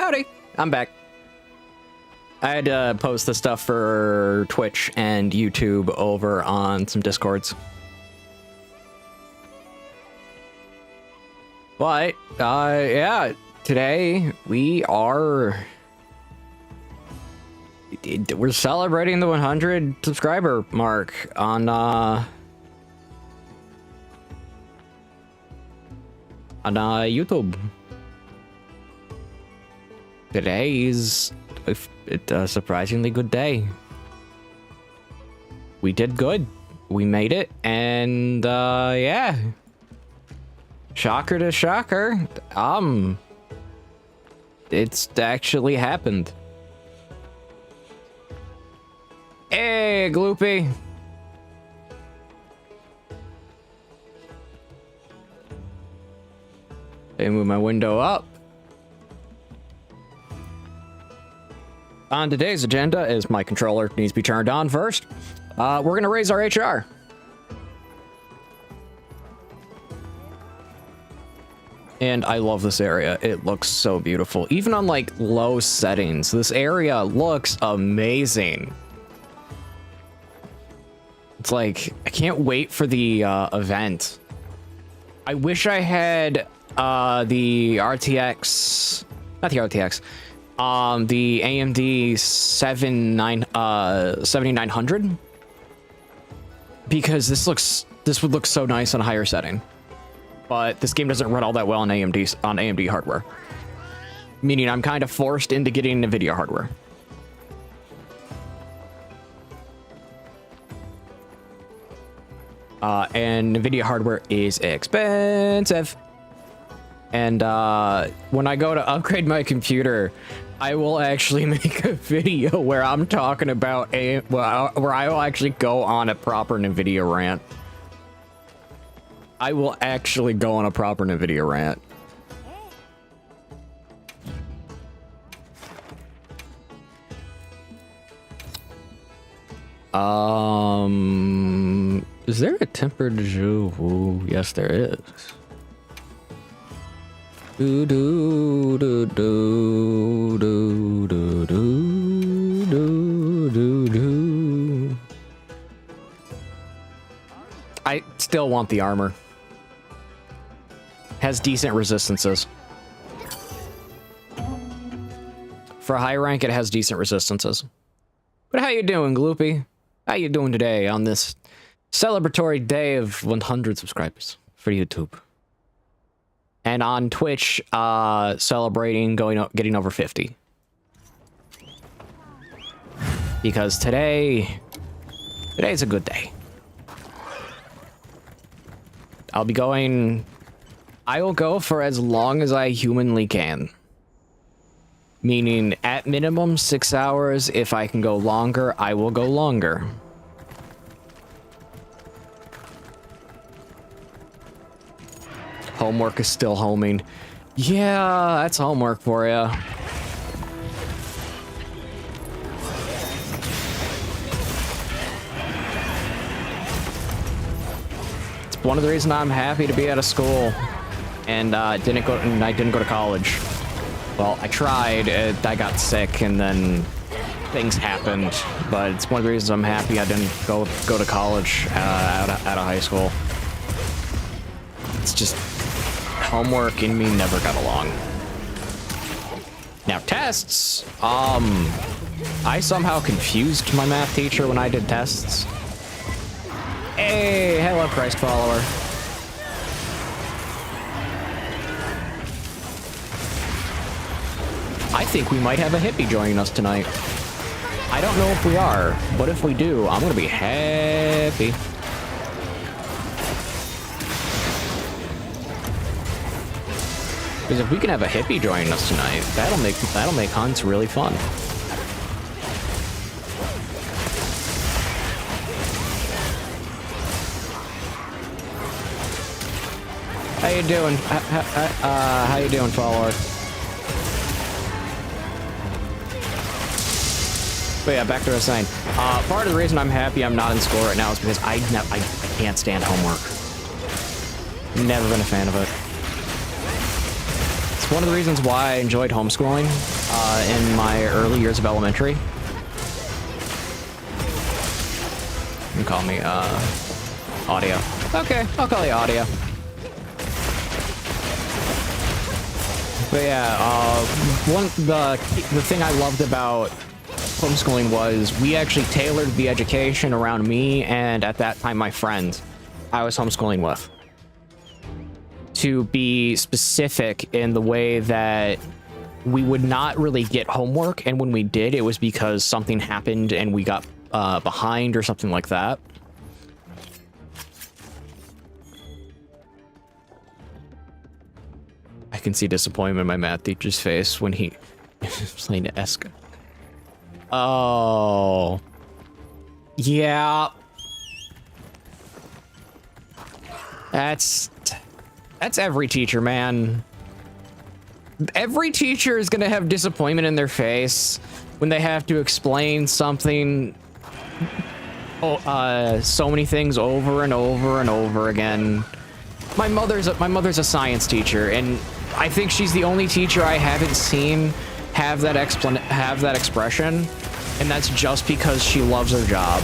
Howdy, I'm back. I had to post the stuff for Twitch and YouTube over on some Discords. But, yeah, today we're celebrating the 100 subscriber mark on YouTube. Today is a surprisingly good day. We did good. We made it, and yeah. Shocker to shocker, it's actually happened. Hey, Gloopy. Let me move my window up. On today's agenda is my controller needs to be turned on first. We're gonna raise our HR. And I love this area. It looks so beautiful. Even on like low settings, this area looks amazing. It's like, I can't wait for the event. I wish I had the RTX, not the RTX, the AMD 7900, because this would look so nice on a higher setting. But this game doesn't run all that well on AMD hardware, meaning I'm kind of forced into getting NVIDIA hardware. And NVIDIA hardware is expensive. And when I go to upgrade my computer, I will actually make a video where I'm talking about where I will actually go on a proper NVIDIA rant. I will actually go on a proper NVIDIA rant. Is there a tempered jus? Ooh, yes, there is. Do do do do do do do do do do. I still want the armor. Has decent resistances. For a high rank, it has decent resistances. But how you doing, Gloopy? How you doing today on this celebratory day of 100 subscribers for YouTube? And on Twitch, celebrating getting over 50. Because today's a good day. I will go for as long as I humanly can. Meaning, at minimum 6 hours. If I can go longer, I will go longer. Homework is still homing. Yeah, that's homework for ya. It's one of the reasons I'm happy to be out of school. And I didn't go to college. Well, I tried. I got sick, and then things happened. But it's one of the reasons I'm happy I didn't go to college out of high school. It's just homework and me never got along. Now tests. I somehow confused my math teacher when I did tests. Hey, hello, Christ follower. I think we might have a hippie joining us tonight. I don't know if we are, but if we do, I'm gonna be happy. Because if we can have a hippie joining us tonight, that'll make hunts really fun. How you doing? How you doing, follower? But yeah, back to what I was saying. Part of the reason I'm happy I'm not in school right now is because I can't stand homework. Never been a fan of it. It's one of the reasons why I enjoyed homeschooling in my early years of elementary. You can call me audio. Okay, I'll call you audio. But yeah, the thing I loved about homeschooling was we actually tailored the education around me and at that time my friend I was homeschooling with to be specific in the way that we would not really get homework, and when we did, it was because something happened and we got behind or something like that. I can see disappointment in my math teacher's face when he explained to Eska. Oh. Yeah. That's every teacher, man. Every teacher is gonna have disappointment in their face when they have to explain something, so many things over and over and over again. My mother's a science teacher, and I think she's the only teacher I haven't seen have that expression, and that's just because she loves her job.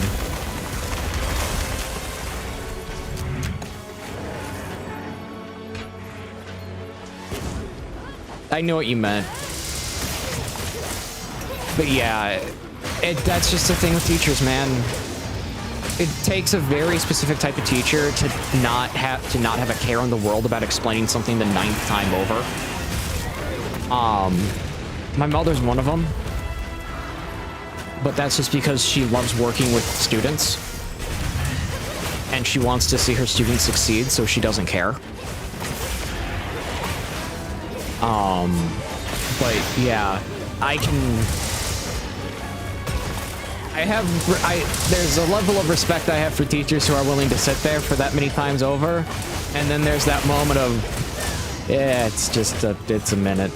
I know what you meant. But yeah, that's just the thing with teachers, man. It takes a very specific type of teacher to not have a care in the world about explaining something the 9th time over. My mother's one of them. But that's just because she loves working with students. And she wants to see her students succeed, so she doesn't care. But yeah, there's a level of respect I have for teachers who are willing to sit there for that many times over, and then there's that moment of, yeah, it's a minute.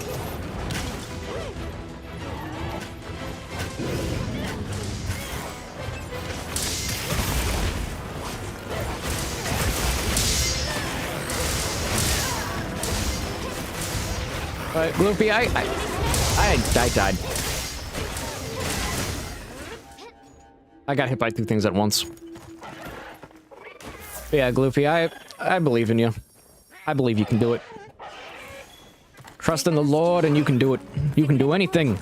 But Gloopy, I died. I got hit by 2 things at once. But yeah, Gloopy, I believe in you. I believe you can do it. Trust in the Lord and you can do it. You can do anything.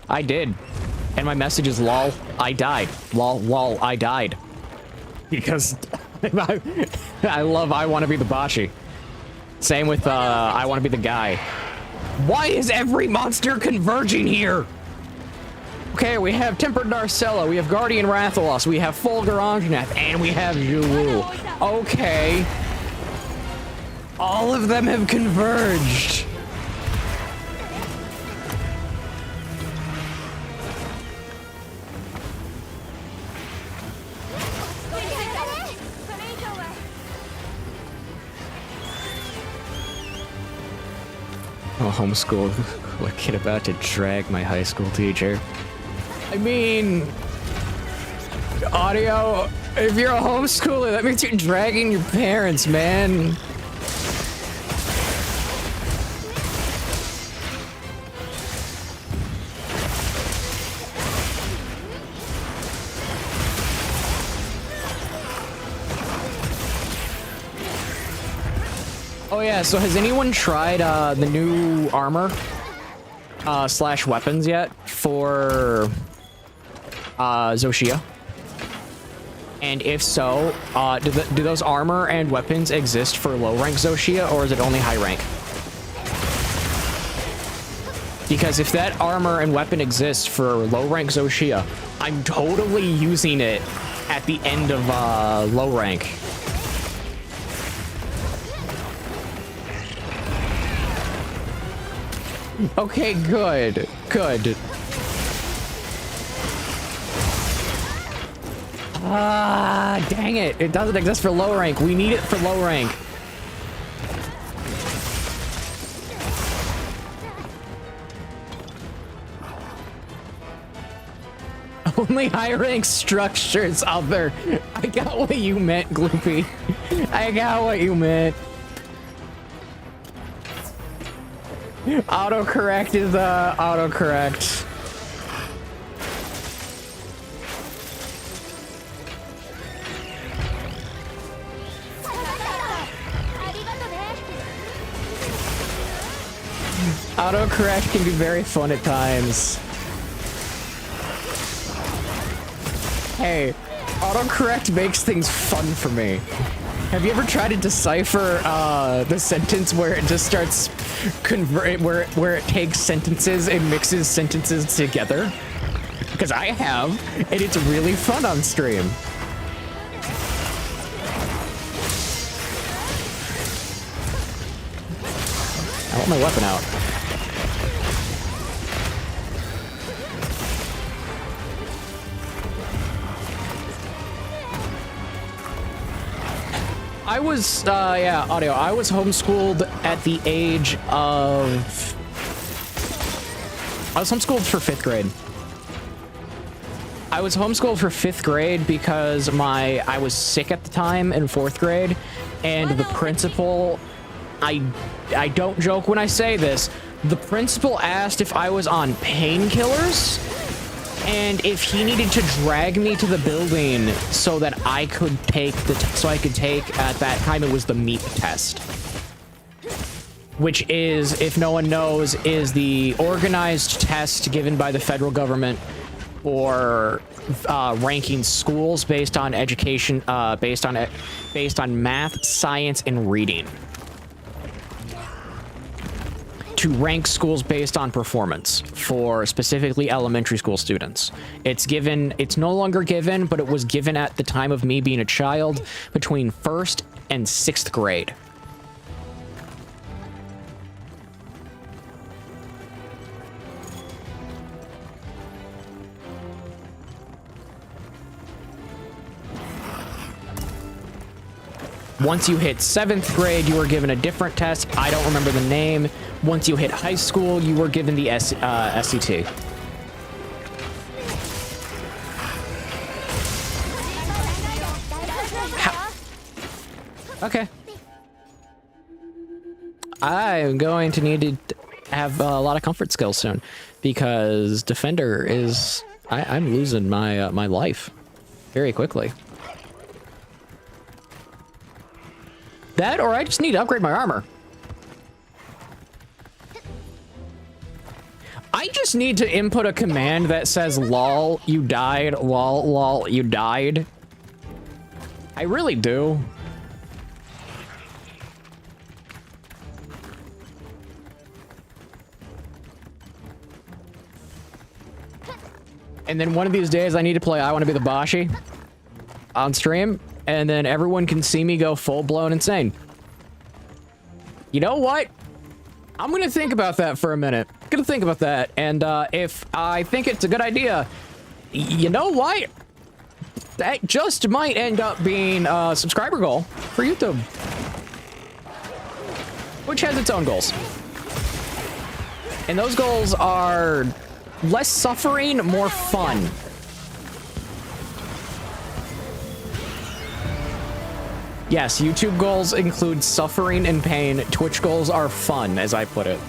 I did. And my message is lol, I died. Lol, I died. Because I want to be the Bashi. Same with I want to be the guy. Why is every monster converging here? Okay, we have Tempered Narcella, we have Guardian Rathalos, we have Fulgur Anjanath, and we have Zhu. Okay. All of them have converged. I'm a homeschool kid about to drag my high school teacher. I mean, audio, if you're a homeschooler, that means you're dragging your parents, man. Oh yeah, so has anyone tried the new armor slash weapons yet for Zoshia? And if so, do those armor and weapons exist for low rank Zoshia, or is it only high rank? Because if that armor and weapon exists for low rank Zoshia, I'm totally using it at the end of low rank. Okay, good. Good. Ah, dang it. It doesn't exist for low rank. We need it for low rank. Only high rank structures other. I got what you meant, Gloopy. I got what you meant. Autocorrect is autocorrect. Autocorrect can be very fun at times. Hey, autocorrect makes things fun for me. Have you ever tried to decipher the sentence where it just starts where it takes sentences and mixes sentences together? Because I have, and it's really fun on stream. I want my weapon out. I was, yeah, audio. I was homeschooled at the age of... I was homeschooled for 5th grade. I was homeschooled for 5th grade because I was sick at the time in 4th grade, and the principal... I don't joke when I say this. The principal asked if I was on painkillers and if he needed to drag me to the building so that I could take at that time it was the MEP test, which is, if no one knows, is the organized test given by the federal government for ranking schools based on education, based on math, science, and reading. To rank schools based on performance for specifically elementary school students. It's no longer given, but it was given at the time of me being a child between 1st and 6th grade. Once you hit 7th grade, you were given a different test. I don't remember the name. Once you hit high school, you were given the SET. Okay. I'm going to need to have a lot of comfort skills soon, because Defender is... I'm losing my my life very quickly. That, or I just need to upgrade my armor. I just need to input a command that says, lol, you died, lol, lol, you died. I really do. And then one of these days I need to play I Want to Be the Bashi on stream, and then everyone can see me go full-blown insane. You know what? I'm gonna think about that for a minute. I'm gonna think about that, and if I think it's a good idea, you know what? That just might end up being a subscriber goal for YouTube, which has its own goals. And those goals are less suffering, more fun. Yes, YouTube goals include suffering and pain. Twitch goals are fun, as I put it.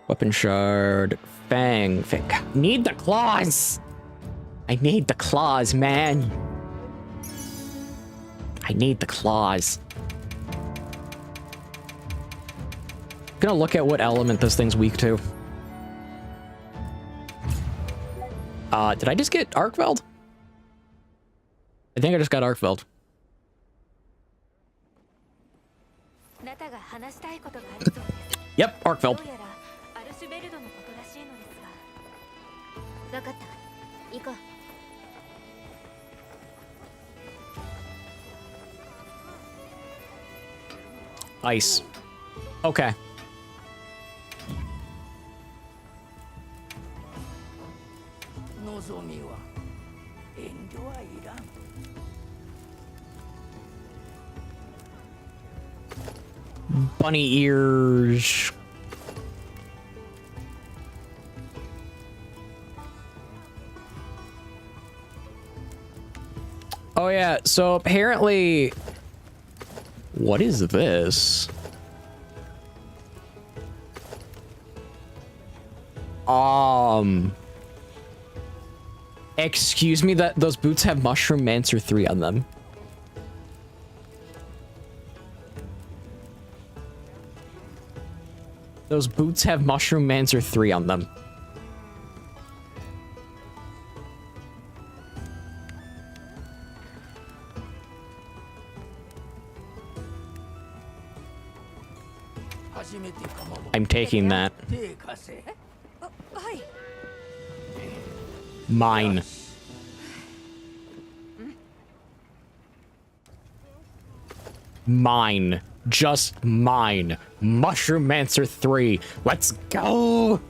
Weapon shard, fang, need the claws. I need the claws, man. I need the claws. Gonna look at what element this thing's weak to. Did I just get Arcveld? I think I just got Arcveld. Yep, Arcveld. Ice. Okay. bunny ears. Oh yeah, so apparently, what is this? Excuse me, that those boots have Mushroom Mancer 3 on them. Those boots have Mushroom Mancer 3 on them. I'm taking that. Mine. Mine. Just mine. Mushroom Mancer 3. Let's go!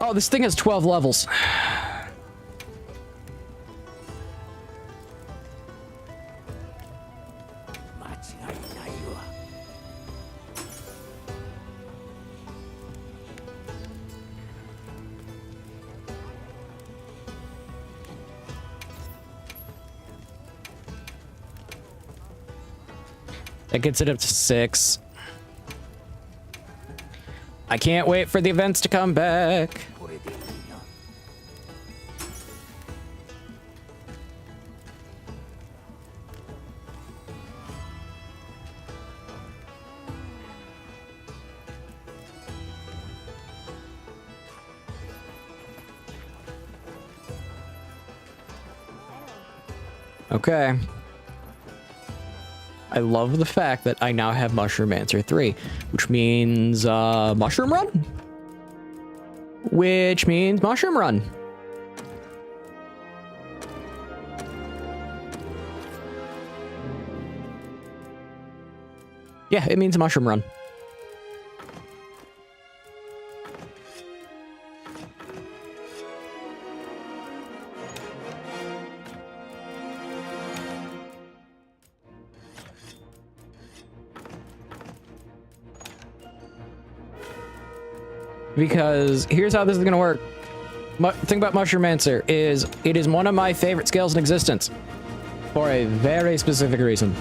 Oh, this thing has 12 levels. That gets it up to 6. I can't wait for the events to come back. Okay. I love the fact that I now have Mushroom Mancer 3, which means Mushroom Run. Which means Mushroom Run. Yeah, it means Mushroom Run. Because here's how this is gonna work. The thing about Mushroom Mancer is it is one of my favorite skills in existence for a very specific reason.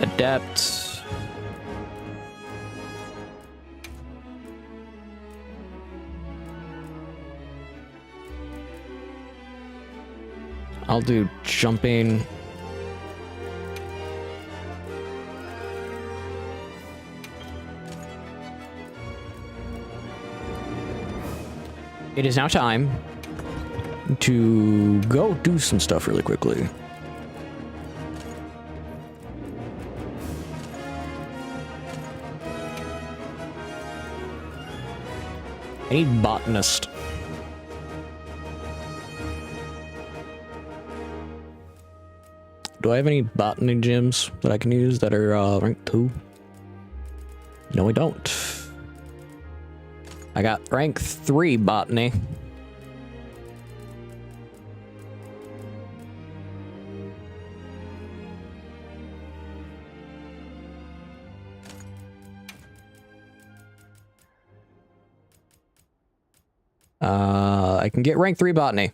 Adept. I'll do jumping. It is now time to go do some stuff really quickly. I need botanist. Do I have any botany gyms that I can use that are rank 2? No, I don't. I got rank 3 botany. I can get rank 3 botany.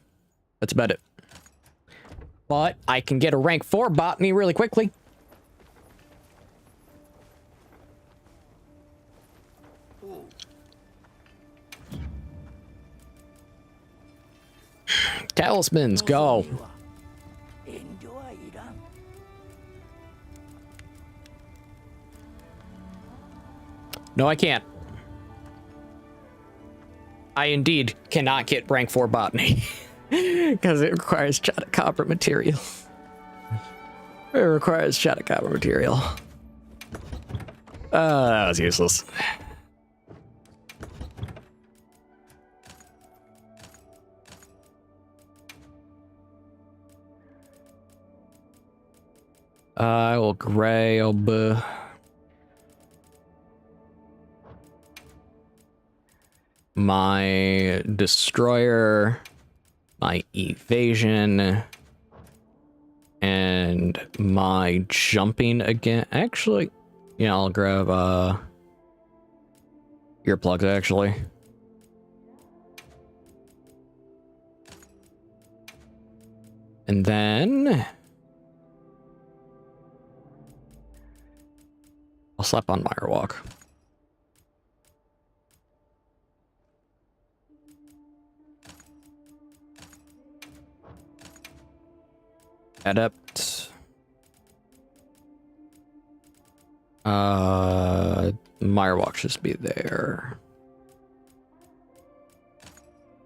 That's about it. But I can get a rank 4 botany really quickly. Talismans, go. No, I can't. I indeed cannot get rank 4 botany. Because it requires copper material. It requires shadow cover material. That was useless. I will grab my destroyer, my evasion, and my jumping again. Actually, yeah, I'll grab earplugs actually. And then I'll slap on Mirewalk. Adept. Mirewalk should be there.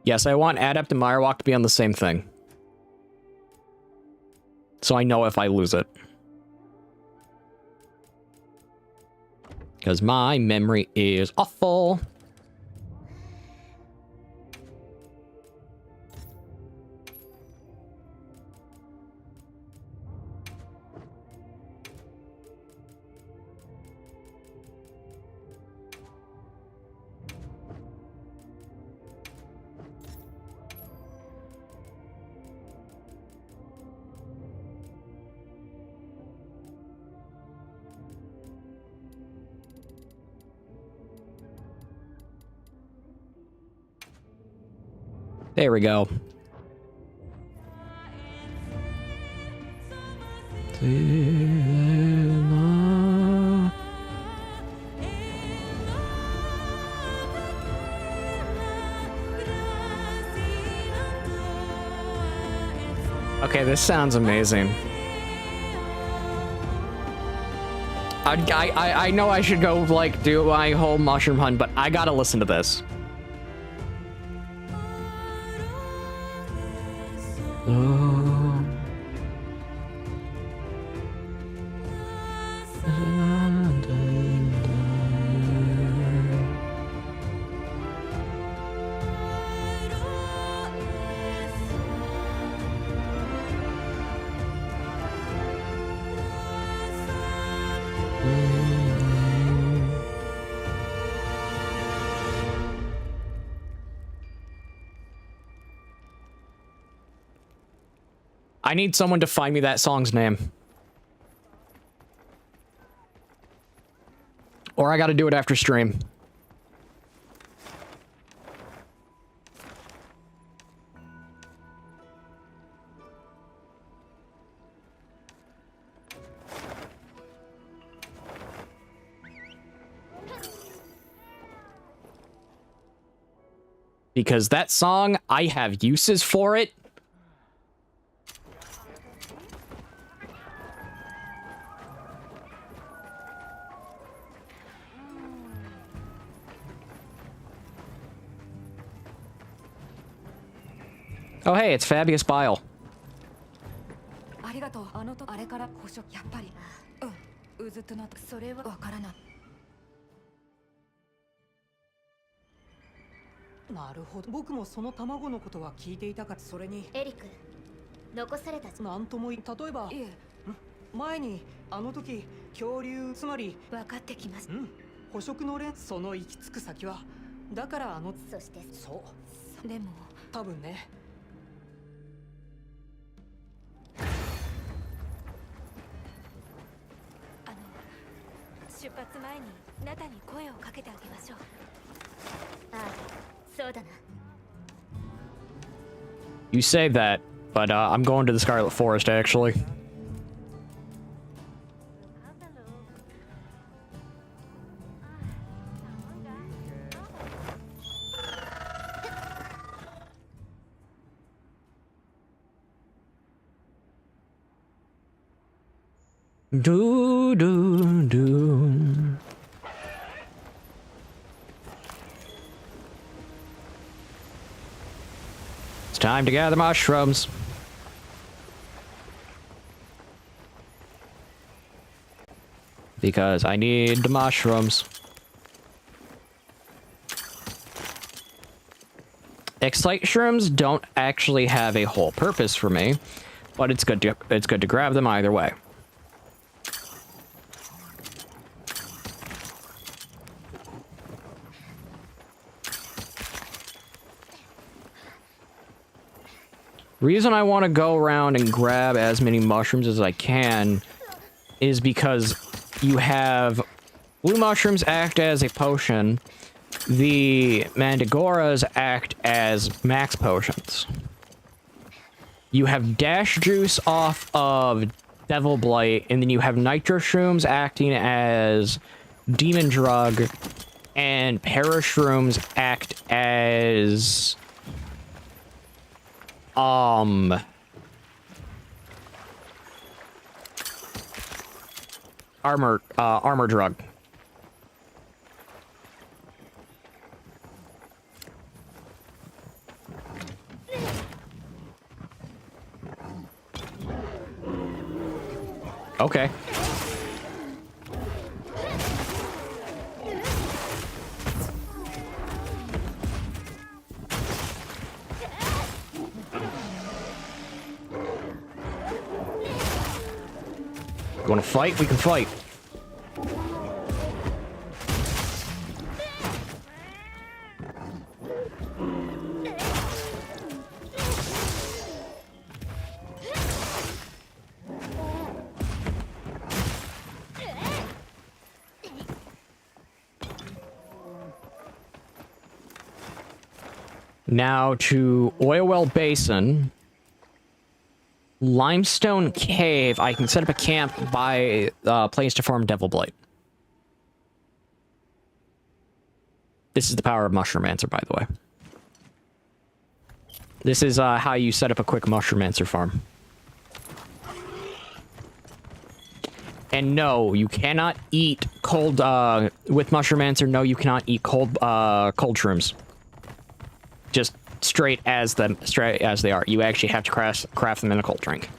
Yes, I want Adept and Mirewalk to be on the same thing. So I know if I lose it. Because my memory is awful. There we go. Okay, this sounds amazing. I know I should go, like, do my whole mushroom hunt, but I gotta listen to this. I need someone to find me that song's name. Or I gotta do it after stream. Because that song, I have uses for it. Oh hey, it's Fabius Bile. You say that, but I'm going to the Scarlet Forest actually. Do do do. It's time to gather mushrooms. because I need the mushrooms. Excite shrooms don't actually have a whole purpose for me, but it's good to grab them either way. Reason I want to go around and grab as many mushrooms as I can is because you have blue mushrooms act as a potion. The mandragoras act as max potions. You have dash juice off of devil blight, and then you have nitro shrooms acting as demon drug, and parashrooms act as armor drug. Okay. You wanna fight? We can fight. Now to Oil Well Basin. Limestone Cave. I can set up a camp by place to farm Devil Blight. This is the power of Mushromancer, by the way. This is how you set up a quick Mushromancer farm. And no, you cannot eat cold, with Mushromancer, no, you cannot eat cold shrooms. Just straight as they are. You actually have to craft them in a cold drink.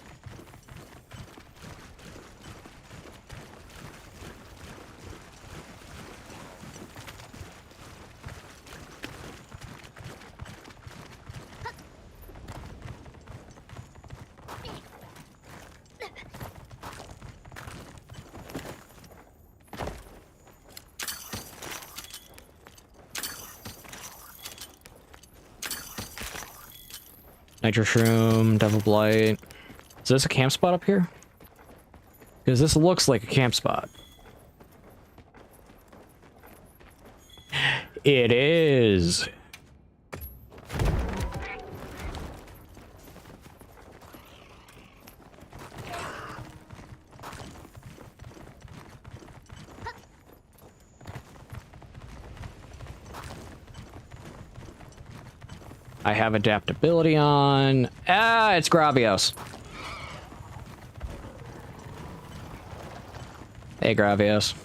Nitro Shroom, Devil Blight. Is this a camp spot up here? Because this looks like a camp spot. It is. I have adaptability on. Ah, it's Gravios. Hey, Gravios.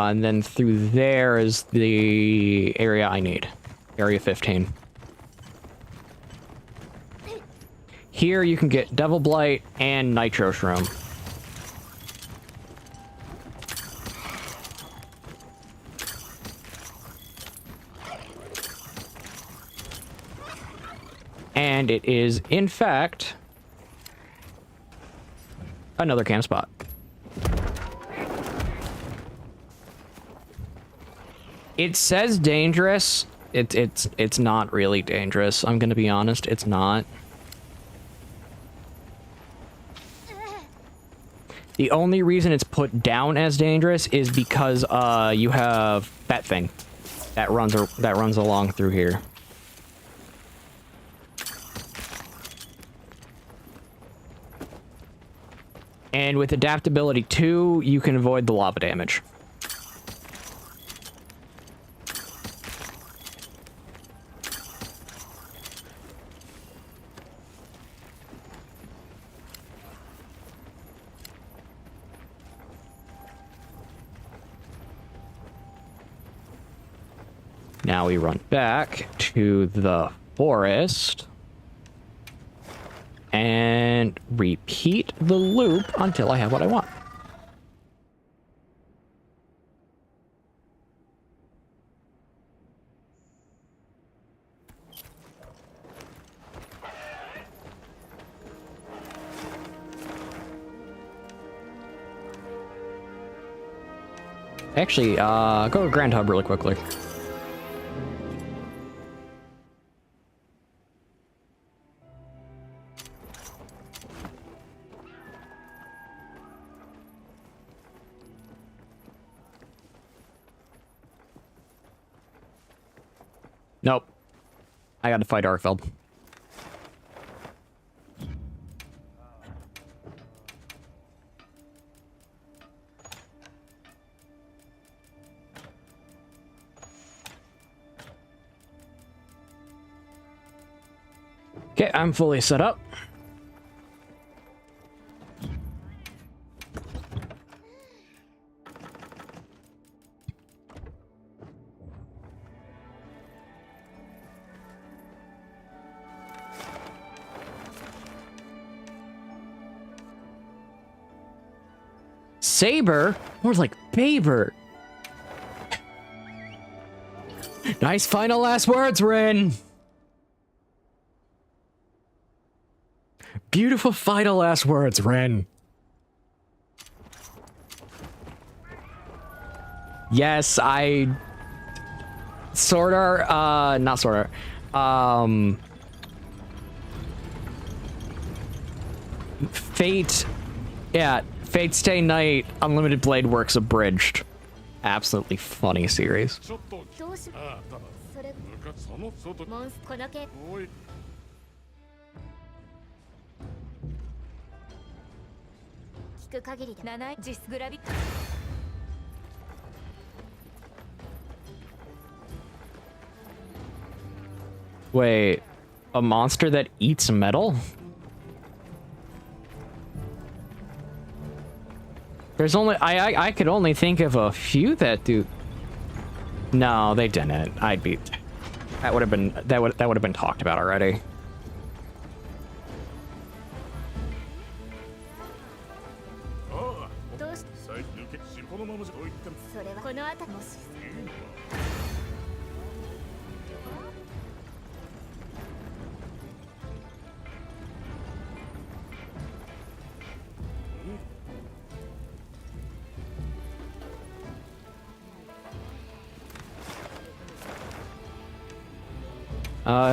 And then through there is the area I need. Area 15. Here you can get Devil Blight and Nitro Shroom. And it is, in fact, another camp spot. It says dangerous. It's not really dangerous. I'm gonna be honest, it's not. The only reason it's put down as dangerous is because you have that thing that runs along through here. And with adaptability 2, you can avoid the lava damage. Now we run back to the forest and repeat the loop until I have what I want. Actually, go to Grand Hub really quickly. Nope. I gotta fight Arkfeld. Okay, I'm fully set up. Saber? More like Baber. Nice final last words, Rin. Beautiful final last words, Ren. Yes, I... Sorter, not Sorter. Fate... Yeah, Fate Stay Night, Unlimited Blade Works Abridged. Absolutely funny series. Wait, a monster that eats metal? There's only I could only think of a few that do. No, they didn't. I'd be. That would have been that would have been talked about already.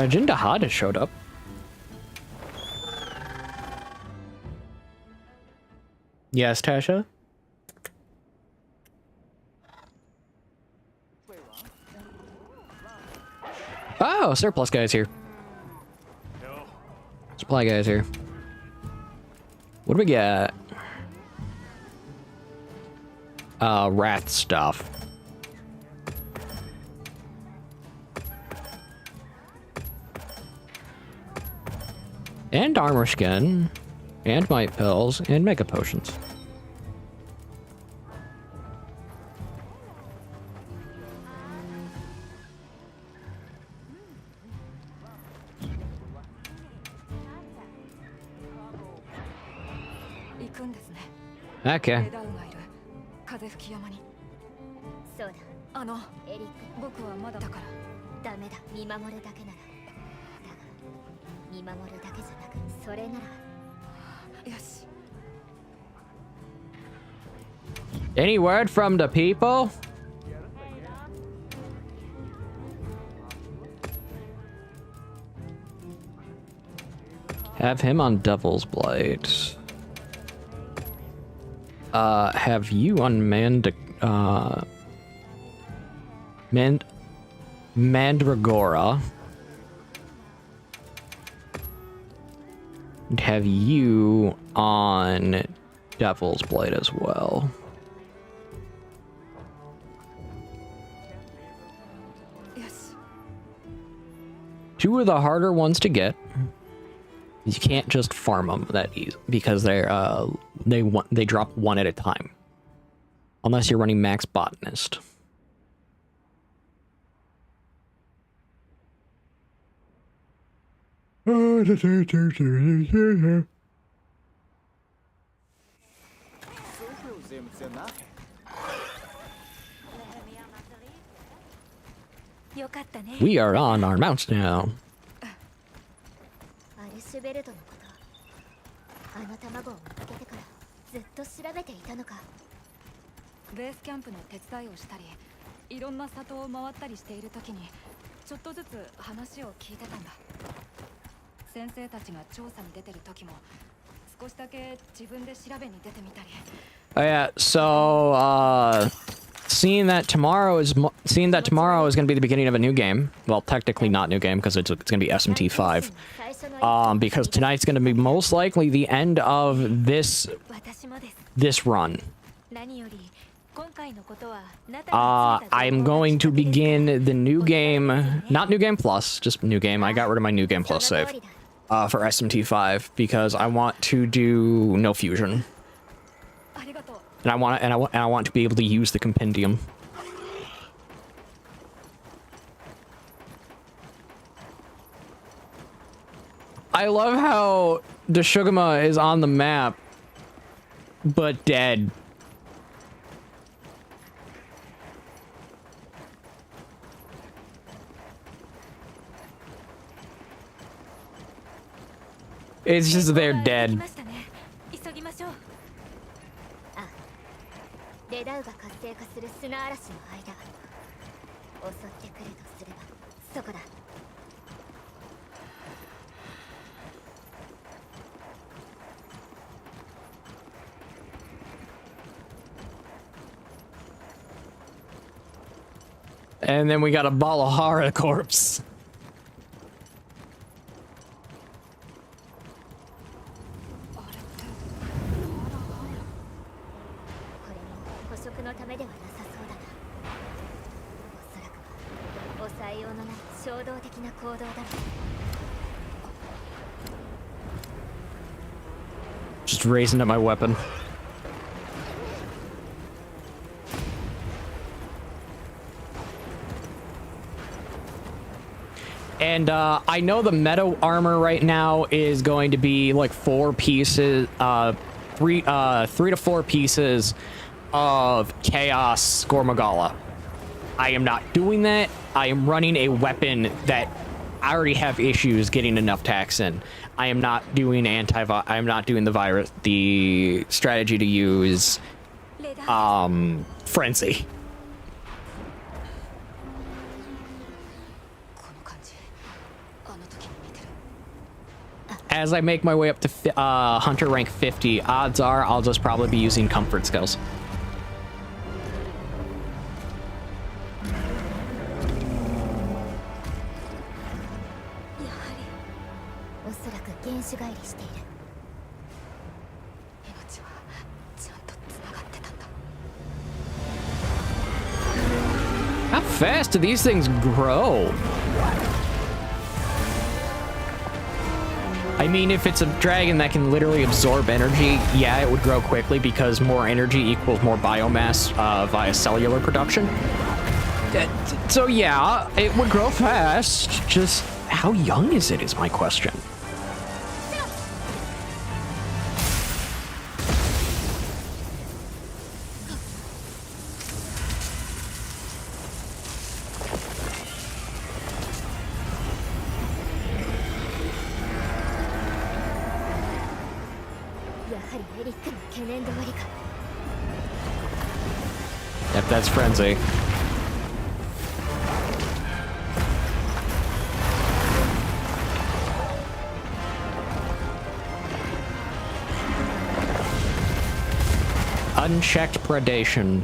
Jinda Hada showed up. Yes, Tasha? Oh, surplus guy's here. Supply guy's here. What do we got? Wrath stuff. And armor skin, and might pills, and mega potions. Okay. Any word from the people? Have him on Devil's Blight. Have you on Mandragora. And have you on Devil's Blight as well. Yes. Two of the harder ones to get. You can't just farm them that easy because they drop one at a time, unless you're running max botanist. We are on our mounts now. アルシュベルトのこと、あの卵を見つけてからずっと調べていたのか。ベースキャンプの手伝いをしたり、いろんな里を回ったりしている時にちょっとずつ話を聞いてたんだ。先生たちが調査に出てる時も少しだけ自分で調べに出てみたり。Oh yeah, so seeing that tomorrow is going to be the beginning of a new game. Well, technically not new game because it's going to be SMT 5. Because tonight's going to be most likely the end of this run. I'm going to begin the new game, not new game plus, just new game. I got rid of my new game plus save for SMT 5 because I want to do no fusion. And I want to be able to use the compendium. I love how the Shugama is on the map, but dead. It's just they're dead. レダウが活性化する砂嵐の間、襲ってくるとすればそこだ。And then we got a Balahara corpse. Just raising up my weapon. And I know the meta armor right now is going to be like 4 pieces, 3 to 4 pieces of Chaos Gormagala. I am not doing that. I am running a weapon that I already have issues getting enough tax in. I am not doing I am not doing the strategy to use Frenzy. As I make my way up to Hunter rank 50, odds are I'll just probably be using comfort skills. How fast do these things grow? I mean, if it's a dragon that can literally absorb energy, yeah, it would grow quickly because more energy equals more biomass via cellular production. So yeah, it would grow fast. Just how young is it is my question. Yep, that's Frenzy. Unchecked predation.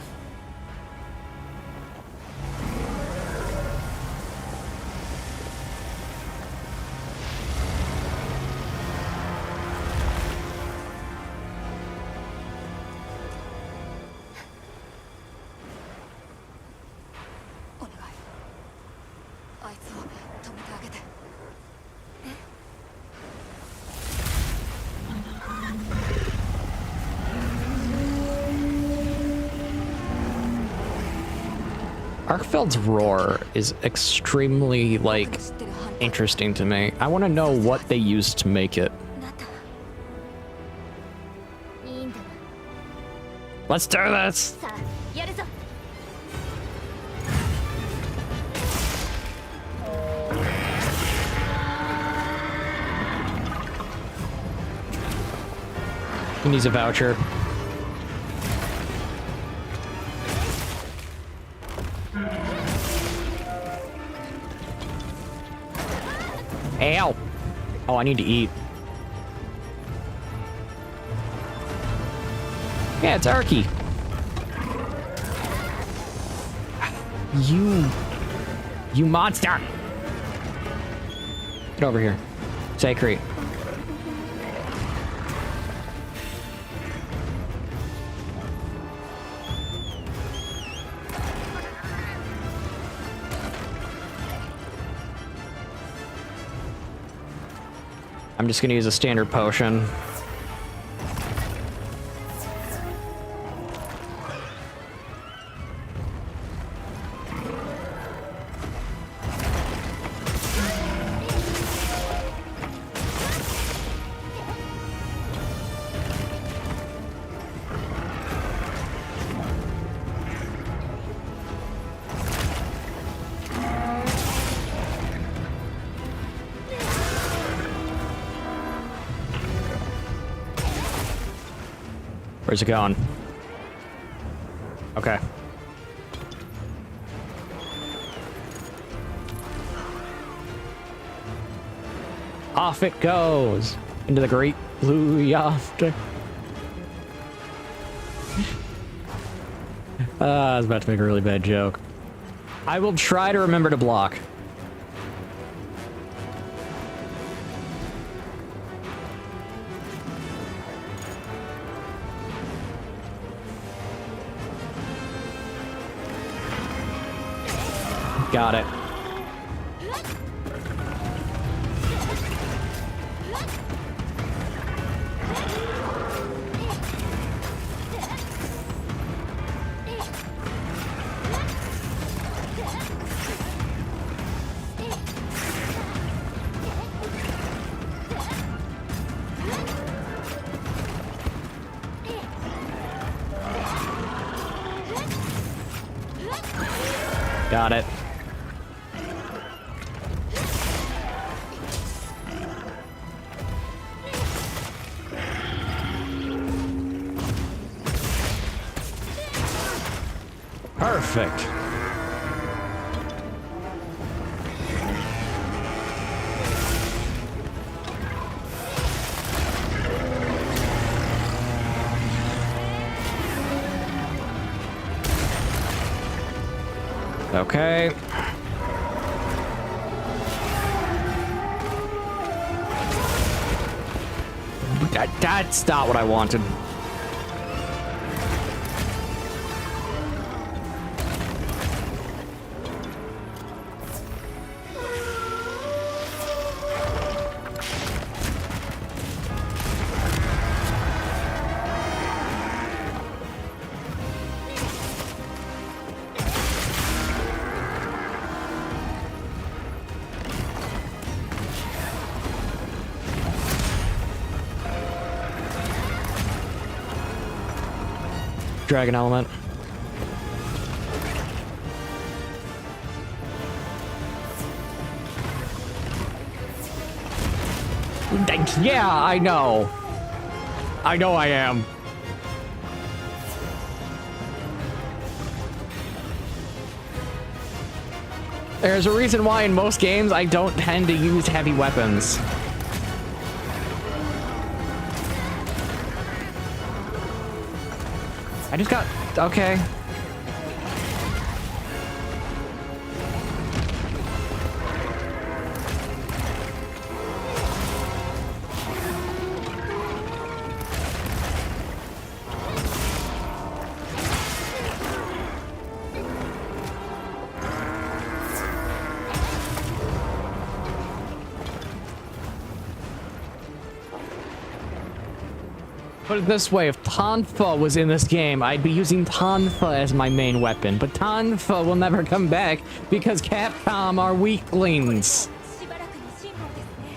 Arkfeld's roar is extremely, like, interesting to me. I want to know what they used to make it. いいんだな。 Let's do this! さあ、やるぞ。 He needs a voucher. Ow! Oh, I need to eat. Yeah, it's Arky. You monster! Get over here. Sacred. I'm just gonna use a standard potion. Where's it going? Okay. Off it goes into the great blue yonder. I was about to make a really bad joke. I will try to remember to block. Got it. Got it. Perfect. Okay. That's not what I wanted. Dragon element. Yeah, I know. I know I am. There's a reason why in most games I don't tend to use heavy weapons. I just got... okay. Put it this way, if Tonfa was in this game, I'd be using Tonfa as my main weapon. But Tonfa will never come back because Capcom are weaklings. しばらくの辛抱ですね。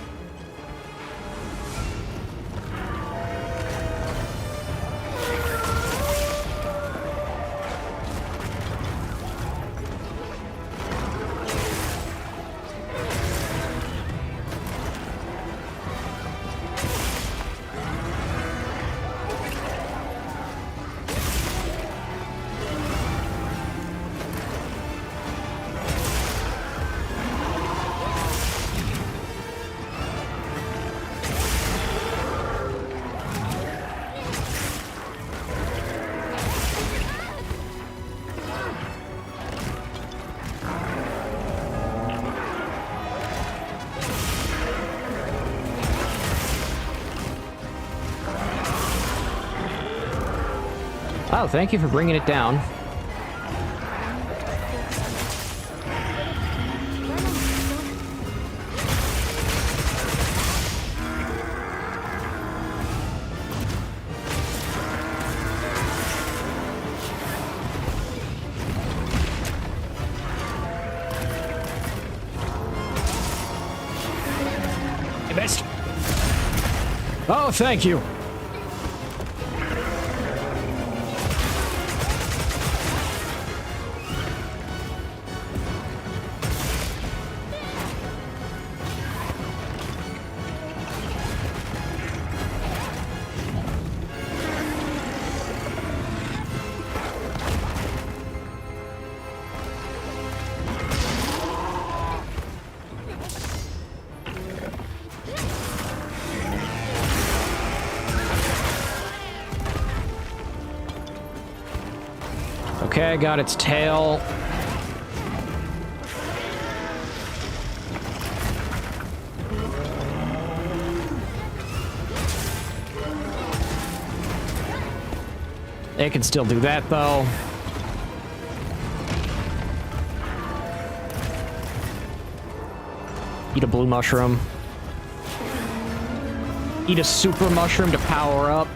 Oh, thank you for bringing it down. I missed. Oh, thank you. Okay, I got its tail. It can still do that, though. Eat a blue mushroom. Eat a super mushroom to power up.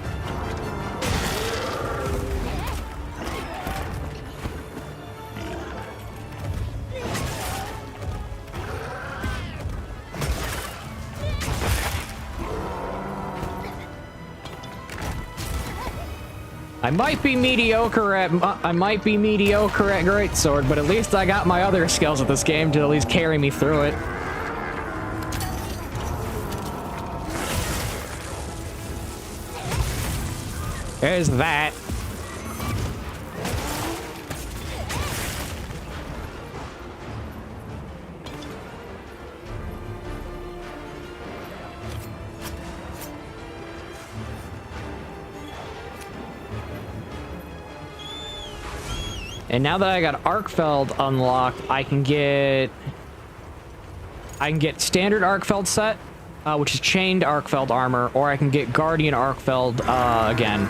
I might be mediocre at Greatsword, but at least I got my other skills at this game to at least carry me through it. There's that. And now that I got Arkfeld unlocked, I can get standard Arkfeld set, which is chained Arkfeld armor, or I can get Guardian Arkfeld again.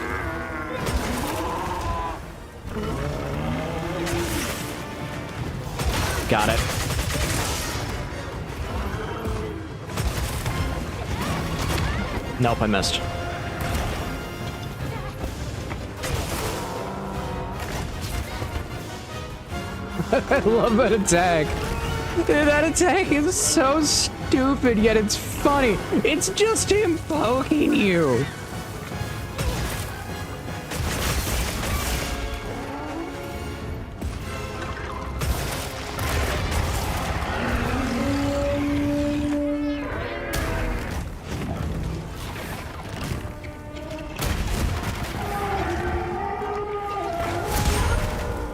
Got it. Nope, I missed. I love that attack. That attack is so stupid, yet it's funny. It's just him poking you.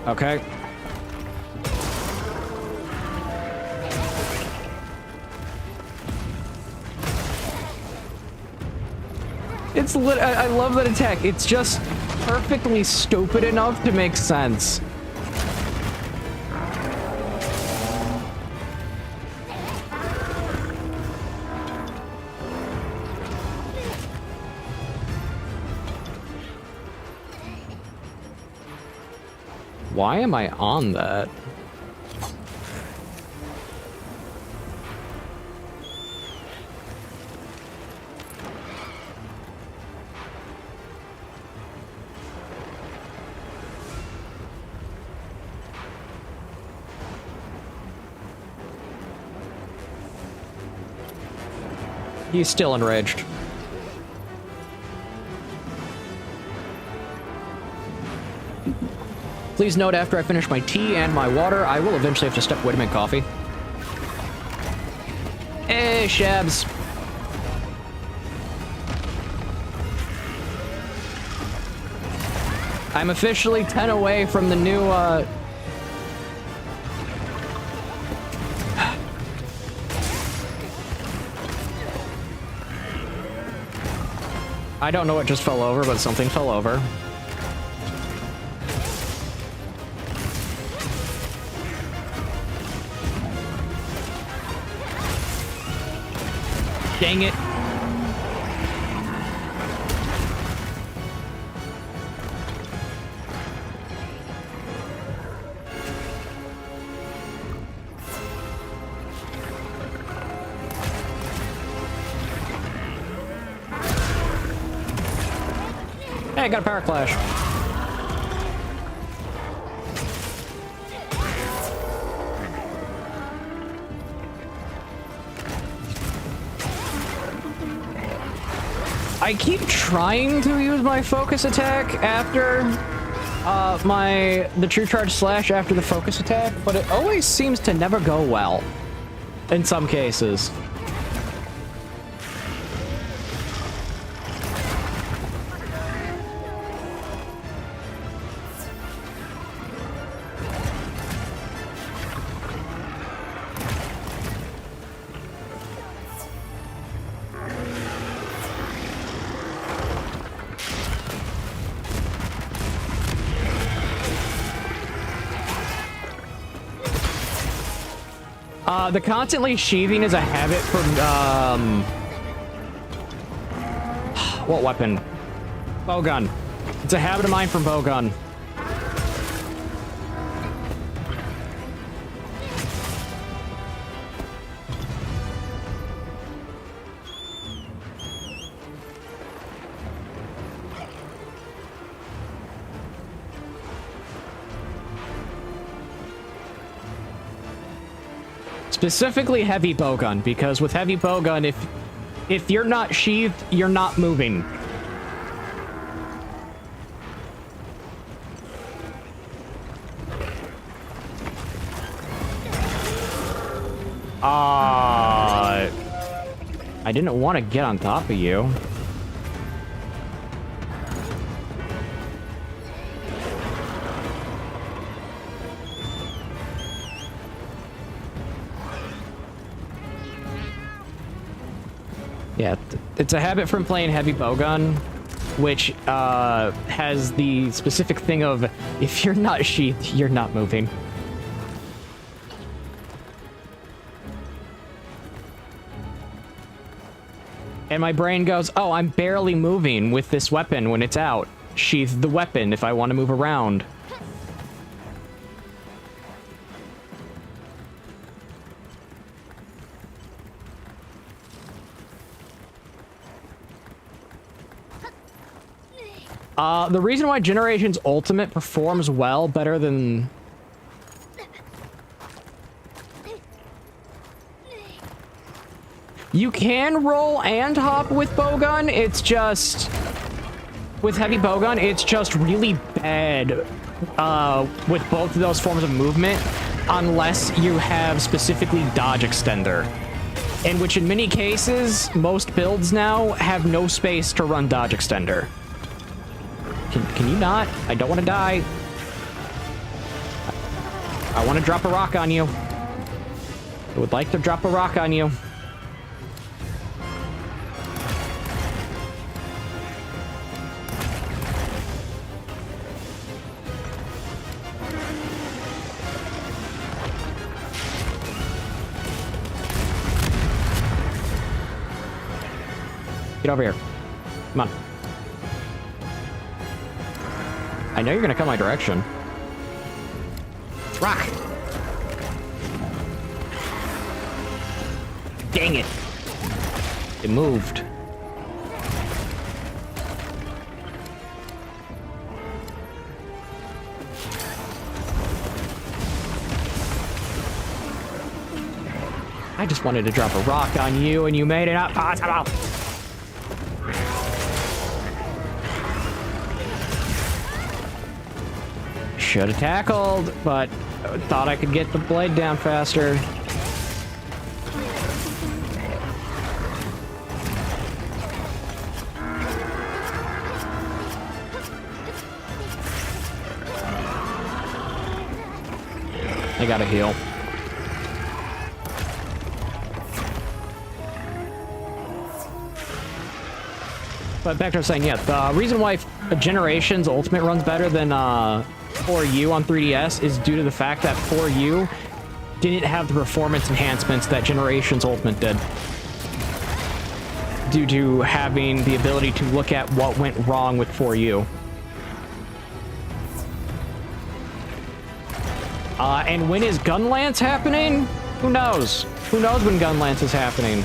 Okay. It's lit. I love that attack. It's just perfectly stupid enough to make sense. Why am I on that? He's still enraged. Please note, after I finish my tea and my water, I will eventually have to step away to make coffee. Hey, Shabs. I'm officially 10 away from the new, I don't know what just fell over, but something fell over. Dang it. Hey, I got a power clash. I keep trying to use my focus attack after the true charge slash after the focus attack, but it always seems to never go well in some cases. The constantly sheathing is a habit from, what weapon? Bowgun. It's a habit of mine from Bowgun. Specifically heavy bowgun, because with heavy bowgun, if you're not sheathed, you're not moving. I didn't want to get on top of you. Yeah, it's a habit from playing heavy bowgun, which has the specific thing of, if you're not sheathed, you're not moving. And my brain goes, oh, I'm barely moving with this weapon when it's out. Sheath the weapon if I want to move around. The reason why Generations Ultimate performs well better than... You can roll and hop with bowgun, it's just... With heavy bowgun, it's just really bad with both of those forms of movement, unless you have specifically dodge extender. In which in many cases, most builds now have no space to run dodge extender. Can you not? I don't want to die. I want to drop a rock on you. I would like to drop a rock on you. Get over here. Come on. I know you're gonna come my direction. Rock! Dang it! It moved. I just wanted to drop a rock on you, and you made it not possible. Should have tackled, but thought I could get the blade down faster. I gotta heal. But back to what I was saying, yeah, the reason why Generations Ultimate runs better than 4U on 3DS is due to the fact that 4U didn't have the performance enhancements that Generations Ultimate did. Due to having the ability to look at what went wrong with 4U. And when is Gunlance happening? Who knows? Who knows when Gunlance is happening?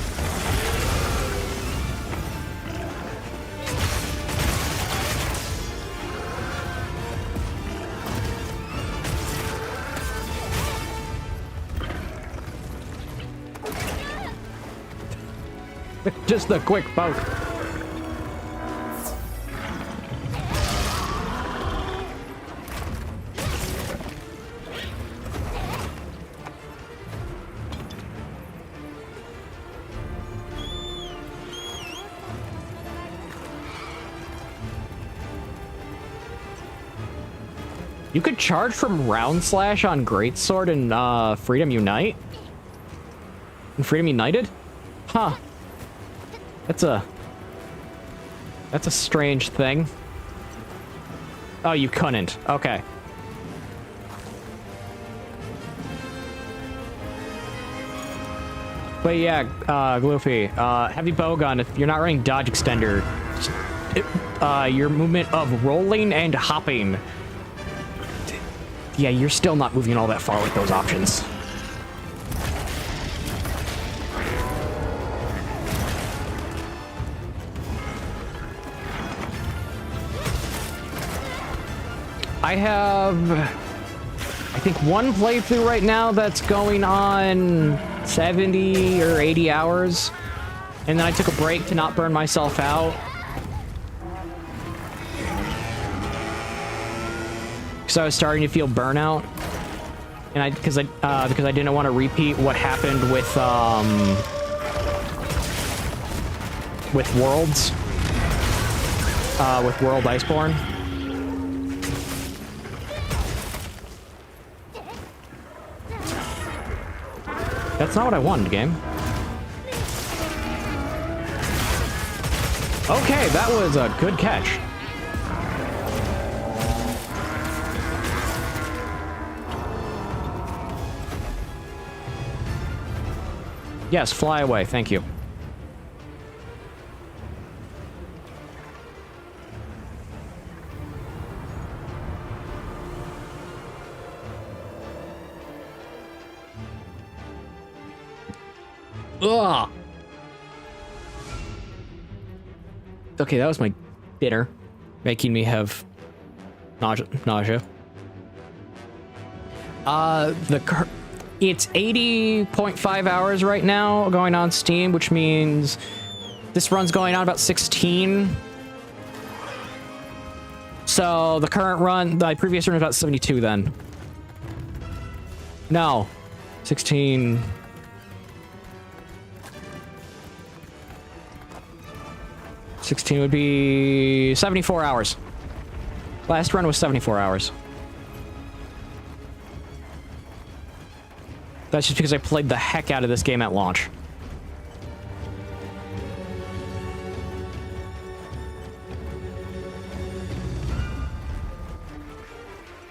Just a quick poke. You could charge from Round Slash on Greatsword and Freedom Unite? And Freedom United? Huh. That's a strange thing. Oh, you couldn't. Okay. But yeah, Gloofy, heavy bowgun, if you're not running dodge extender, your movement of rolling and hopping. Yeah, you're still not moving all that far with those options. I have, I think, one playthrough right now that's going on 70 or 80 hours. And then I took a break to not burn myself out. Because I was starting to feel burnout. And because I didn't want to repeat what happened with Worlds. With World Iceborne. That's not what I wanted, game. Okay, that was a good catch. Yes, fly away, thank you. Ugh. Okay, that was my dinner, making me have nausea. It's 80.5 hours right now going on Steam, which means this run's going on about 16. So the current run, the previous run was about 72 then. No, 16. 16 would be 74 hours. Last run was 74 hours. That's just because I played the heck out of this game at launch.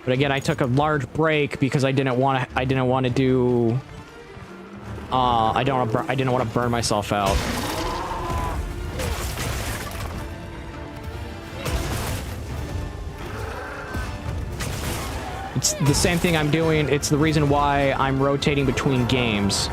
But again, I took a large break because I didn't want to do. I didn't want to burn myself out. It's the same thing I'm doing. It's the reason why I'm rotating between games.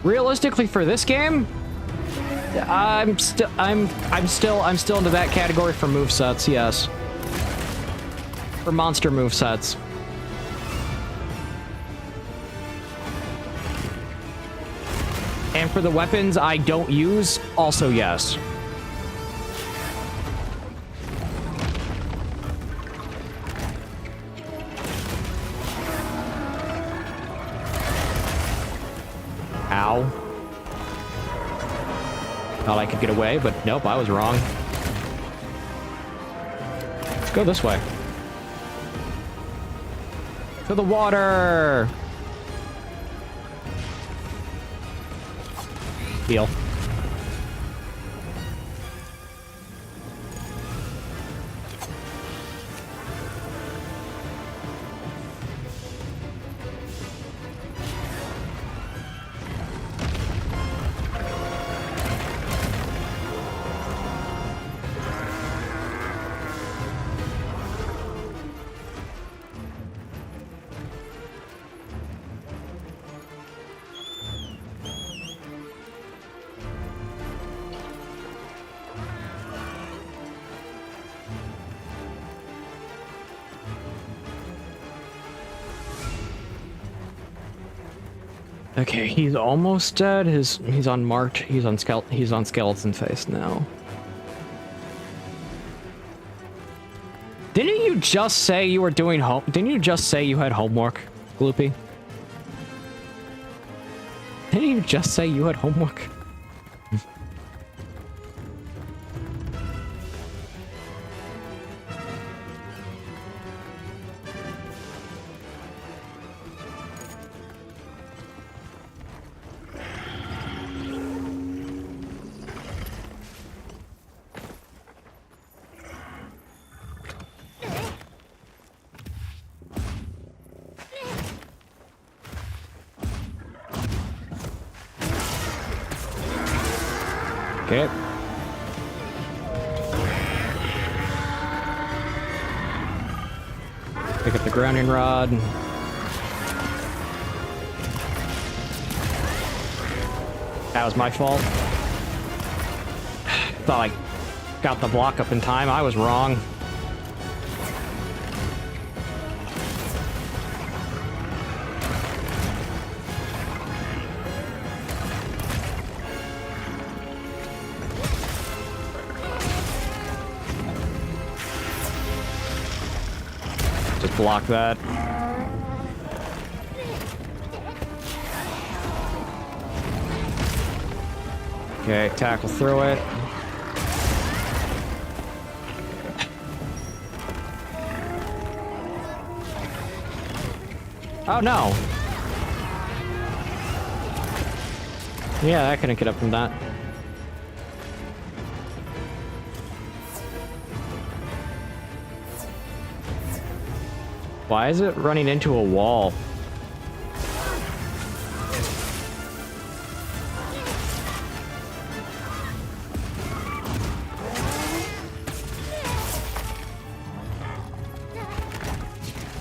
Realistically, for this game, I'm still into that category for movesets, yes. For monster movesets. And for the weapons I don't use, also yes. Ow. Thought I could get away, but nope, I was wrong. Let's go this way. To the water! Heal. Okay, he's almost dead. He's unmarked. He's on skeleton face now. Didn't you just say you were doing Didn't you just say you had homework, Gloopy? Didn't you just say you had homework? Okay. Pick up the grounding rod. That was my fault. Thought I got the block up in time. I was wrong. Block that. Okay, tackle through it. Oh no! Yeah, I couldn't get up from that. Why is it running into a wall?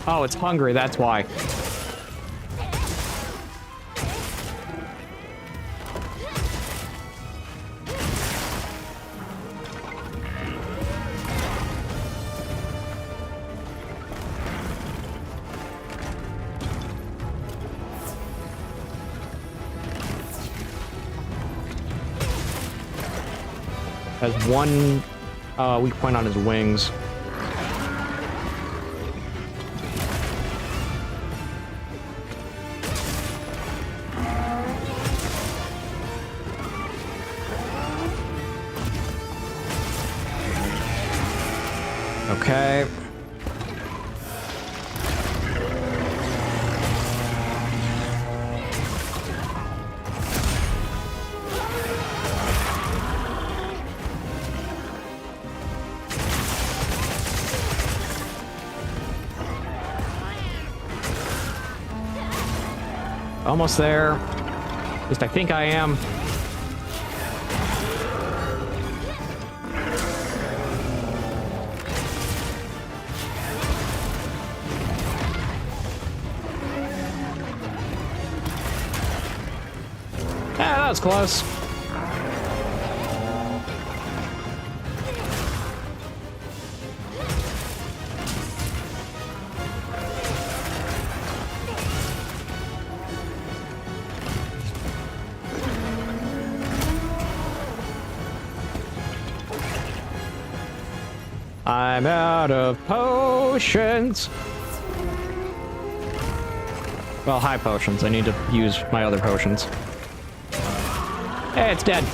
Oh, it's hungry, that's why. Has one weak point on his wings. Okay. Almost there. At least I think I am. That was close. I'm out of potions. Well, high potions. I need to use my other potions. Hey, it's dead.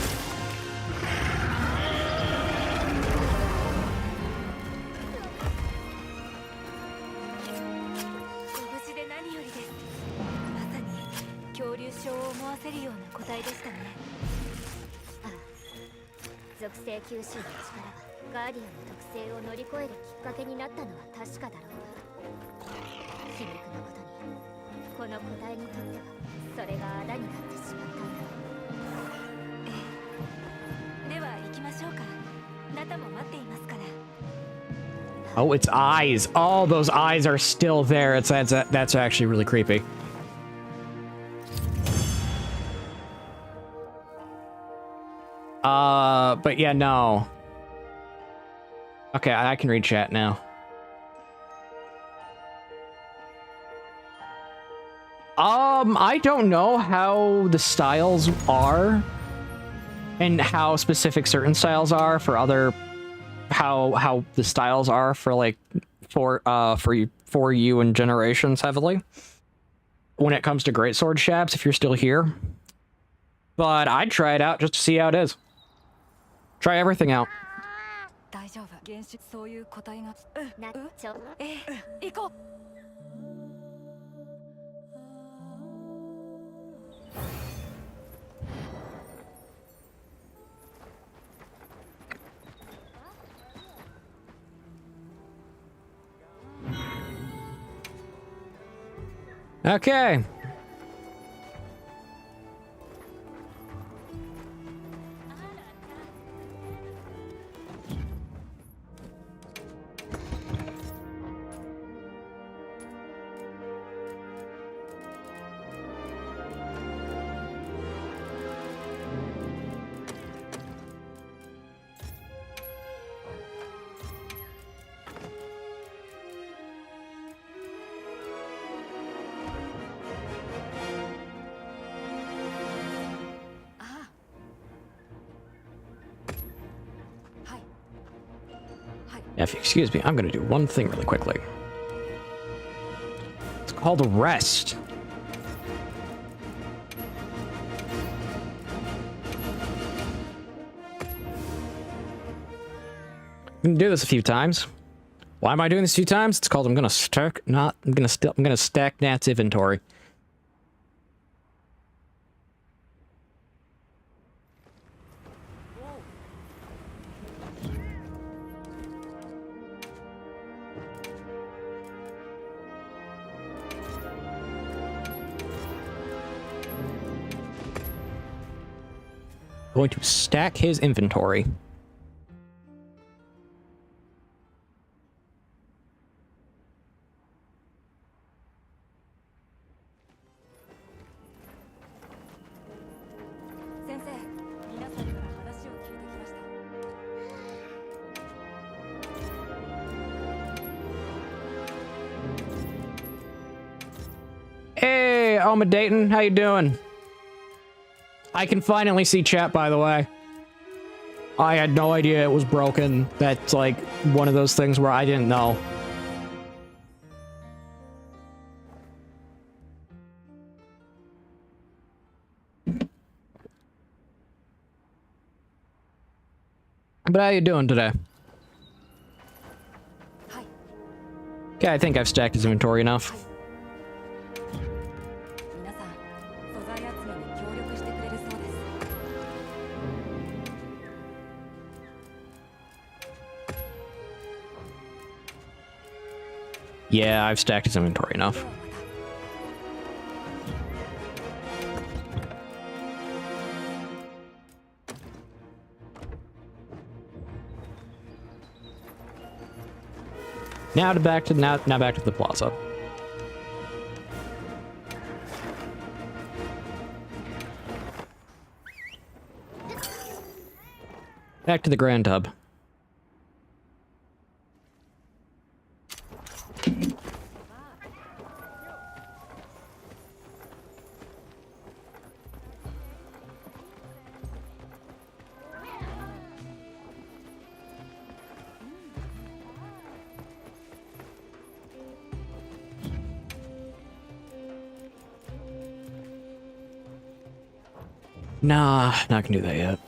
Oh, its eyes. Oh, those eyes are still there. That's actually really creepy. But yeah, no. Okay, I can read chat now. I don't know how the styles are and how specific certain styles are for other how the styles are for like for you and generations heavily when it comes to Greatsword Shaps if you're still here. But I'd try it out just to see how it is. Try everything out. Okay. If you excuse me, I'm going to do one thing really quickly. It's called a rest. I'm going to do this a few times. Why am I doing this a few times? It's called I'm going to stack Nat's inventory. Going to stack his inventory. Hey, Oma Dayton, how you doing? I can finally see chat, by the way. I had no idea it was broken. That's like one of those things where I didn't know. But how you doing today? Okay, I think I've stacked his inventory enough. Yeah, I've stacked his inventory enough. Now back to the plaza. Back to the Grand Tub. Nah, not gonna do that yet.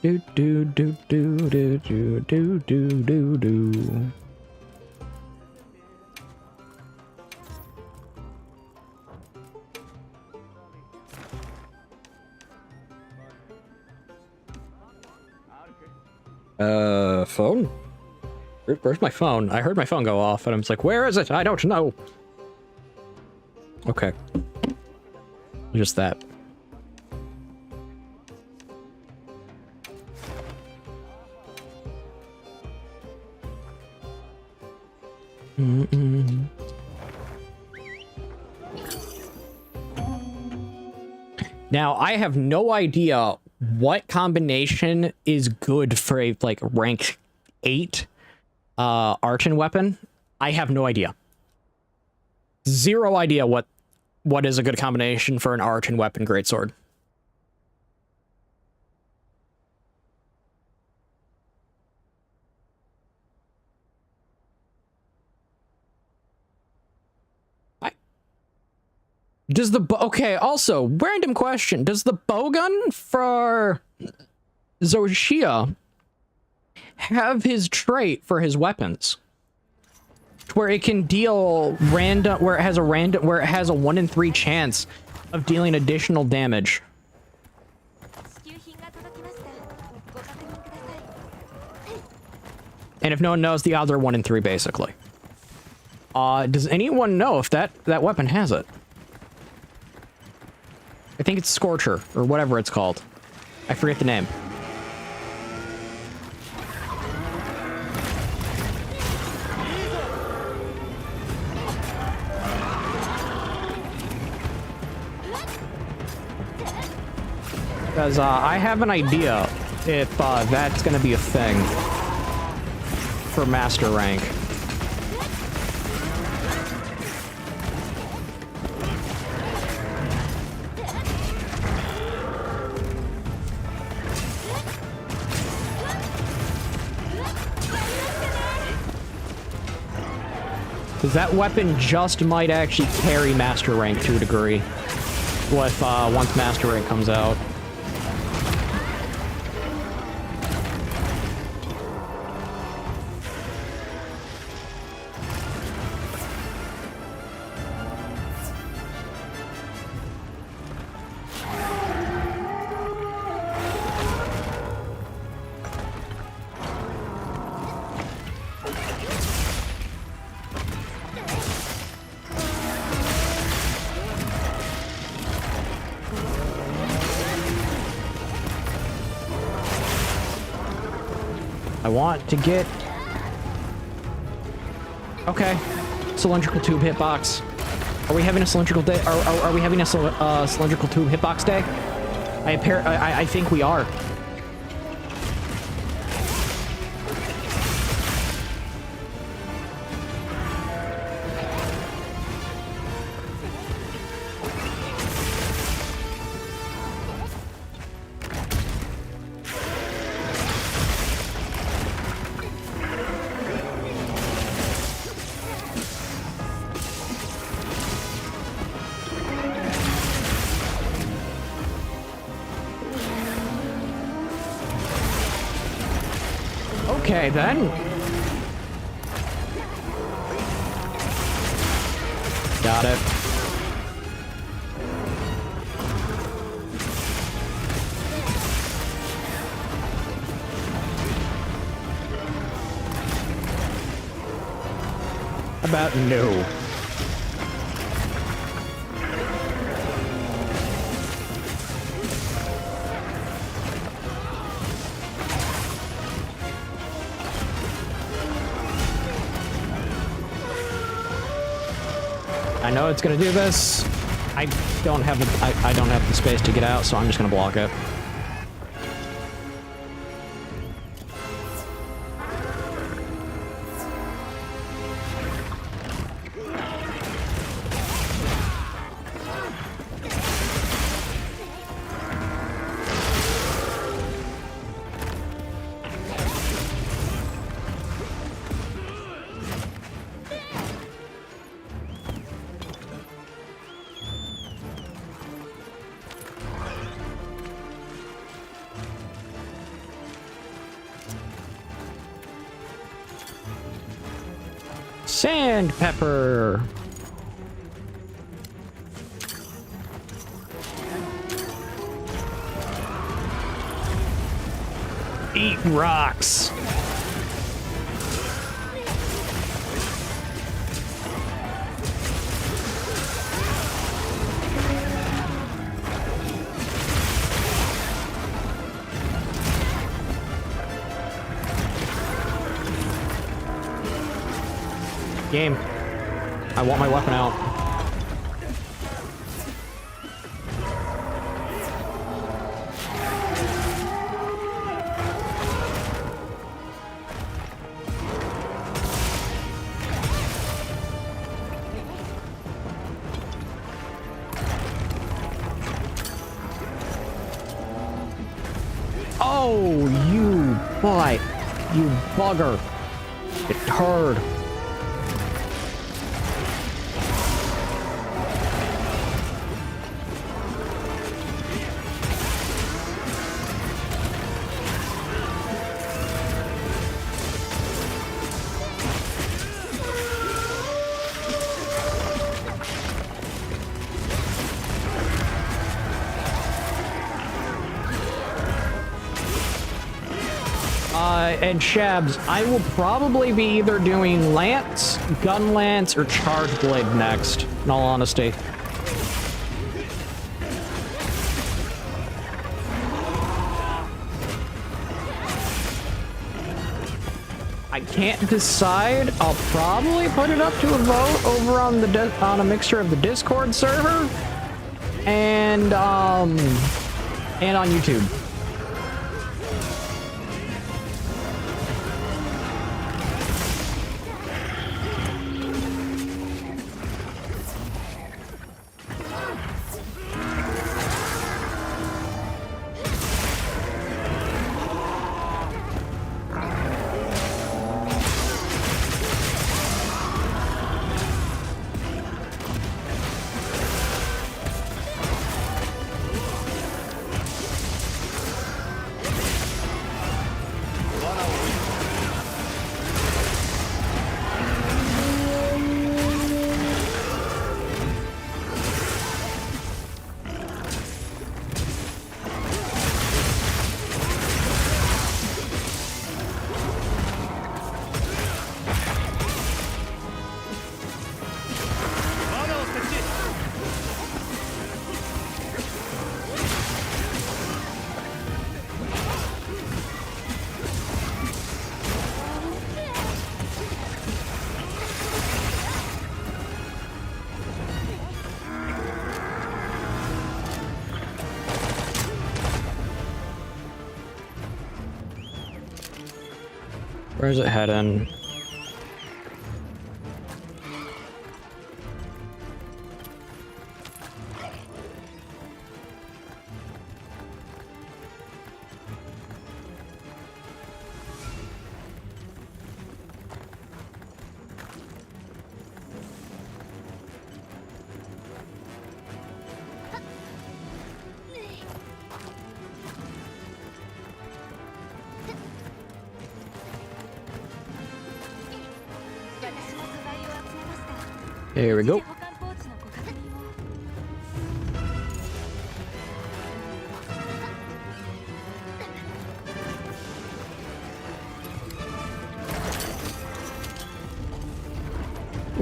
Do do do do do do do do do do. Phone? Where's my phone? I heard my phone go off, and I'm just like, where is it? I don't know. Okay. Just that. Mm-mm. Now, I have no idea what combination is good for a, like, rank 8 archon weapon. I have no idea. Zero idea what is a good combination for an archon weapon greatsword. Does the okay, also, random question. Does the bowgun for Zoshia have his trait for his weapons? Where it can deal random, where it has a 1 in 3 chance of dealing additional damage. And if no one knows, the odds are 1 in 3, basically. Does anyone know if that weapon has it? I think it's Scorcher, or whatever it's called. I forget the name. Because I have an idea if that's going to be a thing for master rank. Because that weapon just might actually carry master rank to a degree with once master rank comes out. I want to get... Okay. Cylindrical tube hitbox. Are we having a cylindrical day? Are we having a cylindrical tube hitbox day? I think we are. Okay, then. Got it. About no. I know it's gonna do this. I don't have I don't have the space to get out, so I'm just gonna block it. Sandpepper. Eat rocks. Game. I want my weapon out. Oh, you butt. You bugger. You turd. And Shabs, I will probably be either doing Lance, Gun Lance, or Charge Blade next, in all honesty. I can't decide. I'll probably put it up to a vote over on the on a mixture of the Discord server and on YouTube. Where's it heading? Here we go.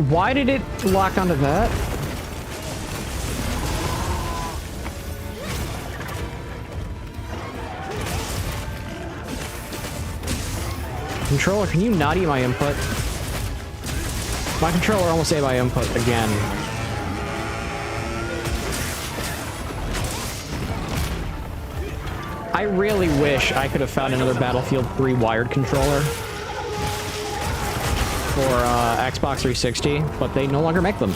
Why did it lock onto that? Controller, can you not eat my input? My controller almost ate my input again. I really wish I could have found another Battlefield 3 wired controller for Xbox 360, but they no longer make them.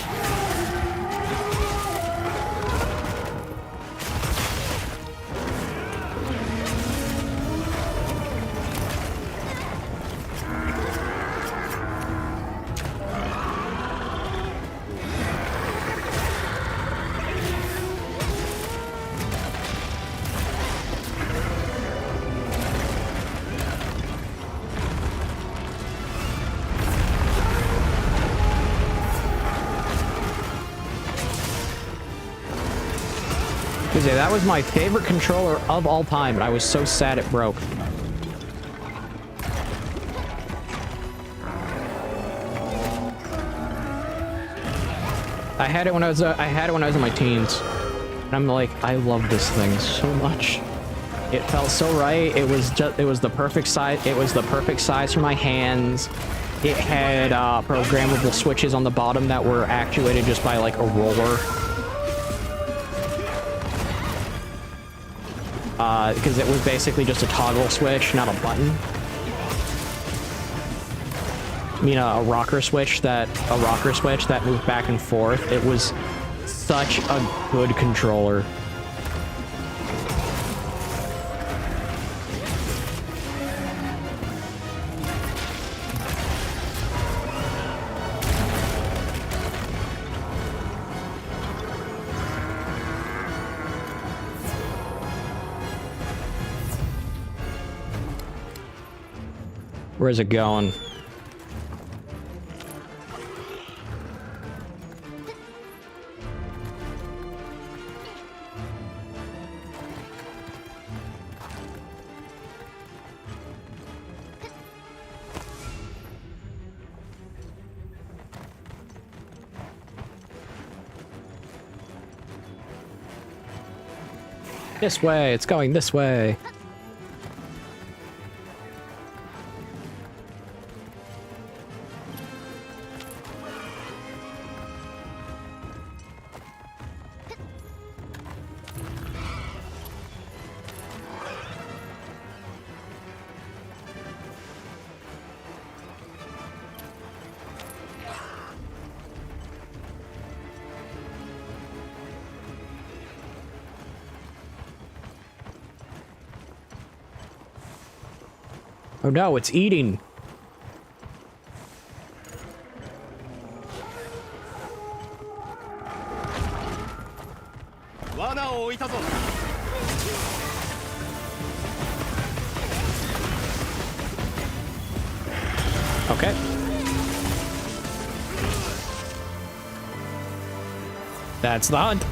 That was my favorite controller of all time, and I was so sad it broke. I had it when I was in my teens, and I'm like, I love this thing so much. It felt so right. It was the perfect size. It was the perfect size for my hands. It had programmable switches on the bottom that were actuated just by like a roller. Because it was basically just a toggle switch, not a button. I mean, a rocker switch that moved back and forth. It was such a good controller. Where's it going? This way, it's going this way. Oh no, it's eating. Okay. That's the hunt.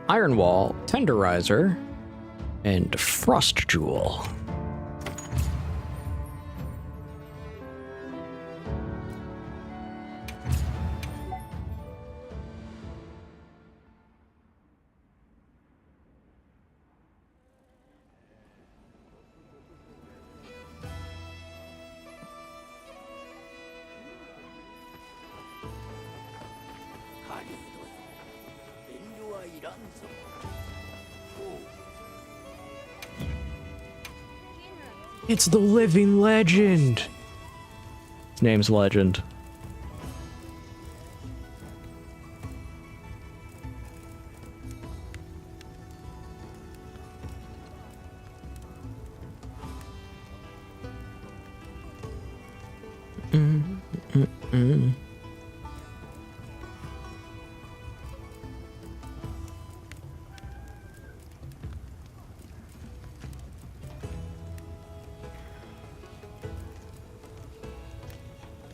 Iron Wall, Tenderizer, and Frost Jewel. It's the living legend. His name's Legend.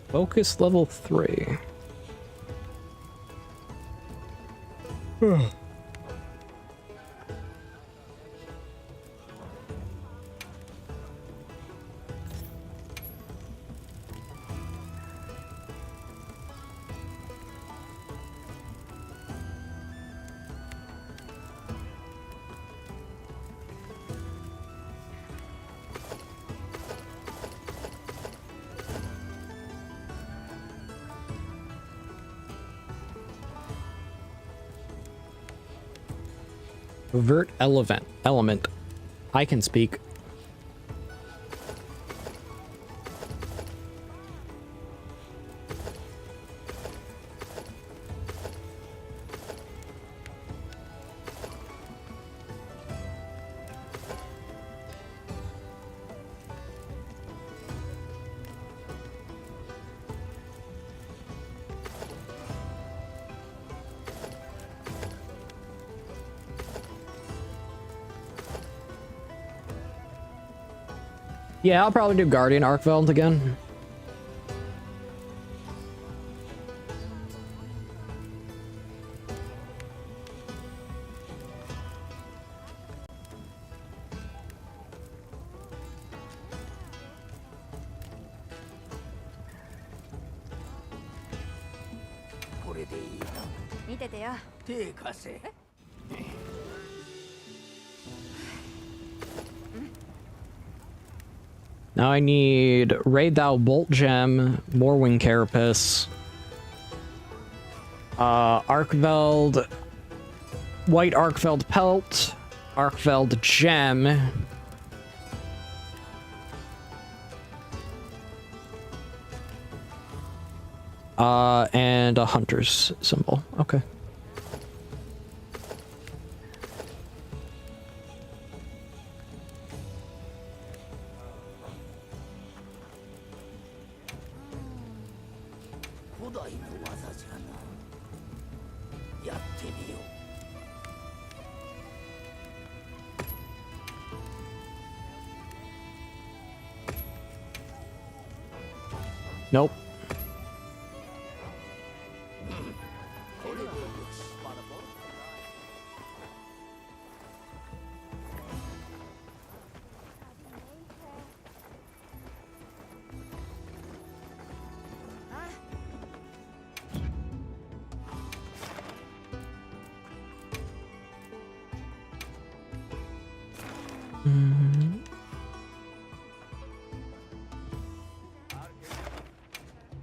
Focus level 3. Vert element. I can speak. Yeah, I'll probably do Guardian Arkveld again. Now I need Raid Thou Bolt Gem, Morwing Carapace, Arkveld, White Arkveld Pelt, Arkveld Gem, and a Hunter's symbol. Okay. Nope.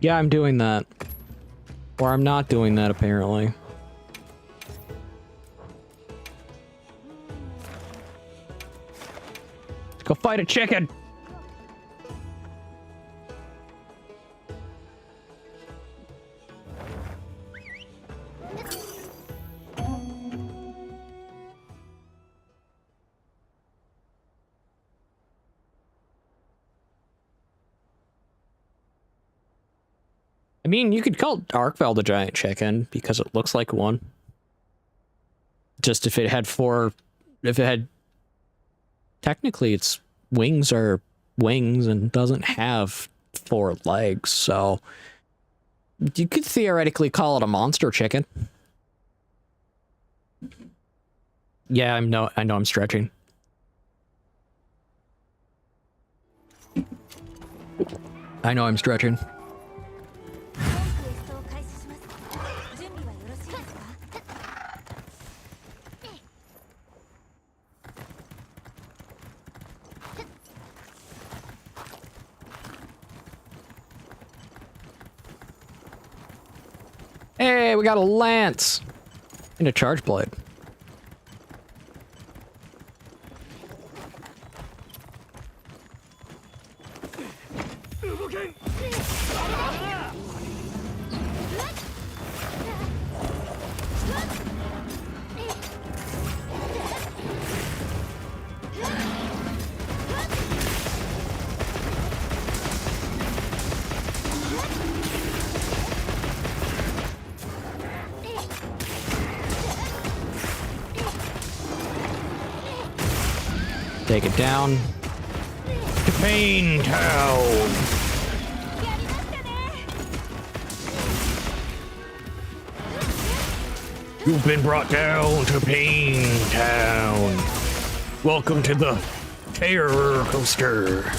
Yeah, I'm doing that. Or I'm not doing that, apparently. Let's go fight a chicken! I mean, you could call Arkveld a giant chicken because it looks like one. Just if it had technically its wings are wings and doesn't have 4 legs, so you could theoretically call it a monster chicken. Yeah, I know I'm stretching. I know I'm stretching. Hey, we got a lance and a charge blade. Take it down to Pain Town. You've been brought down to Pain Town. Welcome to the Terror Coaster.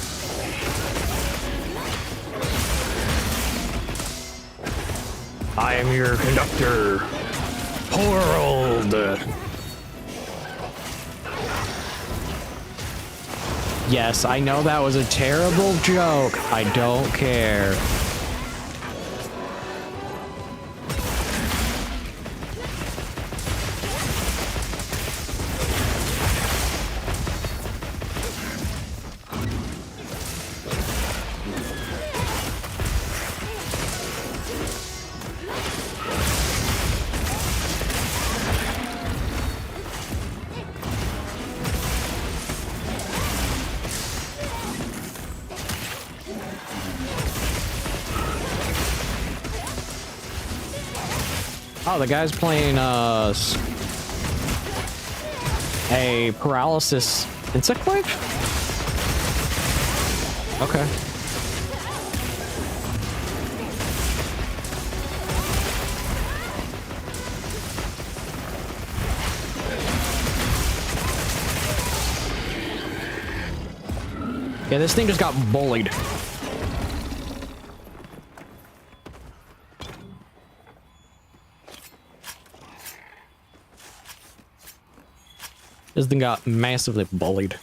I am your conductor, Harold. Yes, I know that was a terrible joke. I don't care. Oh, the guy's playing a paralysis insect wave? Okay. Yeah, this thing just got bullied. This thing got massively bullied.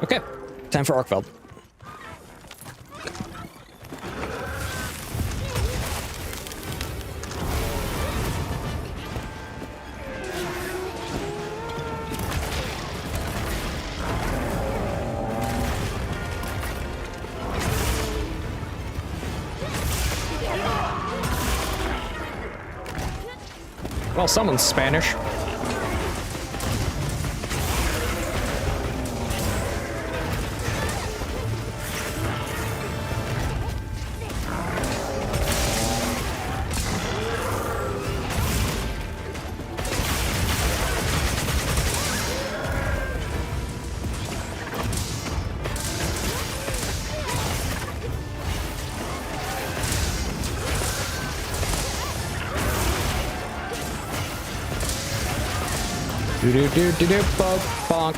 Okay, time for Arkfeld. Well, someone's Spanish. Do bonk.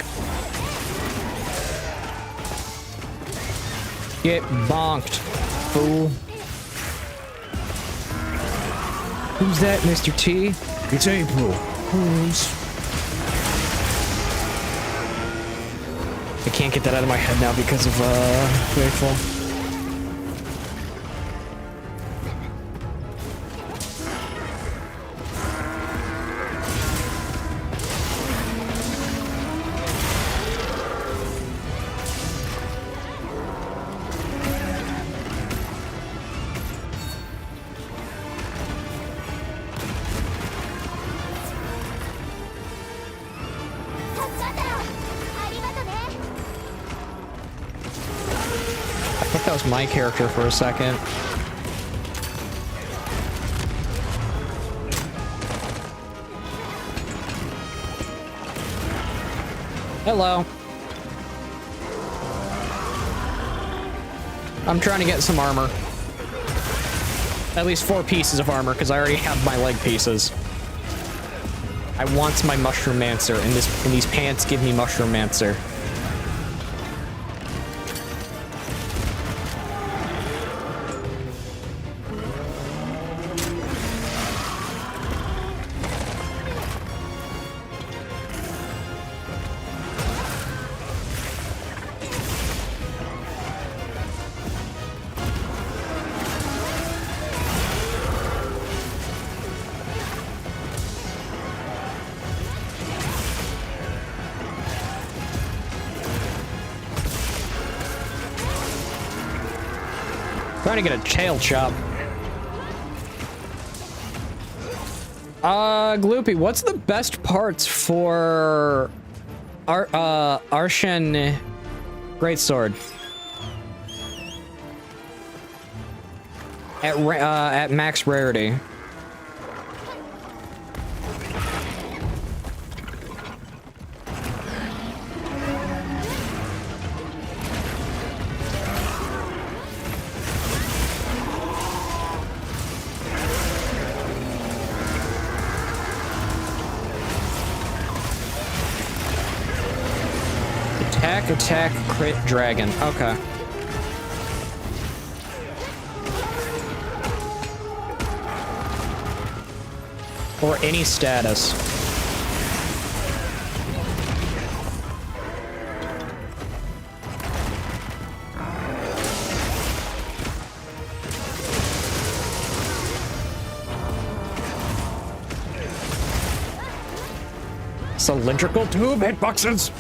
Get bonked, fool. Who's that, Mr. T? It's April. Who's? I can't get that out of my head now because of Grateful. I thought that was my character for a second. Hello. I'm trying to get some armor. At least 4 pieces of armor, because I already have my leg pieces. I want my Mushroom Mancer, and these pants give me Mushroom Mancer. Trying to get a tail chop. Gloopy, what's the best parts for Arshen Greatsword? At max rarity. Attack, crit, dragon. Okay. Or any status. cylindrical tube hitboxes.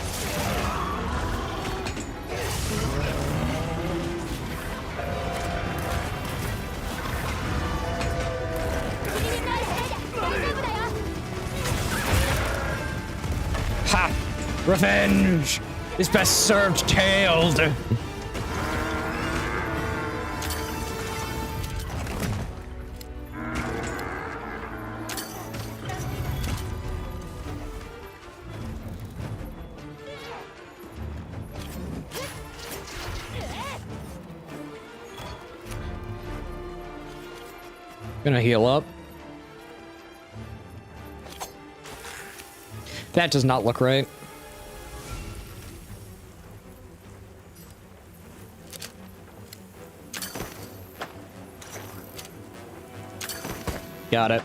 Ha! Revenge is best served tailed. Gonna heal up. That does not look right. Got it.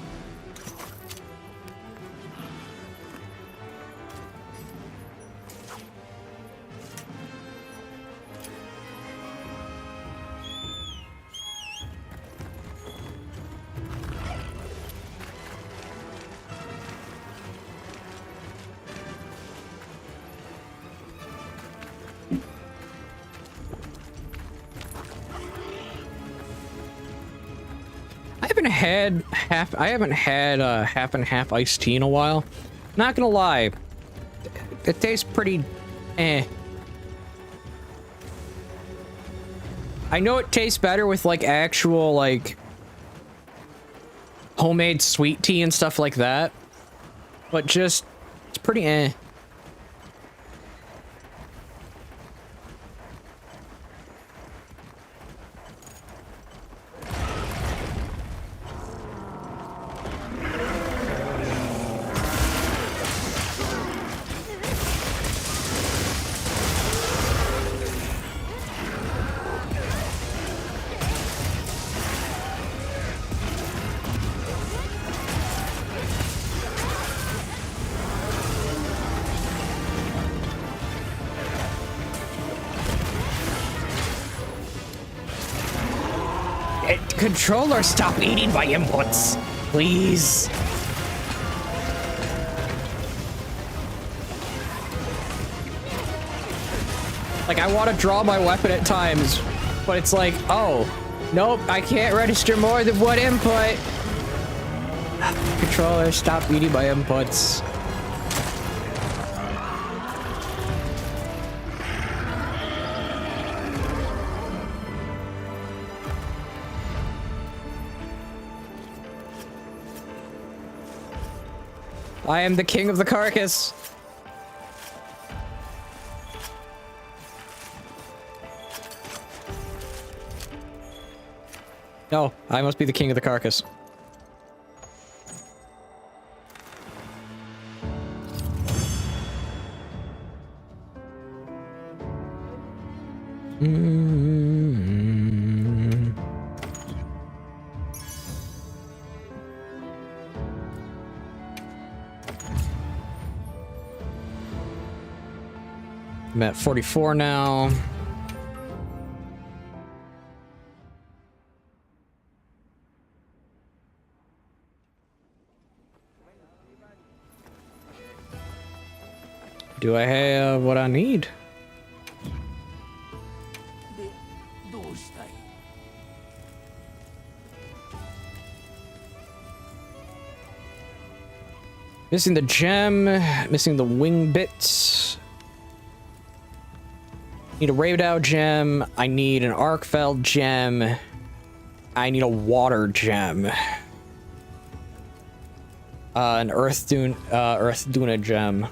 I haven't had half and half iced tea in a while. Not gonna lie, it tastes pretty eh. I know it tastes better with like actual like homemade sweet tea and stuff like that, but just it's pretty eh. Controller, stop eating my inputs, please. Like, I want to draw my weapon at times, but it's like, oh, nope, I can't register more than one input. Controller, stop eating my inputs. I am the king of the carcass. No, I must be the king of the carcass. I'm at 44 now. Do I have what I need? Missing the gem, missing the wing bits. Need a Raidao gem. I need an Arkfeld gem. I need a water gem. An Earth Duna gem.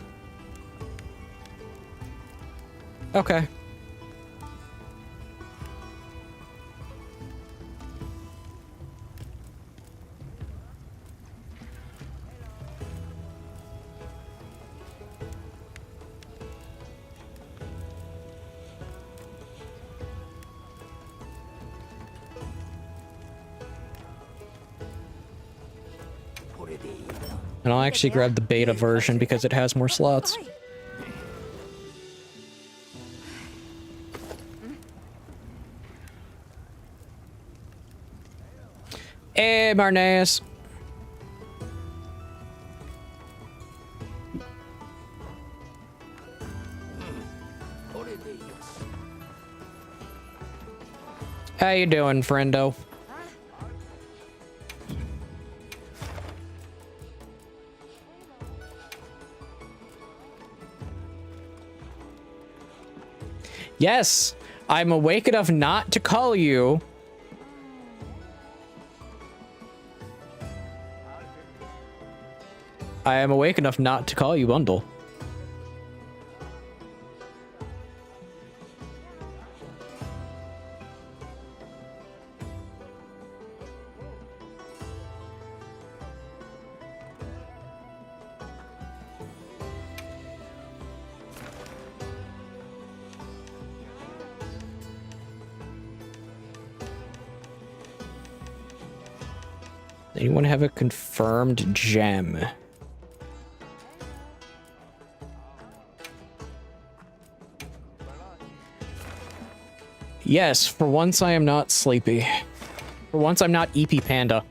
Okay. And I'll actually grab the beta version because it has more slots. Hey, Marnaeus. How you doing, friendo? Yes, I'm awake enough not to call you. I am awake enough not to call you Bundle. Anyone have a confirmed gem? Yes, for once I am not sleepy. For once I'm not EP Panda.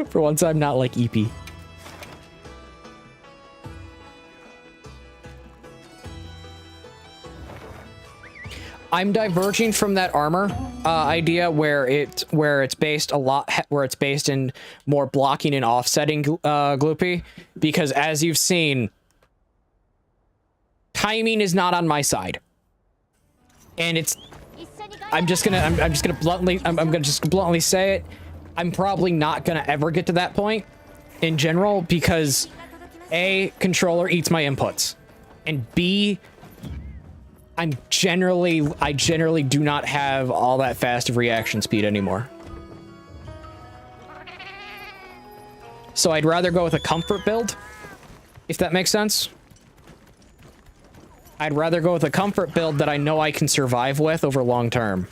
For once I'm not like EP. I'm diverging from that armor idea where it's based in more blocking and offsetting Gloopy, because as you've seen, timing is not on my side, and I'm just gonna bluntly say it. I'm probably not gonna ever get to that point in general because A, controller eats my inputs, and B, I generally do not have all that fast of reaction speed anymore. So I'd rather go with a comfort build, if that makes sense. I'd rather go with a comfort build that I know I can survive with over long term.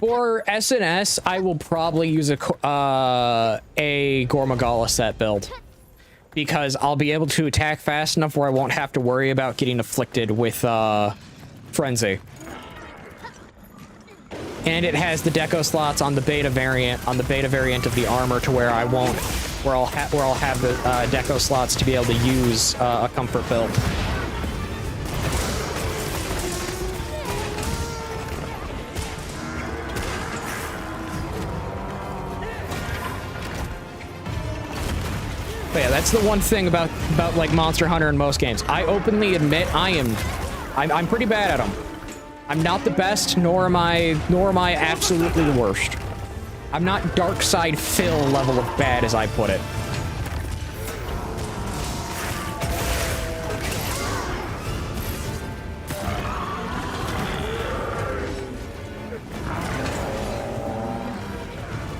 For SNS, I will probably use a Gormagala set build, because I'll be able to attack fast enough where I won't have to worry about getting afflicted with Frenzy. And it has the deco slots on the beta variant of the armor to where I'll have the deco slots to be able to use a comfort build. But yeah, that's the one thing about like Monster Hunter in most games. I openly admit I'm pretty bad at them. I'm not the best, nor am I absolutely the worst. I'm not dark side Phil level of bad, as I put it.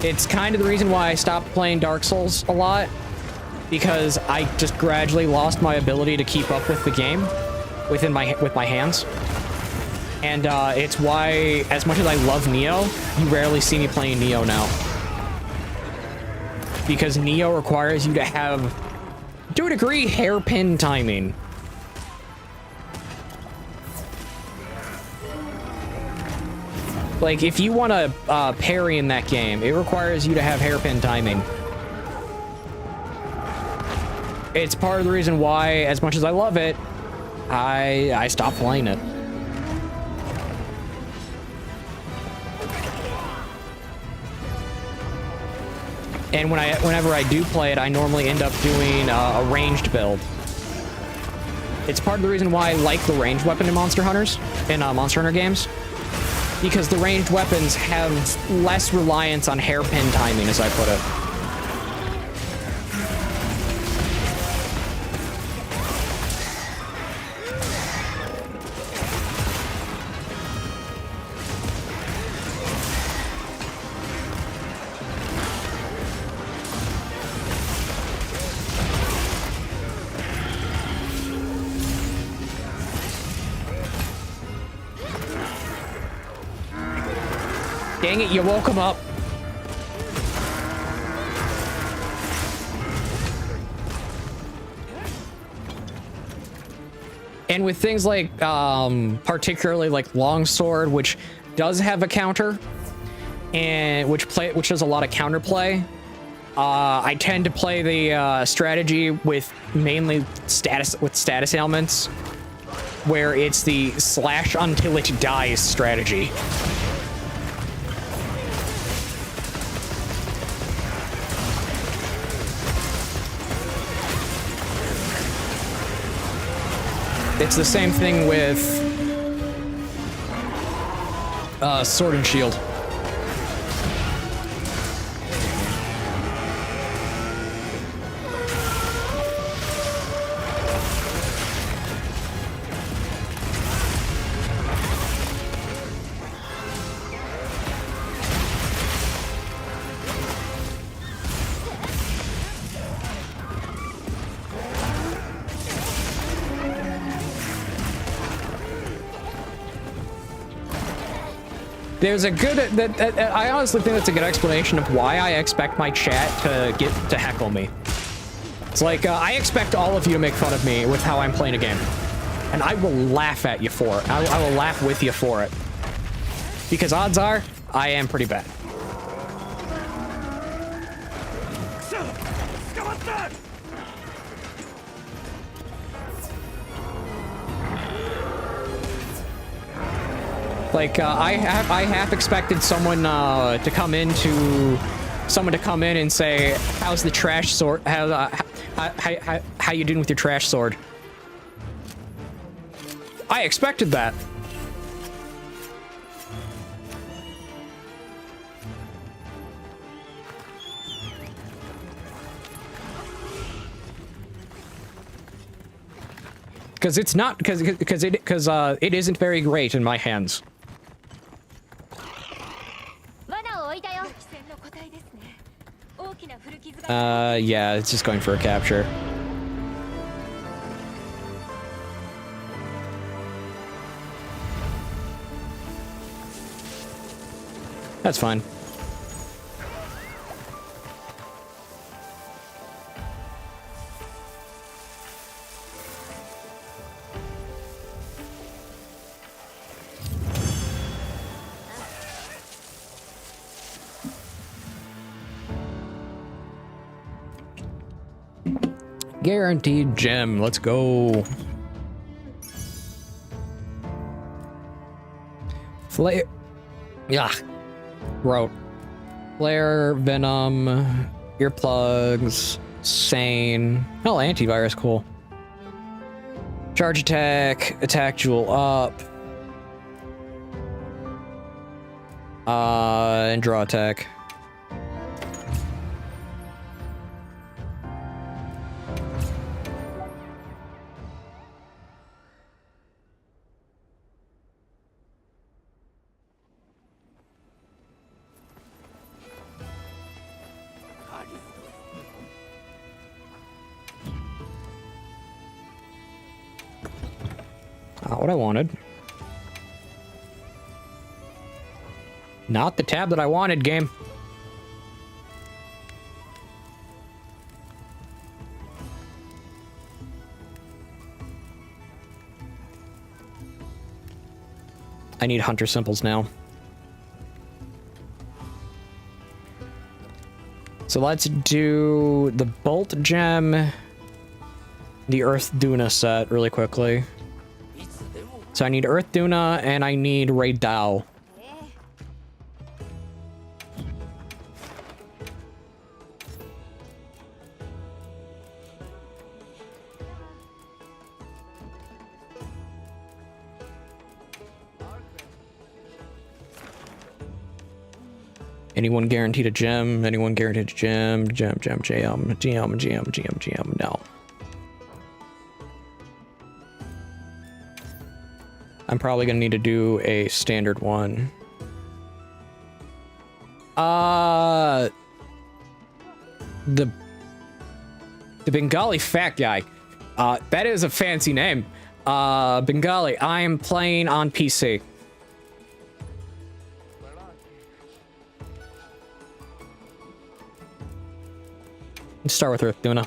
It's kind of the reason why I stopped playing Dark Souls a lot, because I just gradually lost my ability to keep up with the game with my hands. And it's why, as much as I love Neo, you rarely see me playing Neo now. Because Neo requires you to have, to a degree, hairpin timing. Like, if you want to parry in that game, it requires you to have hairpin timing. It's part of the reason why, as much as I love it, I stopped playing it. And whenever I do play it, I normally end up doing a ranged build. It's part of the reason why I like the ranged weapon in Monster Hunters, in Monster Hunter games. Because the ranged weapons have less reliance on hairpin timing, as I put it. Dang it, you woke him up. And with things like, particularly like Longsword, which does have a counter, and which does a lot of counterplay, I tend to play the strategy with mainly status ailments, where it's the slash until it dies strategy. It's the same thing with Sword and Shield. There's a good, I honestly think that's a good explanation of why I expect my chat to heckle me. It's like, I expect all of you to make fun of me with how I'm playing a game. And I will laugh at you for it. I will laugh with you for it. Because odds are, I am pretty bad. Like, I half expected someone to come in and say, "How's the trash sword? How you doing with your trash sword?" I expected that. Because it's not, because it isn't very great in my hands. Yeah, it's just going for a capture. That's fine. Guaranteed gem. Let's go. Flare. Yeah. Rote. Flare, Venom, earplugs, Sane. Oh, antivirus. Cool. Charge attack. Attack jewel up. And draw attack. Not what I wanted. Not the tab that I wanted, game. I need hunter symbols now. So let's do the bolt gem, the earth Duna set really quickly. So I need earth Duna and I need Ray Dao. Anyone guaranteed a gem? Anyone guaranteed a gem? Gem, no. I'm probably gonna need to do a standard one. The Bengali fat guy. That is a fancy name. Bengali. I am playing on PC. Start with Earth Tuna.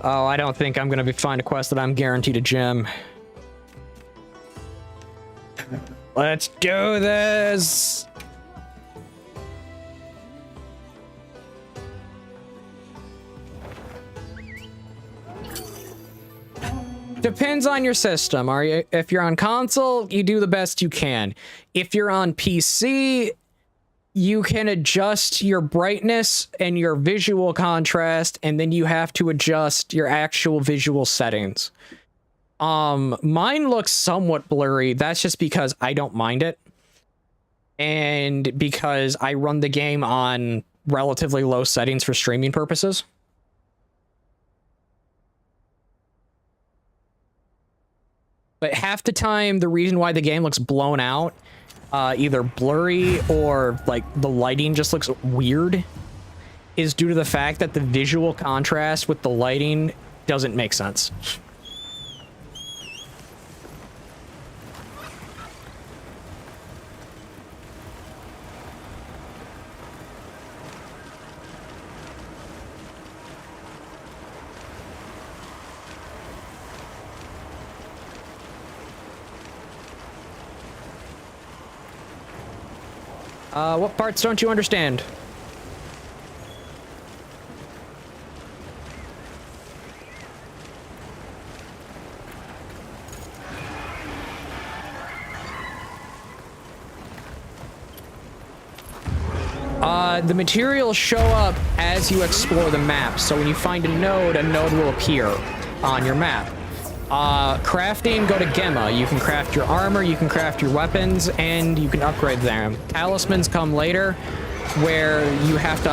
Oh, I don't think I'm gonna find a quest that I'm guaranteed a gem. Let's do this! Depends on your system. If you're on console, you do the best you can. If you're on PC, you can adjust your brightness and your visual contrast, and then you have to adjust your actual visual settings. Mine looks somewhat blurry. That's just because I don't mind it. And because I run the game on relatively low settings for streaming purposes. But half the time, the reason why the game looks blown out, either blurry or like the lighting just looks weird, is due to the fact that the visual contrast with the lighting doesn't make sense. What parts don't you understand? The materials show up as you explore the map, so when you find a node will appear on your map. Crafting, go to Gemma. You can craft your armor, you can craft your weapons, and you can upgrade them. Talismans come later, where you have to,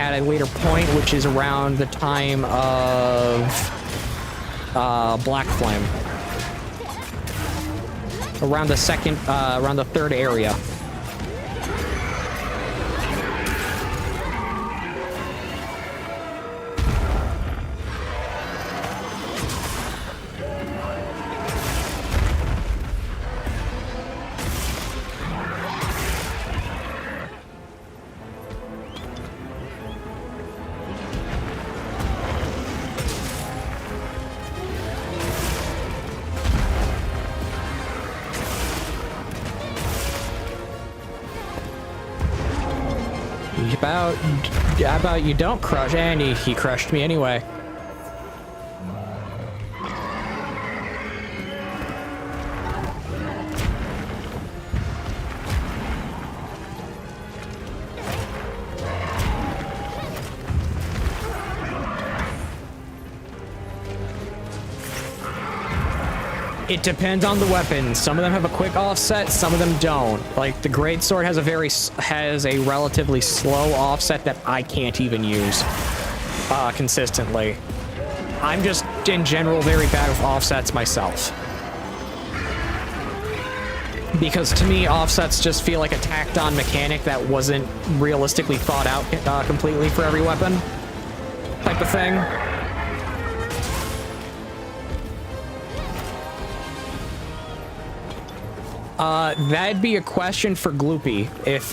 at a later point, which is around the time of, Black Flame. Around the third area. How about you don't crush? And he crushed me anyway. It depends on the weapon. Some of them have a quick offset, some of them don't. Like the Greatsword has a relatively slow offset that I can't even use consistently. I'm just in general very bad with offsets myself. Because to me, offsets just feel like a tacked on mechanic that wasn't realistically thought out completely for every weapon type of thing. That'd be a question for Gloopy, if,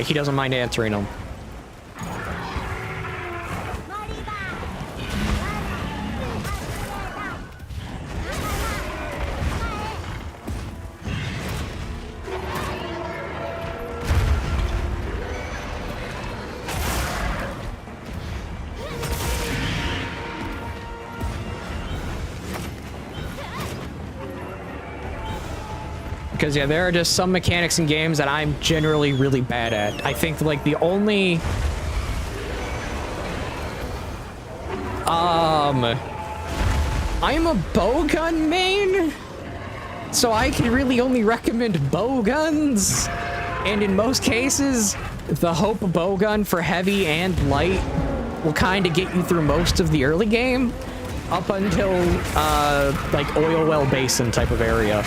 he doesn't mind answering them. Because, yeah, there are just some mechanics in games that I'm generally really bad at. I think, like, the only... I'm a bowgun main, so I can really only recommend bowguns. And in most cases, the Hope bowgun for heavy and light will kind of get you through most of the early game, up until, like, Oil Well Basin type of area.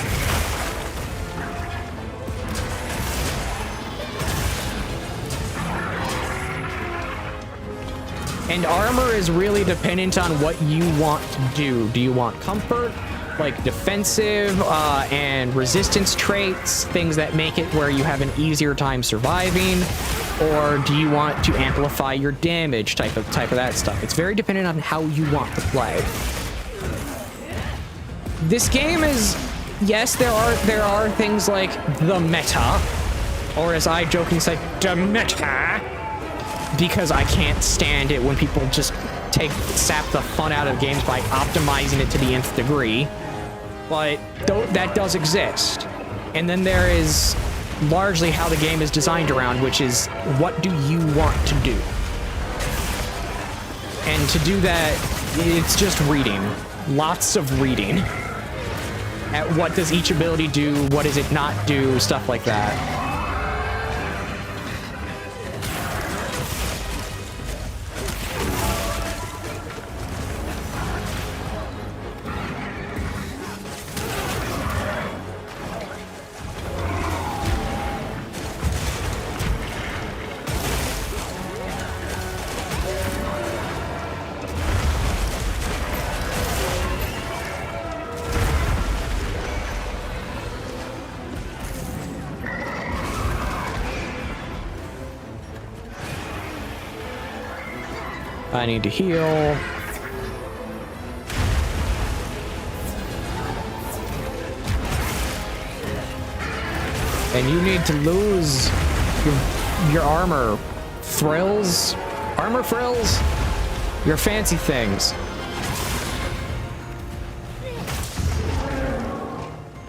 And armor is really dependent on what you want to do. Do you want comfort, like defensive and resistance traits, things that make it where you have an easier time surviving? Or do you want to amplify your damage, type of that stuff? It's very dependent on how you want to play. This game is, yes, there are things like the meta, or as I jokingly say, the meta, because I can't stand it when people just sap the fun out of games by optimizing it to the nth degree. But that does exist. And then there is largely how the game is designed around, which is what do you want to do? And to do that, it's just reading. Lots of reading. At what does each ability do? What does it not do? Stuff like that. I need to heal. And you need to lose your armor frills, armor frills, your fancy things.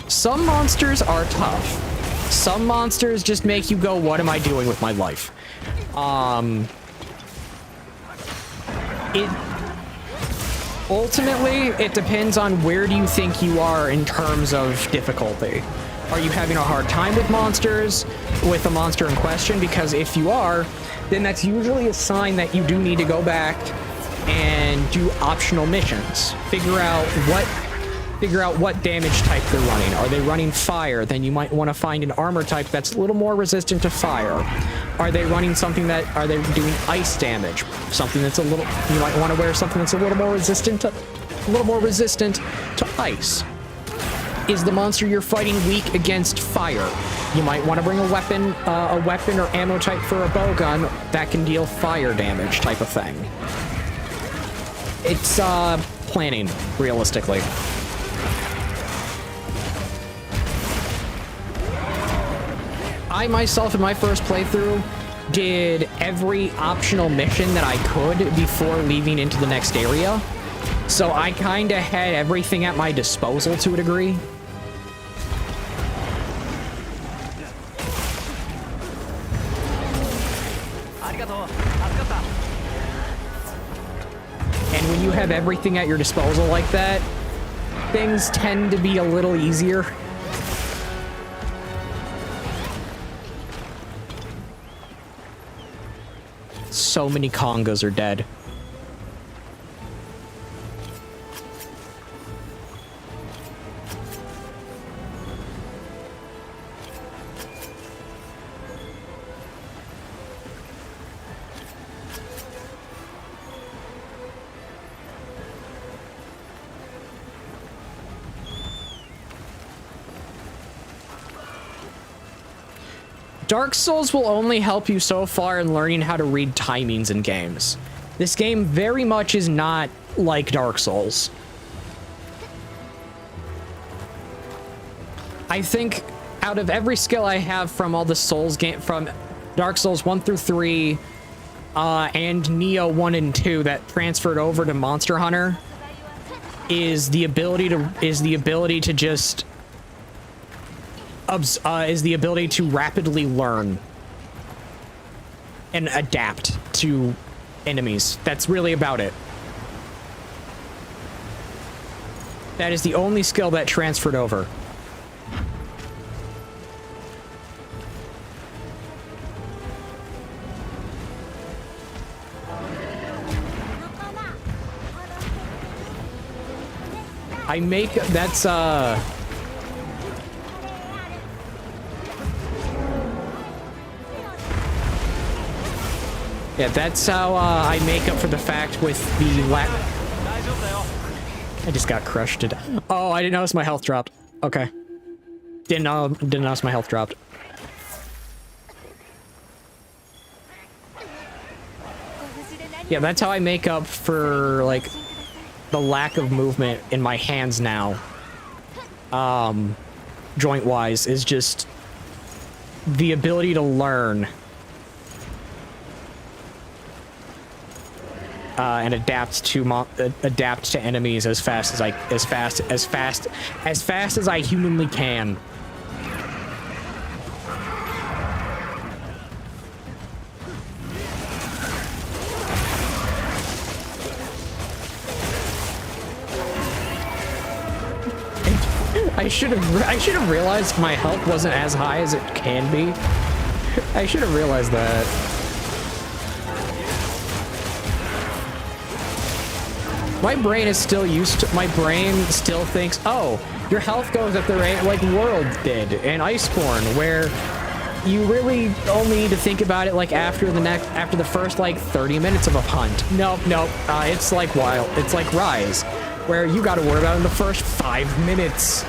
Some monsters are tough. Some monsters just make you go, what am I doing with my life? Ultimately, it depends on where do you think you are in terms of difficulty. Are you having a hard time with monsters, with the monster in question? Because if you are, then that's usually a sign that you do need to go back and do optional missions. Figure out what damage type they're running. Are they running fire? Then you might want to find an armor type that's a little more resistant to fire. Are they running something are they doing ice damage? Something that's you might want to wear something that's a little more resistant to ice. Is the monster you're fighting weak against fire? You might want to bring a weapon or ammo type for a bowgun that can deal fire damage, type of thing. It's planning, realistically. I myself, in my first playthrough, did every optional mission that I could before leaving into the next area. So I kind of had everything at my disposal to a degree. And when you have everything at your disposal like that, things tend to be a little easier. So many Congas are dead. Dark Souls will only help you so far in learning how to read timings in games. This game very much is not like Dark Souls. I think out of every skill I have from all the Souls from Dark Souls 1 through 3 and Nioh 1 and 2 that transferred over to Monster Hunter is the ability to rapidly learn and adapt to enemies. That's really about it. That is the only skill that transferred over. Yeah, that's how I make up for the fact with the lack. I just got crushed to death. Oh, I didn't notice my health dropped. Okay. Didn't notice my health dropped. Yeah, that's how I make up for, like, the lack of movement in my hands now. Joint-wise, is just the ability to learn. And adapt to enemies as fast as I humanly can. I should have realized my health wasn't as high as it can be. I should have realized that. My brain is still used to, my brain still thinks, oh, your health goes at the rate like Worlds did in Iceborne, where you really only need to think about it like after the first like 30 minutes of a hunt. Nope. It's like it's like Rise, where you got to worry about it in the first 5 minutes.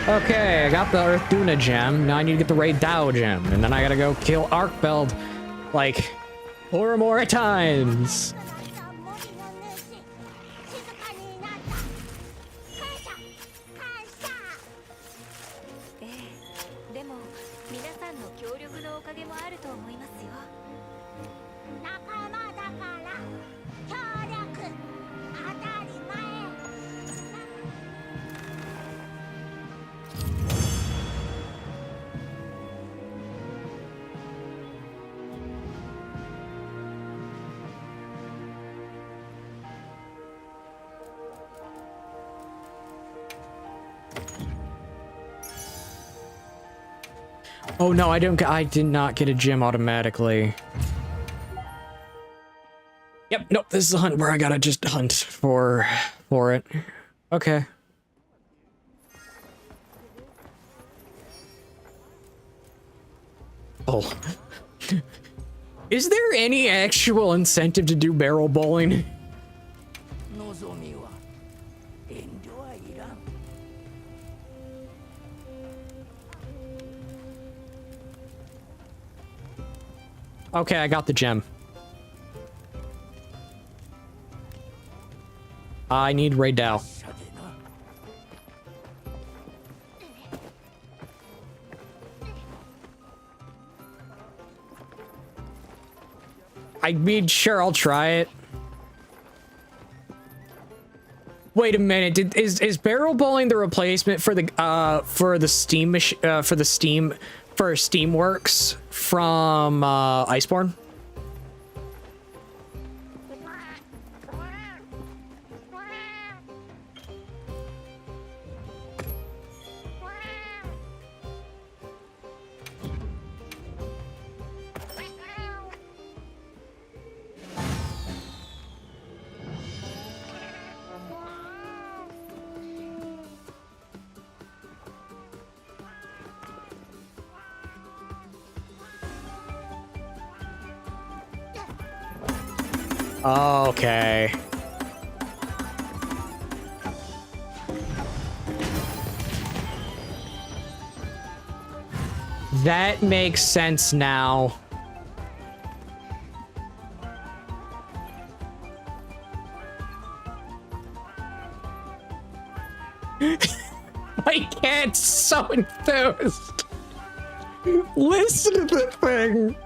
Okay, I got the Earth Duna gem. Now I need to get the Ray Dow gem. And then I gotta go kill Arkfeld like 4 more times. 'Oh no, I did not get a gem automatically. Yep, nope, this is a hunt where I gotta just hunt for it. Okay. Oh. Is there any actual incentive to do barrel bowling? Okay, I got the gem. I need Ray Dow. I mean, sure, I'll try it. Wait a minute, is barrel bowling the replacement for the Steamworks from Iceborne? Okay. That makes sense now. My cat's so enthused. Listen to the thing.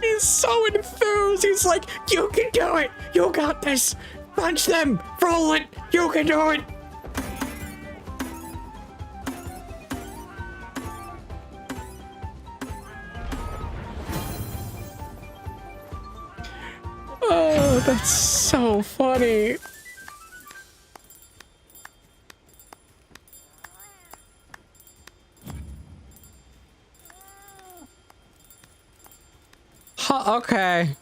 He's so enthused. He's like, you can do it. You got this. Punch them. Roll it. You can do it. That's so funny. Huh, okay.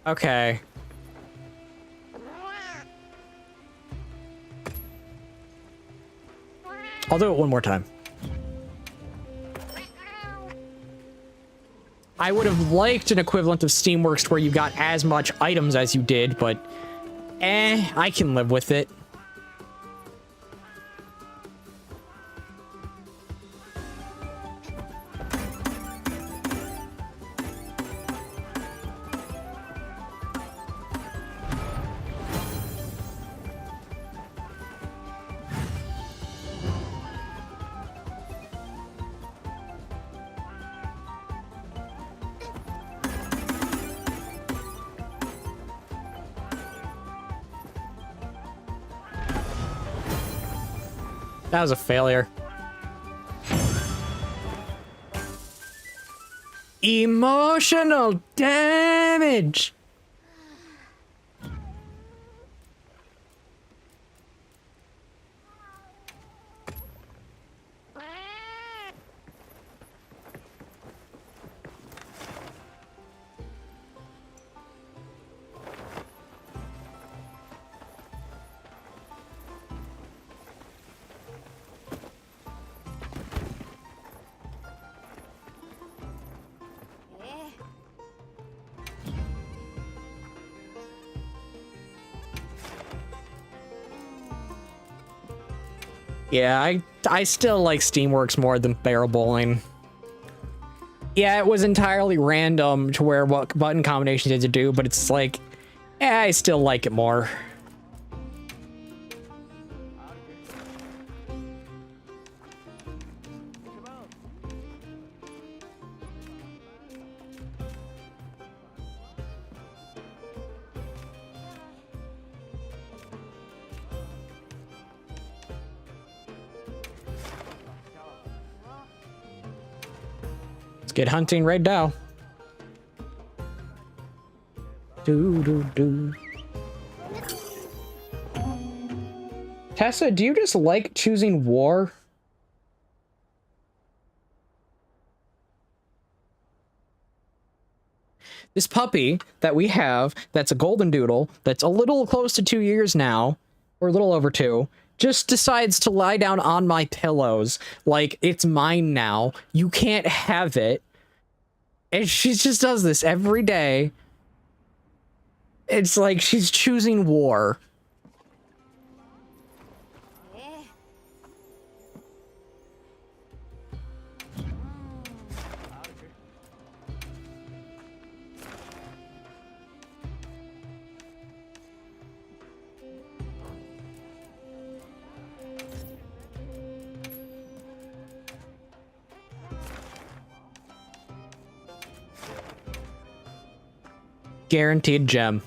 Okay. I'll do it one more time. I would have liked an equivalent of Steamworks where you got as much items as you did, but I can live with it. That was a failure. Emotional damage. Yeah, I still like Steamworks more than barrel bowling. Yeah, it was entirely random to where what button combinations did to do, but it's like, I still like it more. Get hunting right now. Do. Tessa, do you just like choosing war? This puppy that we have, that's a golden doodle, that's a little close to 2 years now, or a little over 2, just decides to lie down on my pillows like it's mine now. You can't have it. And she just does this every day. It's like she's choosing war. Guaranteed gem.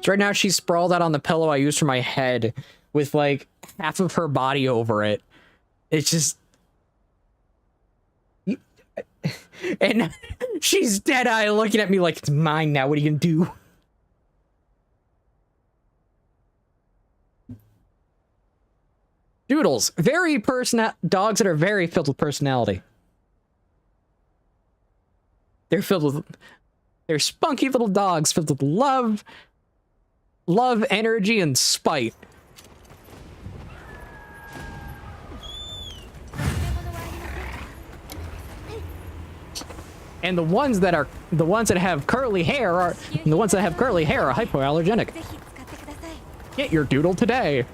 So right now she's sprawled out on the pillow I used for my head with like half of her body over it. It's just... And she's dead-eye looking at me like it's mine now. What are you gonna do? Doodles, dogs that are very filled with personality. They're spunky little dogs filled with love, energy, and spite. And the ones that have curly hair are hypoallergenic. Get your doodle today.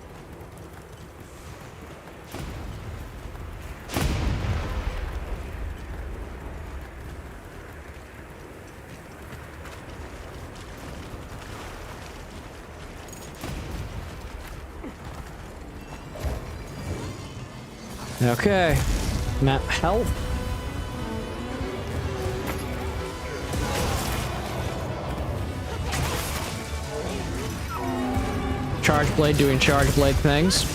Okay, map health. Charge Blade doing Charge Blade things.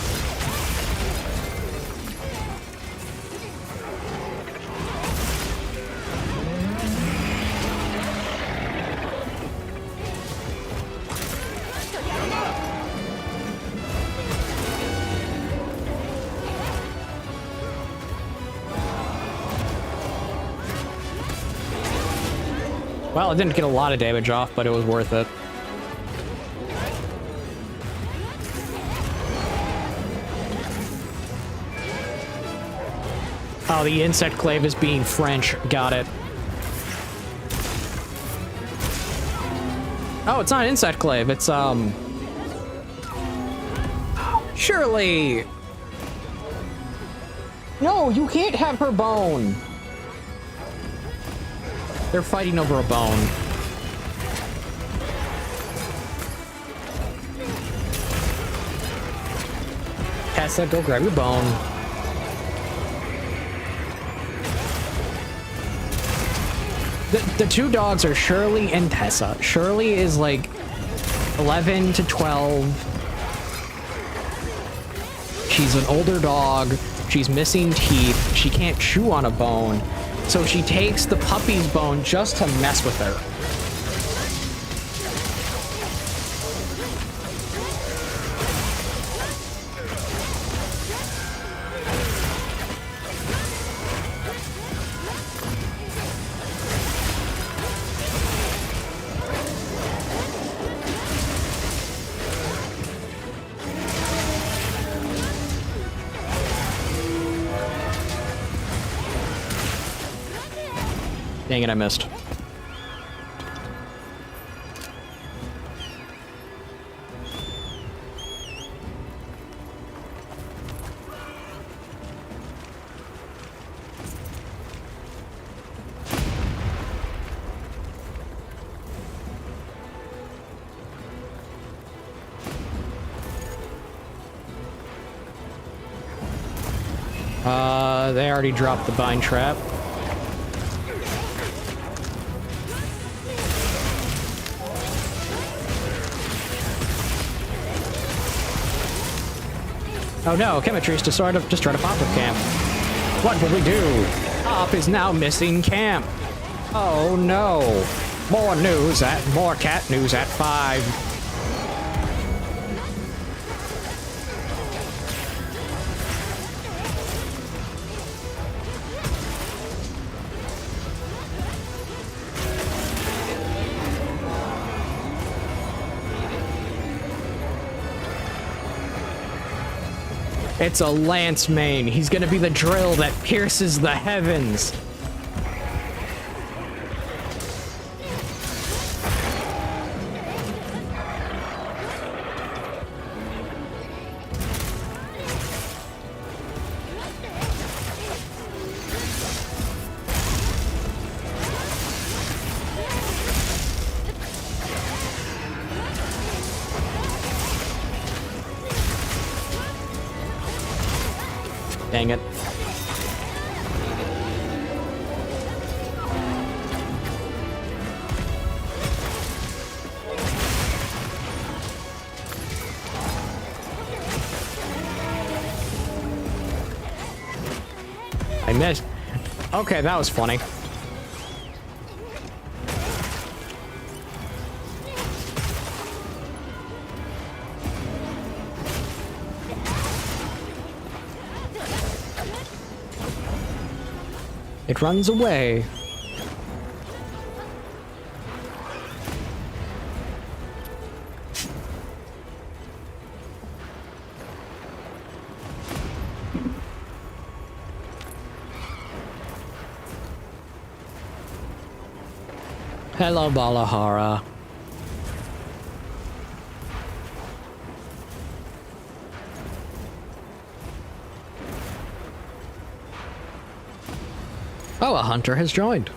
Well, it didn't get a lot of damage off, but it was worth it. Oh, the insect clave is being French. Got it. Oh, it's not insect clave. It's, Surely! No, you can't have her bone! They're fighting over a bone. Tessa, go grab your bone. The two dogs are Shirley and Tessa. Shirley is like 11 to 12. She's an older dog. She's missing teeth. She can't chew on a bone. So she takes the puppy's bone just to mess with her. Dang it, I missed. They already dropped the bind trap. Oh no, Chemistry's destroyed a pop-up camp. What will we do? Pop is now missing camp. Oh no. More cat news at 5. It's a lance main. He's gonna be the drill that pierces the heavens. Dang it. I missed. Okay, that was funny. It runs away. Hello, Balahara. Oh, a hunter has joined.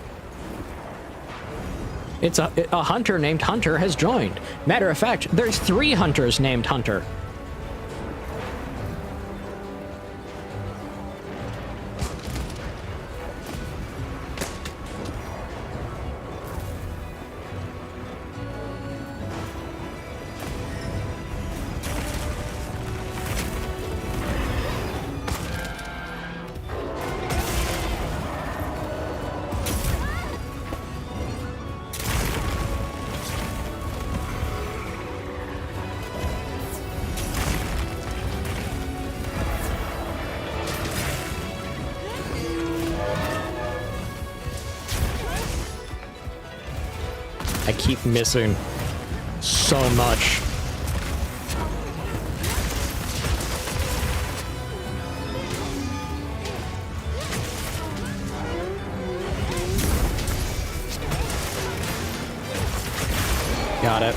It's a hunter named Hunter has joined. Matter of fact, there's 3 hunters named Hunter. I keep missing so much. Got it.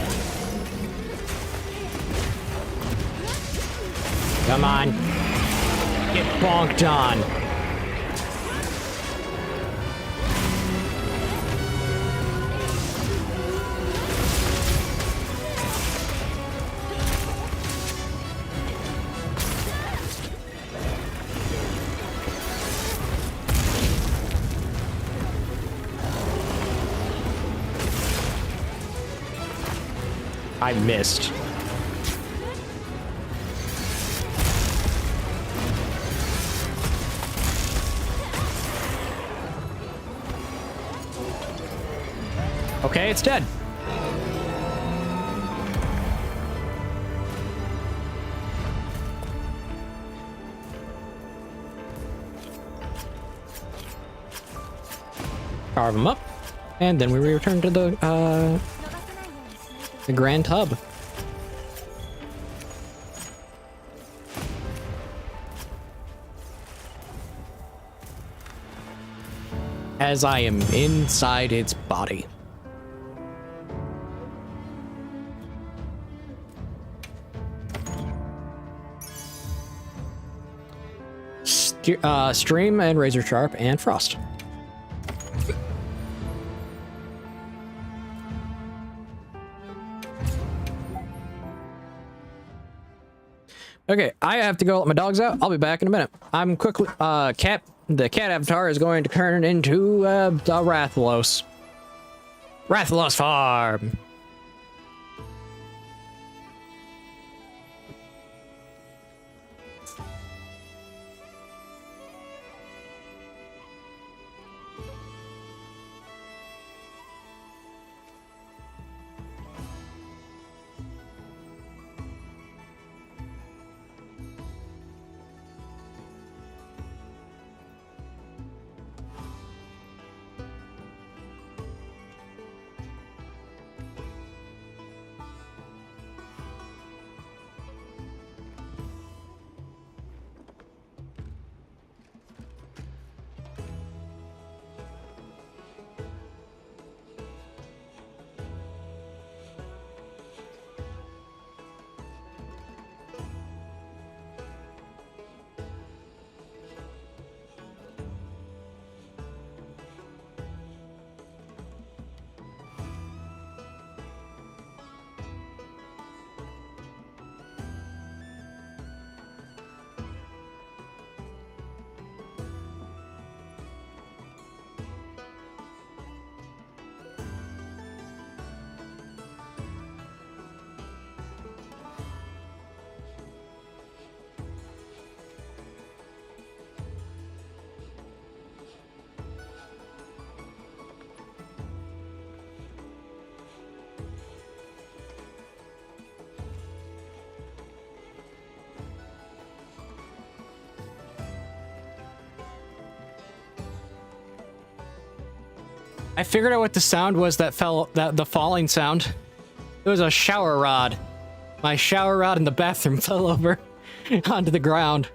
Come on. Get bonked on. I missed. Okay, it's dead. Carve them up, and then we return to the Grand Hub. As I am inside its body. Stream and Razor Sharp and Frost. Okay, I have to go let my dogs out. I'll be back in a minute. I'm quickly, the cat avatar is going to turn into, a Rathalos. Rathalos Farm! I figured out what the sound was that the falling sound. It was a shower rod. My shower rod in the bathroom fell over onto the ground.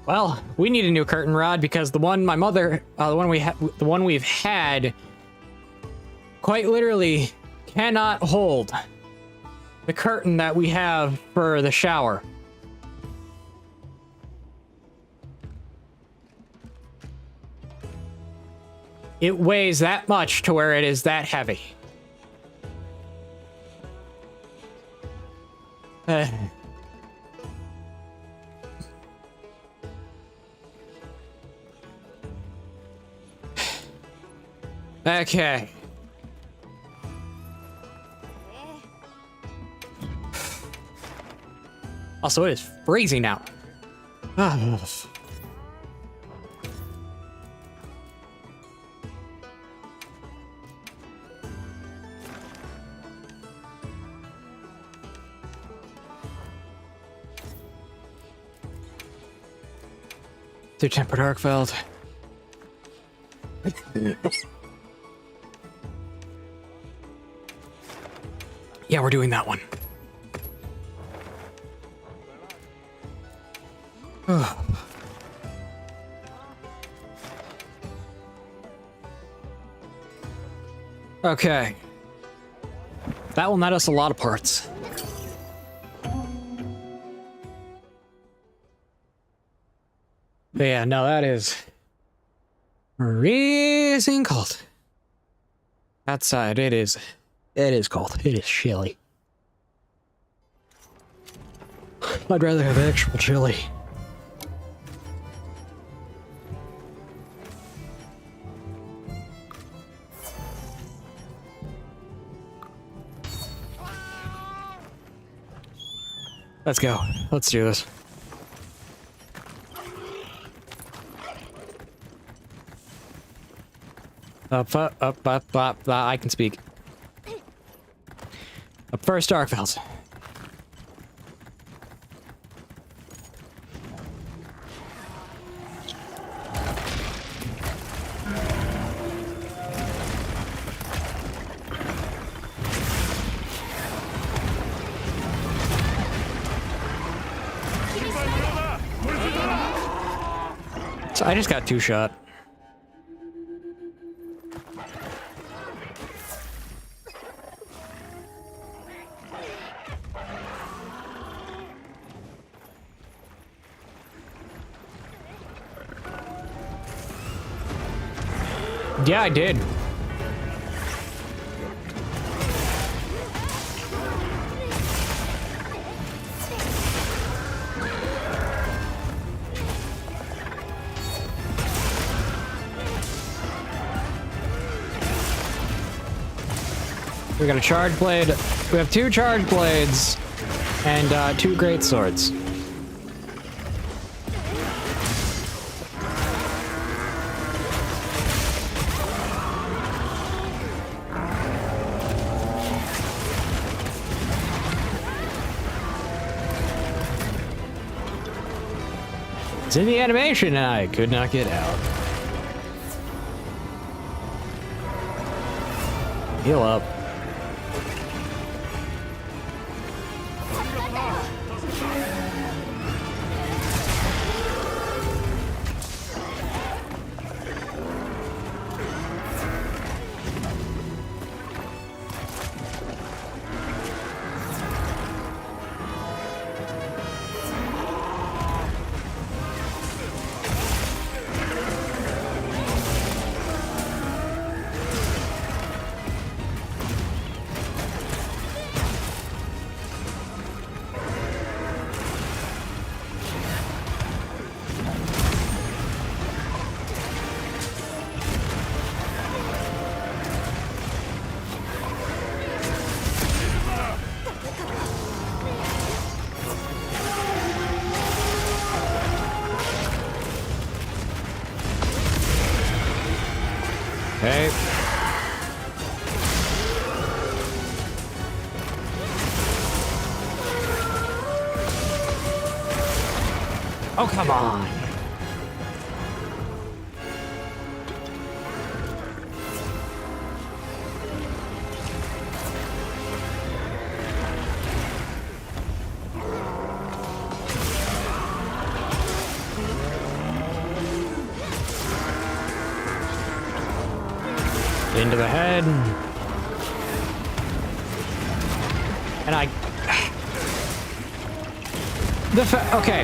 Well, we need a new curtain rod because the one my mother, the one we've had, quite literally cannot hold the curtain that we have for the shower. It weighs that much to where it is that heavy. Okay. Also, it is freezing out. Two tempered arc felt. Yeah, we're doing that one. Okay. That will net us a lot of parts. But yeah, no, that is freezing cold. Outside, it is cold. It is chilly. I'd rather have actual chili. Let's go. Let's do this. Up, I can speak. Up first, Darkfells. So I just got two shot. Yeah, I did. We got a charge blade. We have two charge blades and two great swords. It's in the animation and I could not get out. Heal up. Okay. Oh, come on. Into the head. And okay,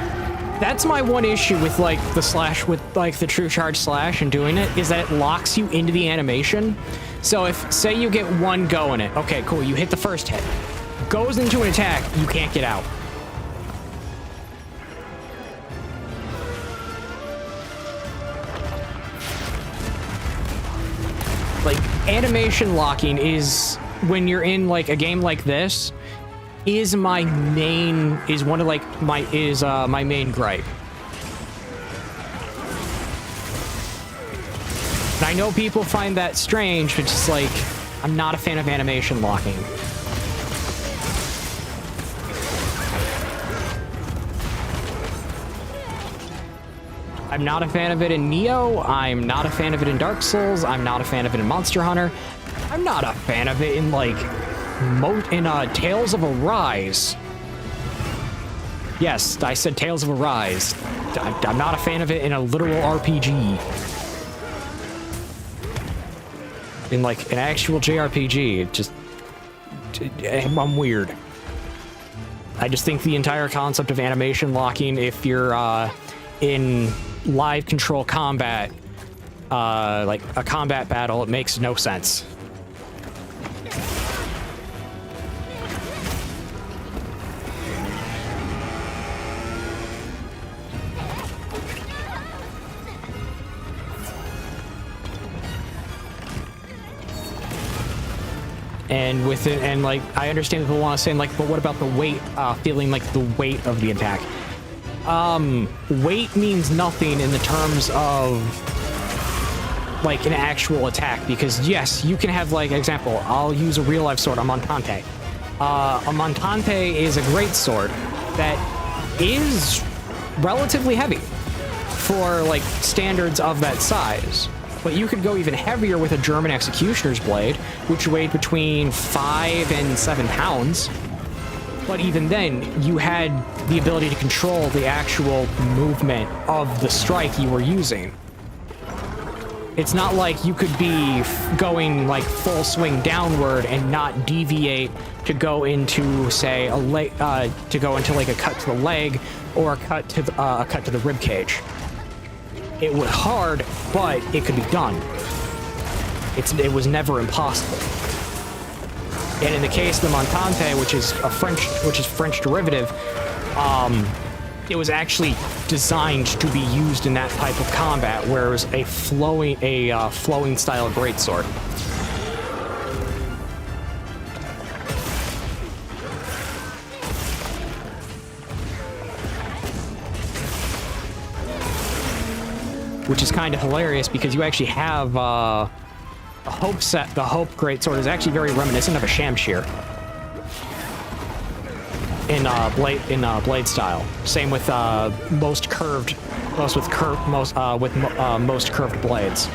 that's my one issue with like the slash, with like the true charge slash and doing it, is that it locks you into the animation. So if, say you get one go in it, okay, cool, you hit the first hit, goes into an attack, you can't get out. Like, animation locking is, when you're in like a game like this, is my main gripe. And I know people find that strange, but just like, I'm not a fan of animation locking. I'm not a fan of it in Neo. I'm not a fan of it in Dark Souls. I'm not a fan of it in Monster Hunter. I'm not a fan of it in like Tales of Arise. Yes, I said Tales of Arise. I'm not a fan of it in a literal RPG. In like an actual JRPG, I'm weird. I just think the entire concept of animation locking, if you're in live control combat, like a combat battle, it makes no sense. And with it, and like, I understand people want to say, like, but what about the weight, feeling like the weight of the attack? Weight means nothing in the terms of like an actual attack, because yes, you can have, like, example, I'll use a real life sword, a Montante. A Montante is a greatsword that is relatively heavy for like standards of that size. But you could go even heavier with a German executioner's blade, which weighed between 5 and 7 pounds. But even then, you had the ability to control the actual movement of the strike you were using. It's not like you could be going like full swing downward and not deviate to go into, say, a leg, to go into like a cut to the leg or a cut to the rib cage. It was hard, but it could be done. It was never impossible. And in the case of the Montante, which is French derivative, it was actually designed to be used in that type of combat, where it was a flowing style greatsword. Which is kind of hilarious, because you actually have the Hope greatsword is actually very reminiscent of a Shamshir in blade style. Same with most curved blades.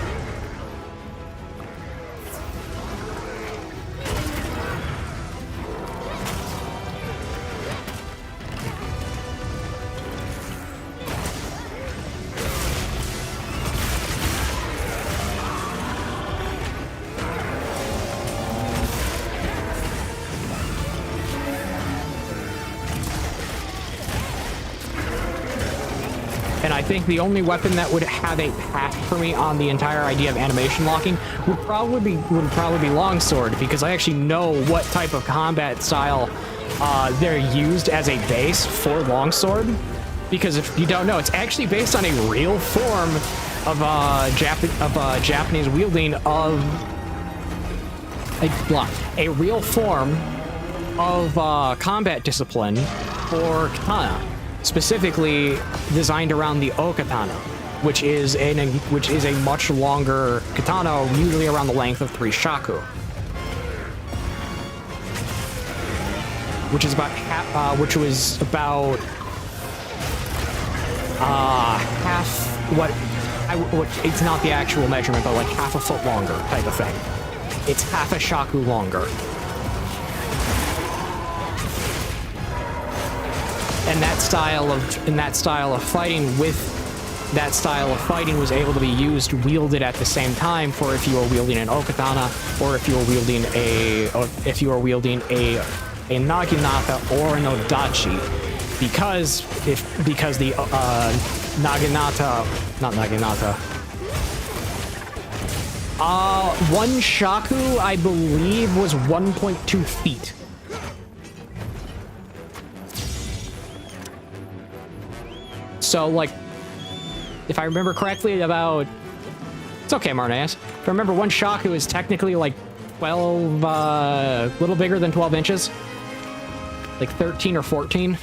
I think the only weapon that would have a path for me on the entire idea of animation locking would probably be longsword, because I actually know what type of combat style they're used as a base for longsword. Because if you don't know, it's actually based on a real form of Japanese wielding of a real form of combat discipline for katana. Specifically designed around the O-katana, which is a much longer katana, usually around the length of 3 shaku, which was about half it's not the actual measurement, but like half a foot longer type of thing. It's half a shaku longer. And that style of fighting with that style of fighting was able to be wielded at the same time for if you were wielding an okatana or if you were wielding a naginata or an odachi, because the one shaku I believe was 1.2 feet. So, like, if I remember correctly, about... It's okay, Marnaeus. If I remember, one shaku is technically, like, 12... little bigger than 12 inches. Like, 13 or 14.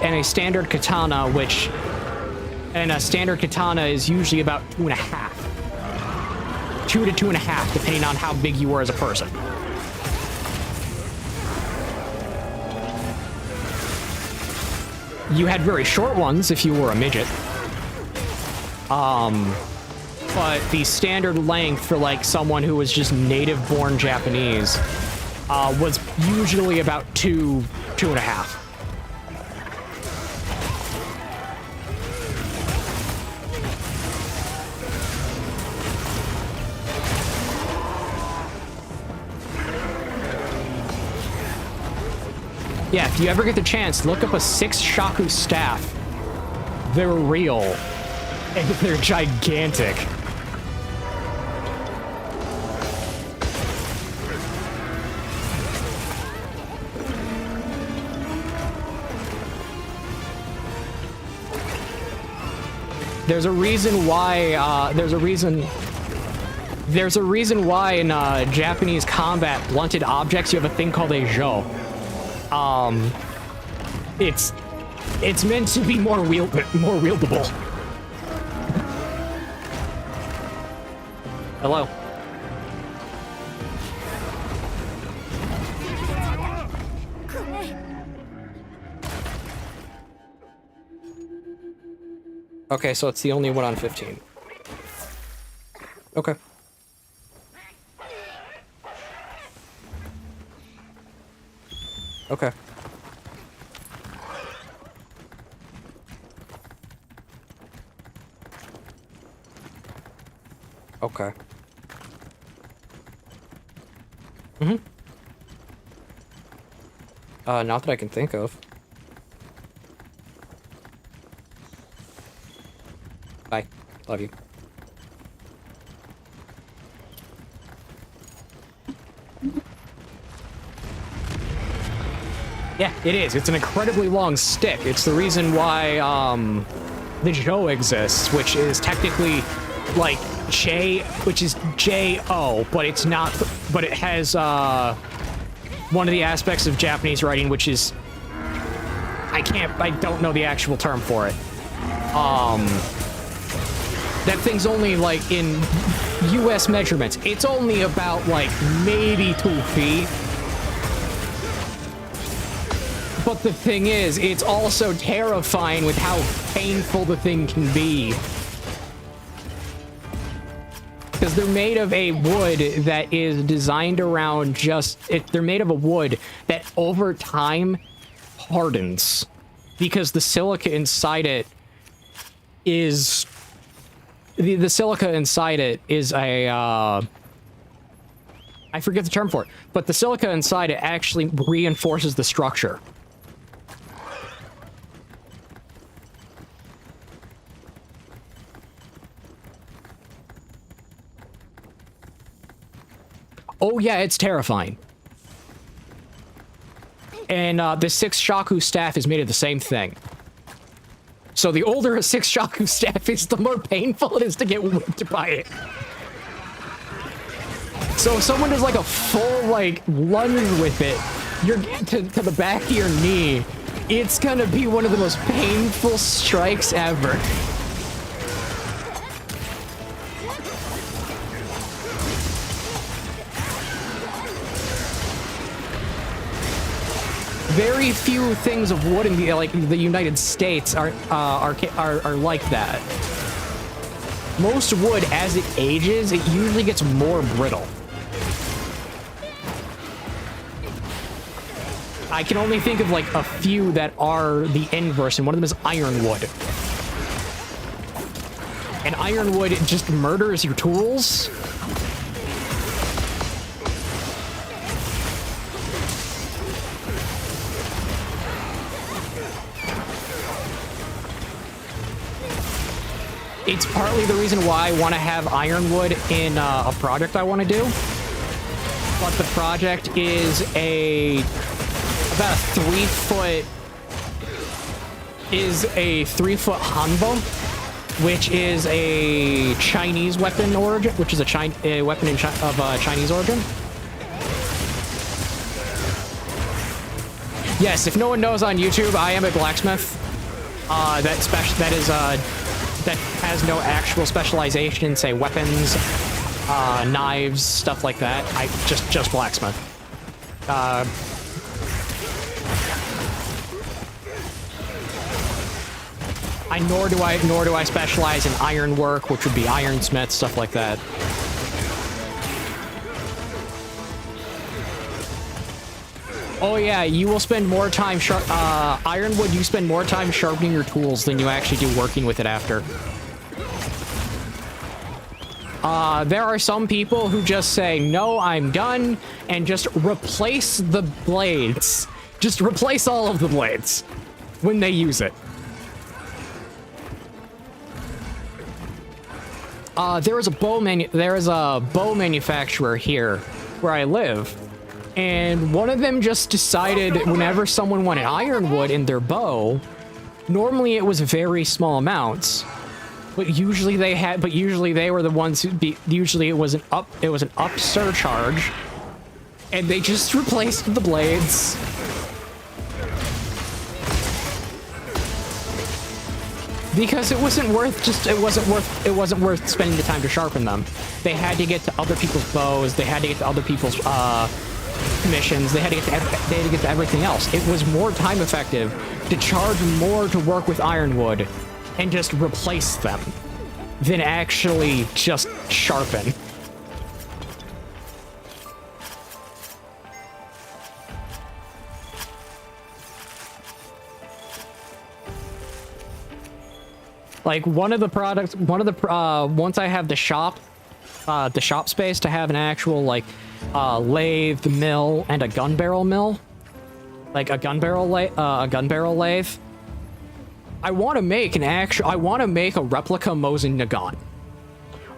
And a standard katana, which... And a standard katana is usually about 2.5. 2 to 2.5, depending on how big you were as a person. You had very short ones if you were a midget. But the standard length for, like, someone who was just native-born Japanese was usually about 2.5. Yeah, if you ever get the chance, look up a 6 shaku staff. They're real. And they're gigantic. There's a reason why, there's a reason why in Japanese combat, blunted objects, you have a thing called a jo. It's meant to be more wieldable. Hello. Okay, so it's the only one on 15. Okay. Okay. Okay. Mm-hmm. Not that I can think of. Bye. Love you. Yeah, it is. It's an incredibly long stick. It's the reason why, the Jo exists, which is technically, like, which is J-O, but it's not, but it has, one of the aspects of Japanese writing, which is, I don't know the actual term for it. That thing's only, like, in US measurements, it's only about, like, maybe 2 feet. But the thing is, it's also terrifying with how painful the thing can be. Because they're made of a wood that is designed around they're made of a wood that over time hardens. Because the silica inside it is... The silica inside it is a, I forget the term for it, but the silica inside it actually reinforces the structure. Oh yeah, it's terrifying. And the 6 shaku staff is made of the same thing. So the older a 6 shaku staff is, the more painful it is to get whipped by it. So if someone does like a full like lunge with it, you're to the back of your knee, it's gonna be one of the most painful strikes ever. Very few things of wood in the United States are like that. most wood, as it ages, it usually gets more brittle. I can only think of like a few that are the inverse, and one of them is ironwood. And ironwood just murders your tools. It's partly the reason why I want to have ironwood in a project I want to do. But the project is about a 3-foot hanbo, which is a Chinese weapon origin, which is a weapon of Chinese origin. Yes, if no one knows on YouTube, I am a blacksmith. That has no actual specialization in, say, weapons, knives, stuff like that. I just blacksmith. Nor do I specialize in ironwork, which would be ironsmith, stuff like that. Oh yeah, you will spend more time ironwood. You spend more time sharpening your tools than you actually do working with it after. There are some people who just say, no, I'm done, and just replace the blades. Just replace all of the blades when they use it. There is a bow manufacturer here where I live, and one of them just decided whenever someone wanted ironwood in their bow, normally it was very small amounts, but usually they were the ones usually it was an up surcharge, and they just replaced the blades. Because it wasn't worth spending the time to sharpen them. They had to get to other people's bows, they had to get to other people's commissions, they had to get to everything else. It was more time effective to charge more to work with ironwood and just replace them than actually just sharpen. Like once I have the shop space to have an actual like lathe mill and a gun barrel mill, like a gun barrel lathe. I want to make a replica Mosin Nagant.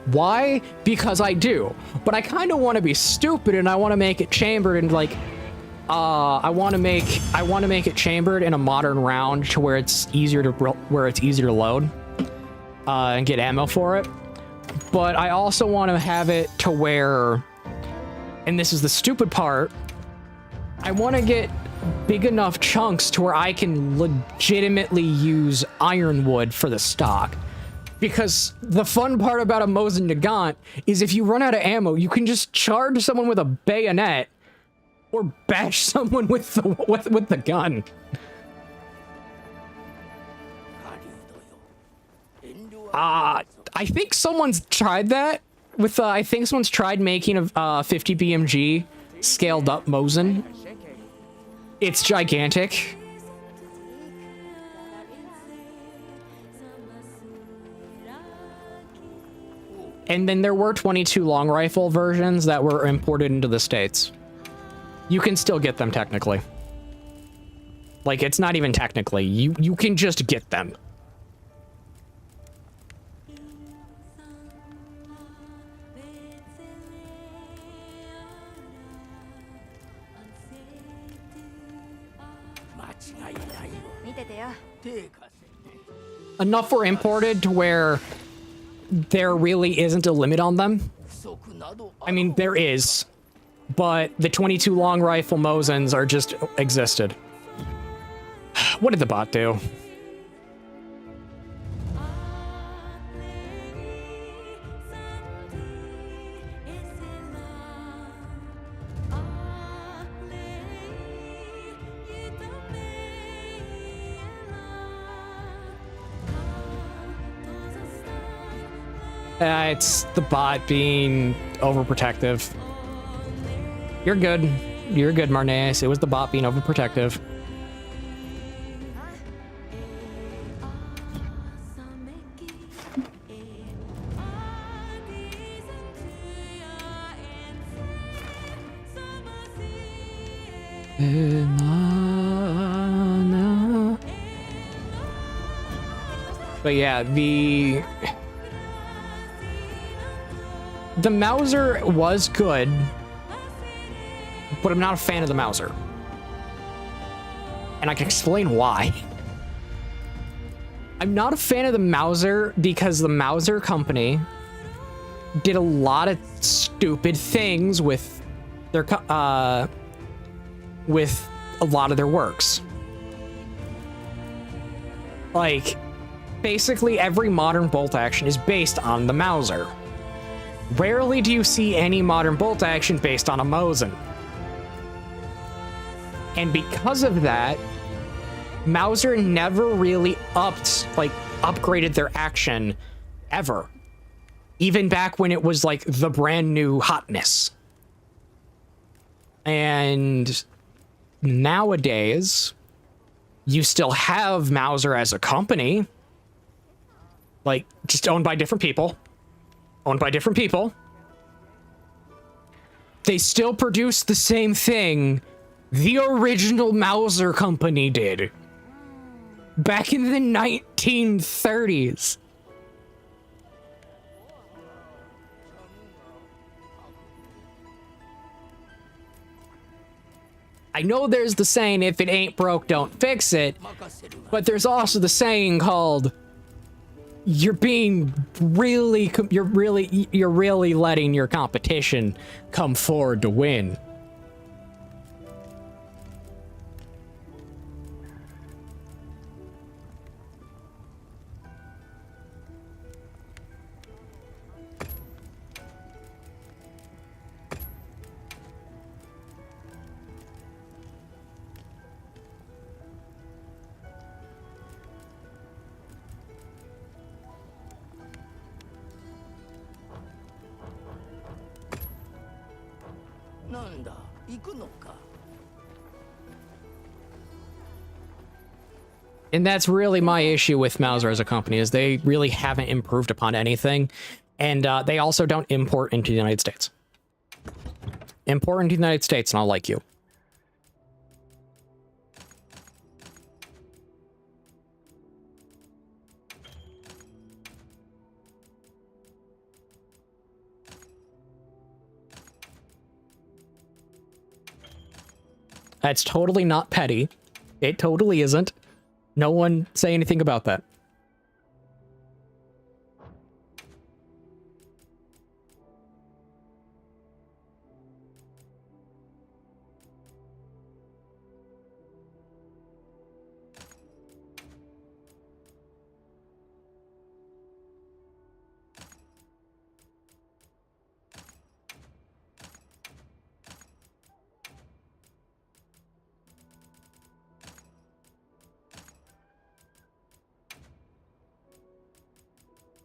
Why? Because I do, but I kind of want to be stupid and I want to make it chambered and like I want to make it chambered in a modern round to where it's easier to load. And get ammo for it. But I also want to have it to where, and this is the stupid part, I want to get big enough chunks to where I can legitimately use ironwood for the stock. Because the fun part about a Mosin Nagant is if you run out of ammo, you can just charge someone with a bayonet or bash someone with the gun. I think someone's tried that with, I think someone's tried making a 50 BMG scaled up Mosin. It's gigantic. And then there were 22 long rifle versions that were imported into the States. You can still get them technically. Like, it's not even technically. You can just get them. Enough were imported to where there really isn't a limit on them. I mean, there is, but the 22 long rifle Mosins are just existed. What did the bot do? It's the bot being overprotective. You're good. You're good, Marnez. It was the bot being overprotective. But yeah, the Mauser was good, but I'm not a fan of the Mauser. And I can explain why. I'm not a fan of the Mauser because the Mauser company did a lot of stupid things with their with a lot of their works. Like, basically every modern bolt action is based on the Mauser. Rarely do you see any modern bolt action based on a Mosin. And because of that, Mauser never really upgraded their action ever. Even back when it was like the brand new hotness. And nowadays, you still have Mauser as a company, like just owned by different people. They still produce the same thing the original Mauser company did back in the 1930s. I know there's the saying, if it ain't broke, don't fix it. But there's also the saying called, you're really letting your competition come forward to win. And that's really my issue with Mauser as a company, is they really haven't improved upon anything. And they also don't import into the United States. Import into the United States and I'll like you. That's totally not petty. It totally isn't. No one say anything about that.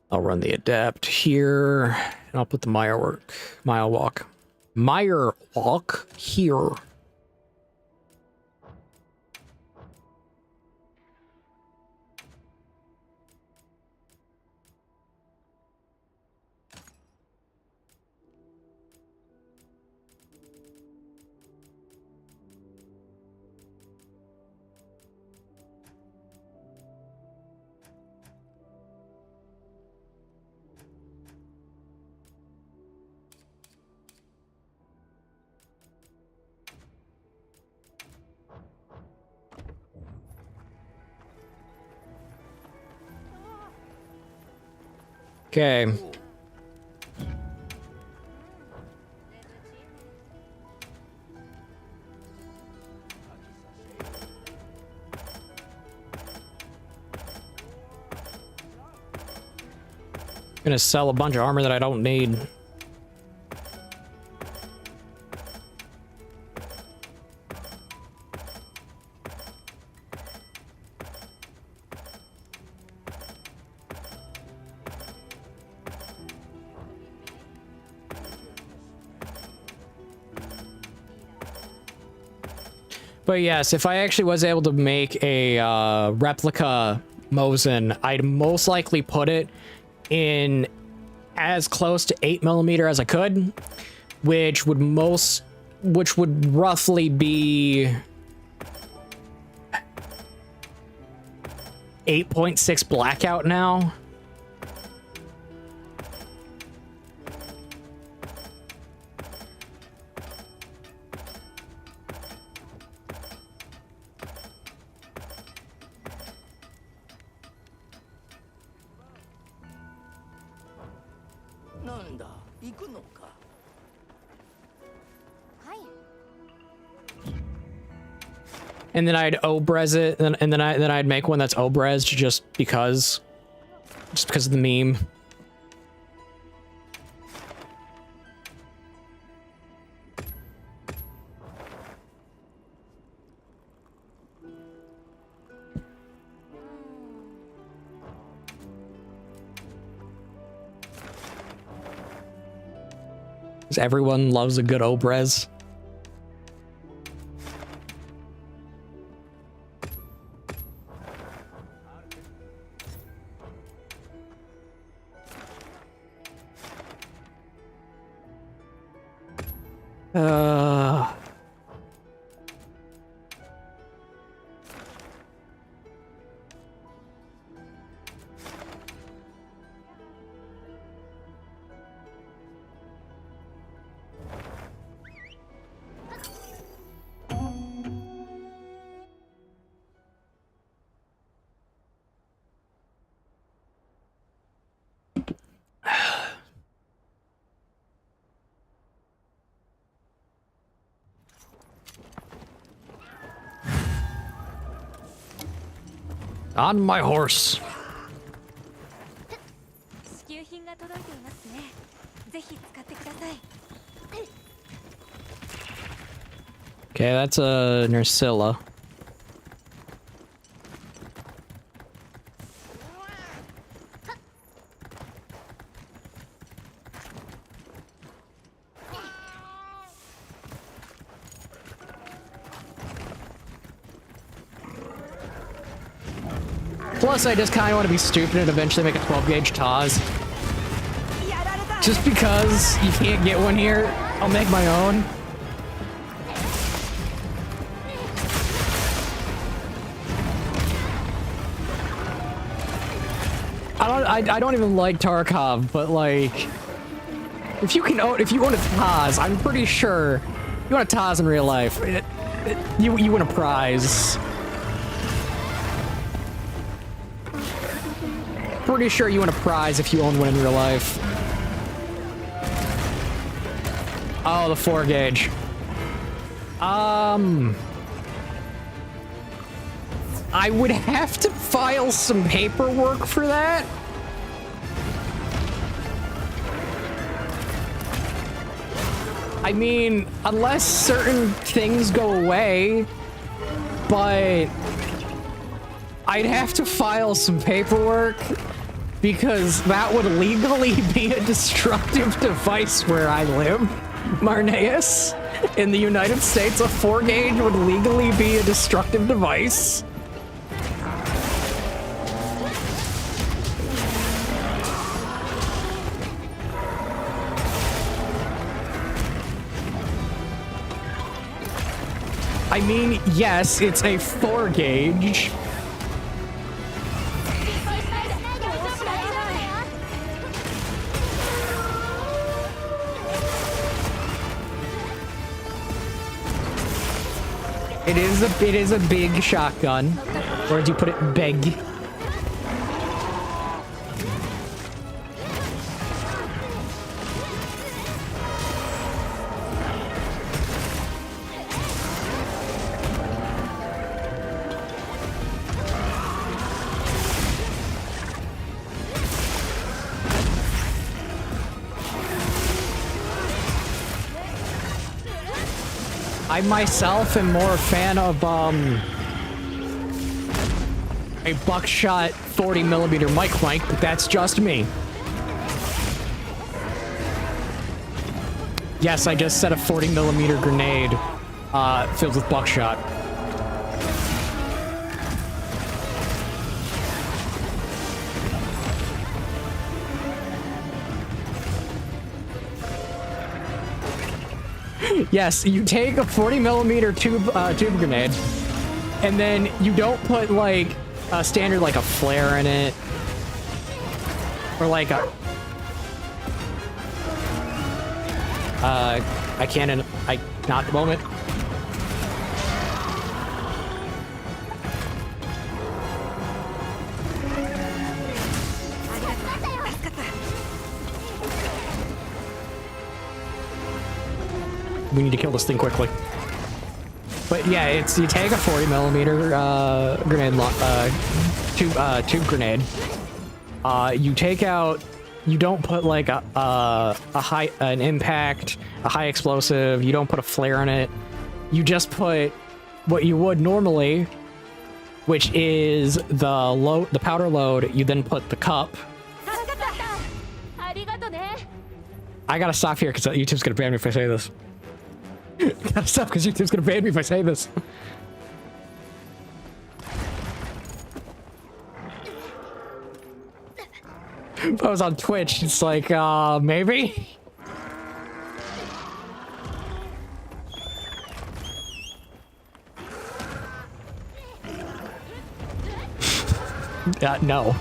I'll run the adapt here, and I'll put the mile walk here. Okay. Gonna sell a bunch of armor that I don't need. But yes, if I actually was able to make a replica Mosin, I'd most likely put it in as close to 8mm as I could, which would roughly be 8.6 blackout now. And then I'd Obrez it, and then I'd make one that's Obrez just because of the meme. Because everyone loves a good Obrez. On my horse. Okay, that's a Nursilla. Plus, I just kind of want to be stupid and eventually make a 12-gauge Taz. Just because you can't get one here, I'll make my own. I don't even like Tarkov, but like, if you own a Taz, I'm pretty sure you want a Taz in real life. You win a prize. Pretty sure you win a prize if you own one in real life. Oh, the 4-gauge. I would have to file some paperwork for that. I mean, unless certain things go away, but I'd have to file some paperwork because that would legally be a destructive device where I live, Marneus. In the United States, a 4-gauge would legally be a destructive device. I mean, yes, it's a 4-gauge. It is a big shotgun. Or do you put it big? I myself am more a fan of a buckshot 40mm mic, but that's just me. Yes, I just set a 40mm grenade filled with buckshot. Yes, you take a 40mm tube grenade, and then you don't put like a standard like a flare in it, or like a I can't. Not at the moment. We need to kill this thing quickly. But yeah, it's you take a 40mm grenade, tube grenade. You take out. You don't put like an impact, a high explosive. You don't put a flare in it. You just put what you would normally, which is the powder load. You then put the cup. I gotta stop here because YouTube's gonna ban me if I say this. Gotta stop because YouTube's gonna ban me if I say this. If I was on Twitch, it's like, maybe? No.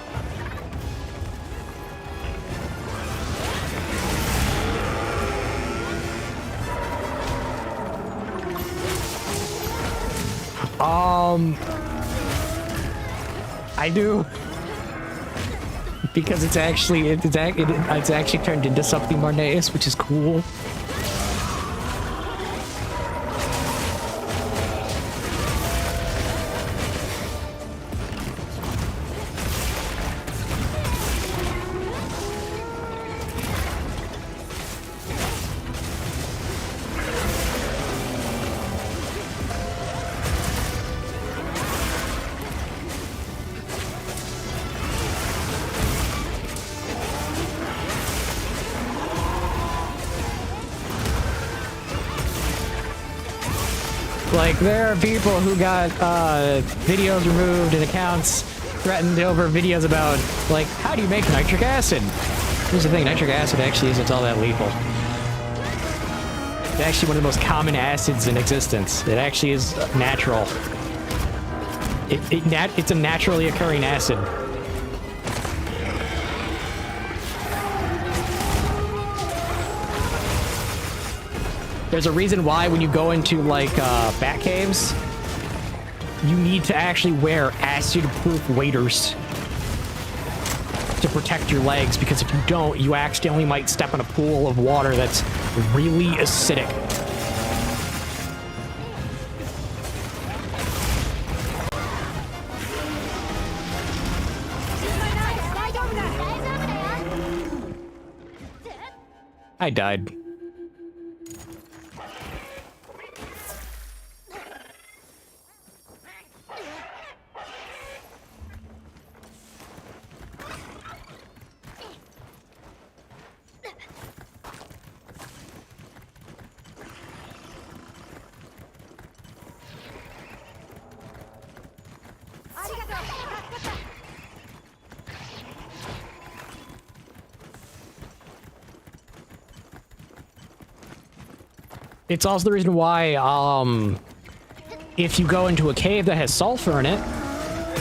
I do. Because it's actually turned into something more nice, which is cool. Like, there are people who got videos removed and accounts threatened over videos about, like, how do you make nitric acid? Here's the thing, nitric acid actually isn't all that lethal. It's actually one of the most common acids in existence. It actually is natural. It's a naturally occurring acid. There's a reason why when you go into, like, bat caves, you need to actually wear acid-proof waders to protect your legs, because if you don't, you accidentally might step in a pool of water that's really acidic. I died. It's also the reason why, if you go into a cave that has sulfur in it,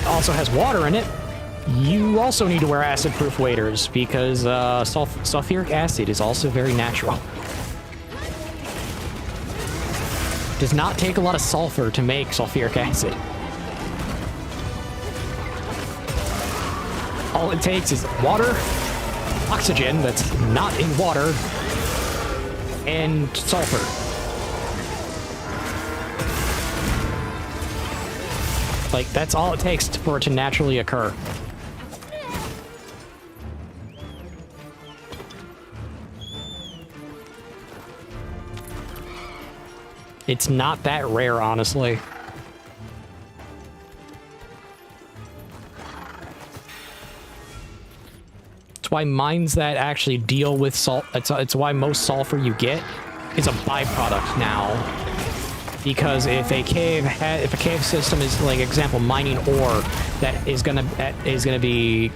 also has water in it, you also need to wear acid-proof waders, because sulfuric acid is also very natural. It does not take a lot of sulfur to make sulfuric acid. All it takes is water, oxygen that's not in water, and sulfur. Like, that's all it takes for it to naturally occur. It's not that rare, honestly. It's why mines that actually deal with salt, it's why most sulfur you get is a byproduct now. because if a cave system is, like, example, mining ore that is gonna be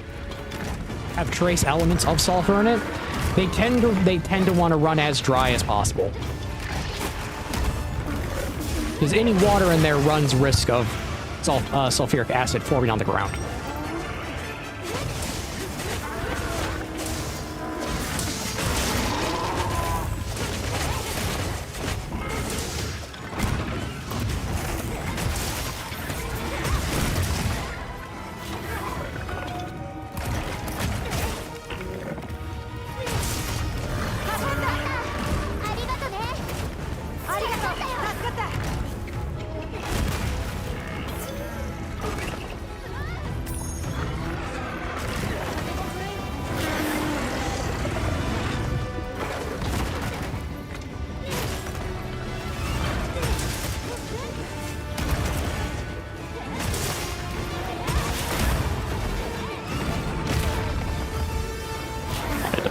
have trace elements of sulfur in it, they tend to want to run as dry as possible. Because any water in there runs risk of sulfuric acid forming on the ground.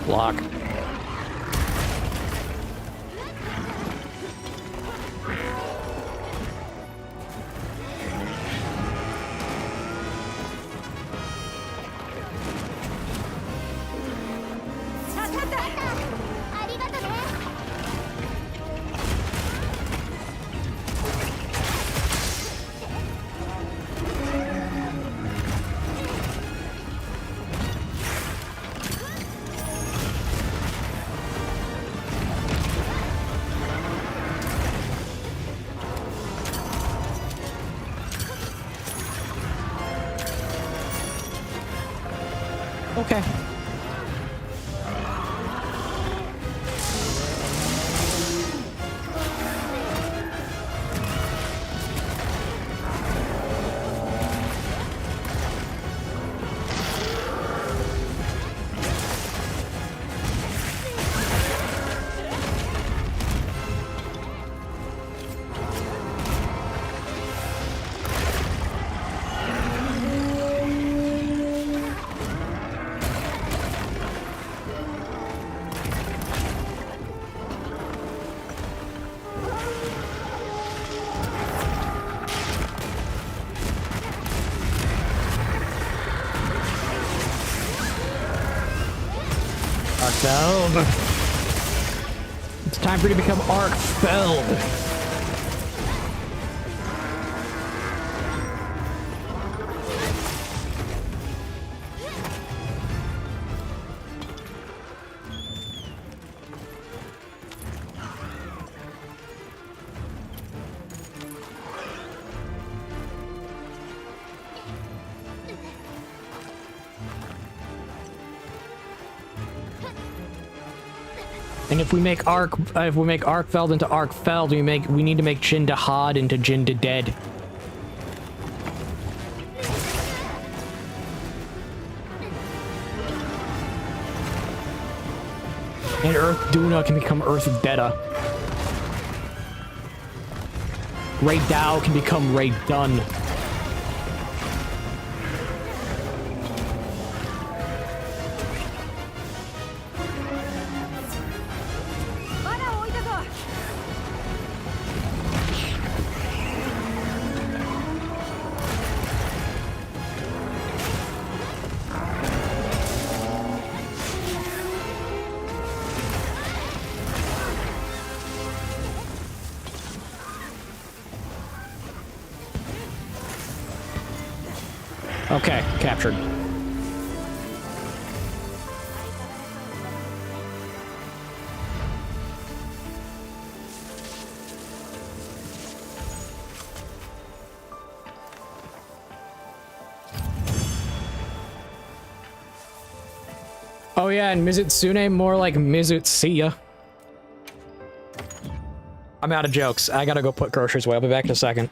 Block. Okay. Arc-Feld. It's time for you to become Arc-Feld. And if we make Arc-Feld into Arc-Feld, we need to make Jinda Had into Jinda Dead. And Earth Duna can become Earth Detta. Ray Dow can become Ray Dun. Okay, captured. Oh yeah, and Mizutsune more like Mizutsuya. I'm out of jokes. I gotta go put groceries away. I'll be back in a second.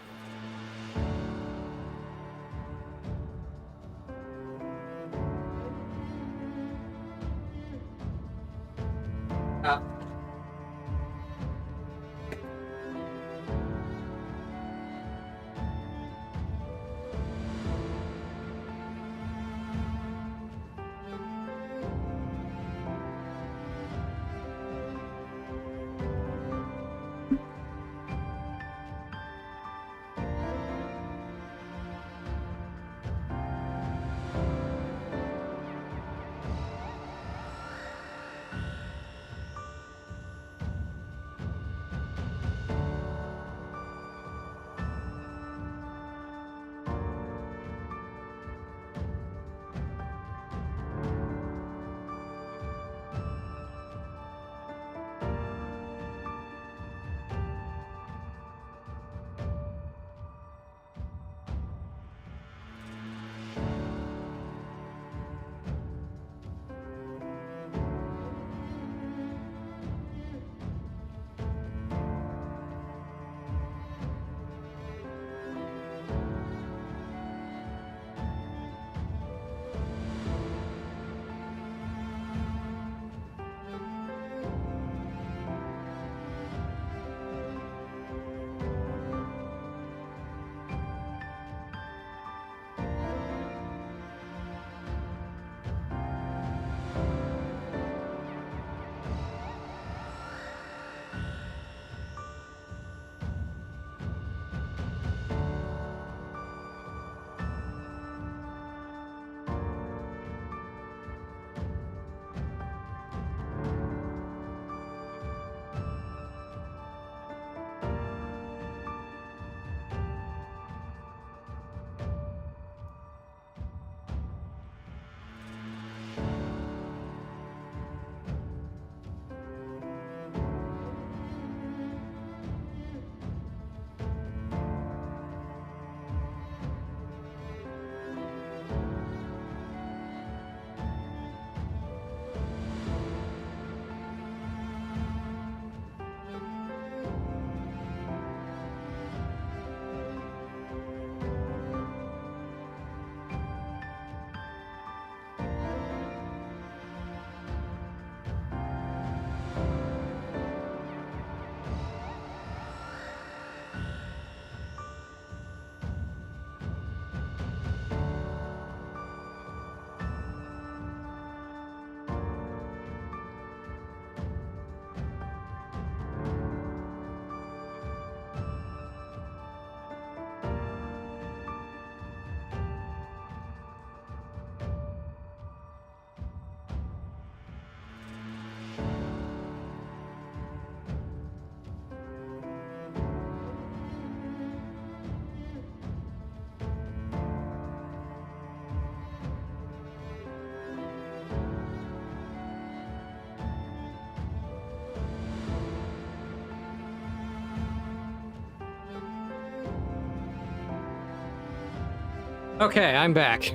Okay, I'm back.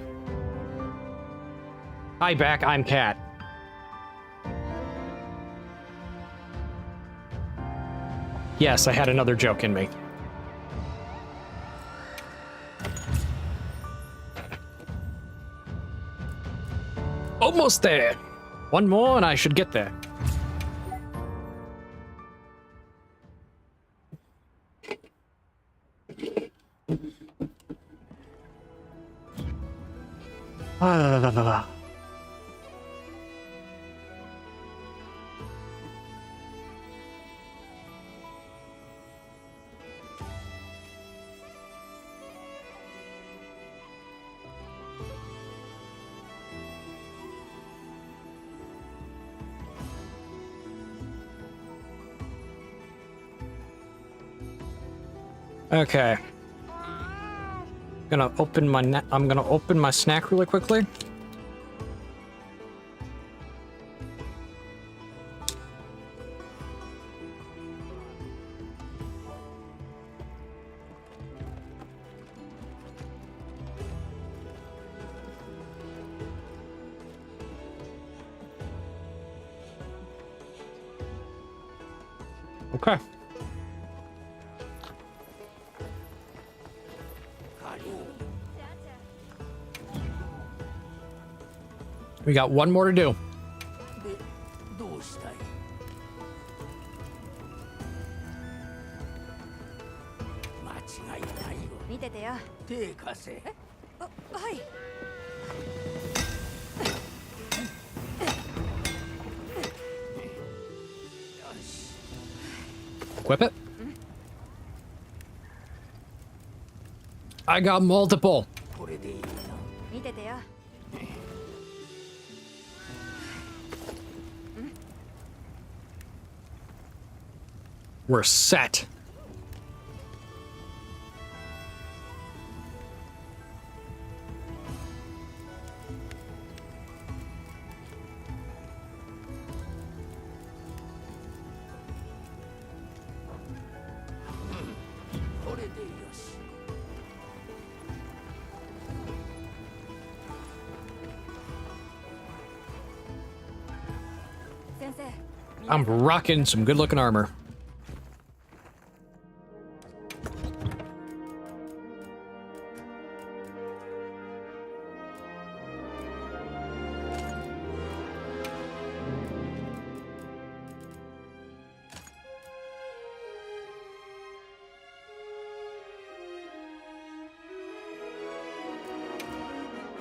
Hi, back. I'm Cat. Yes, I had another joke in me. Almost there. One more and I should get there. Okay. I'm gonna open my snack really quickly. Okay. We got one more to do. でどうしたい間違いないよ見ててよ。手貸せあ、はい。 Equip it. I got multiple. これでいいな見ててよ。 We're set. I'm rocking some good-looking armor.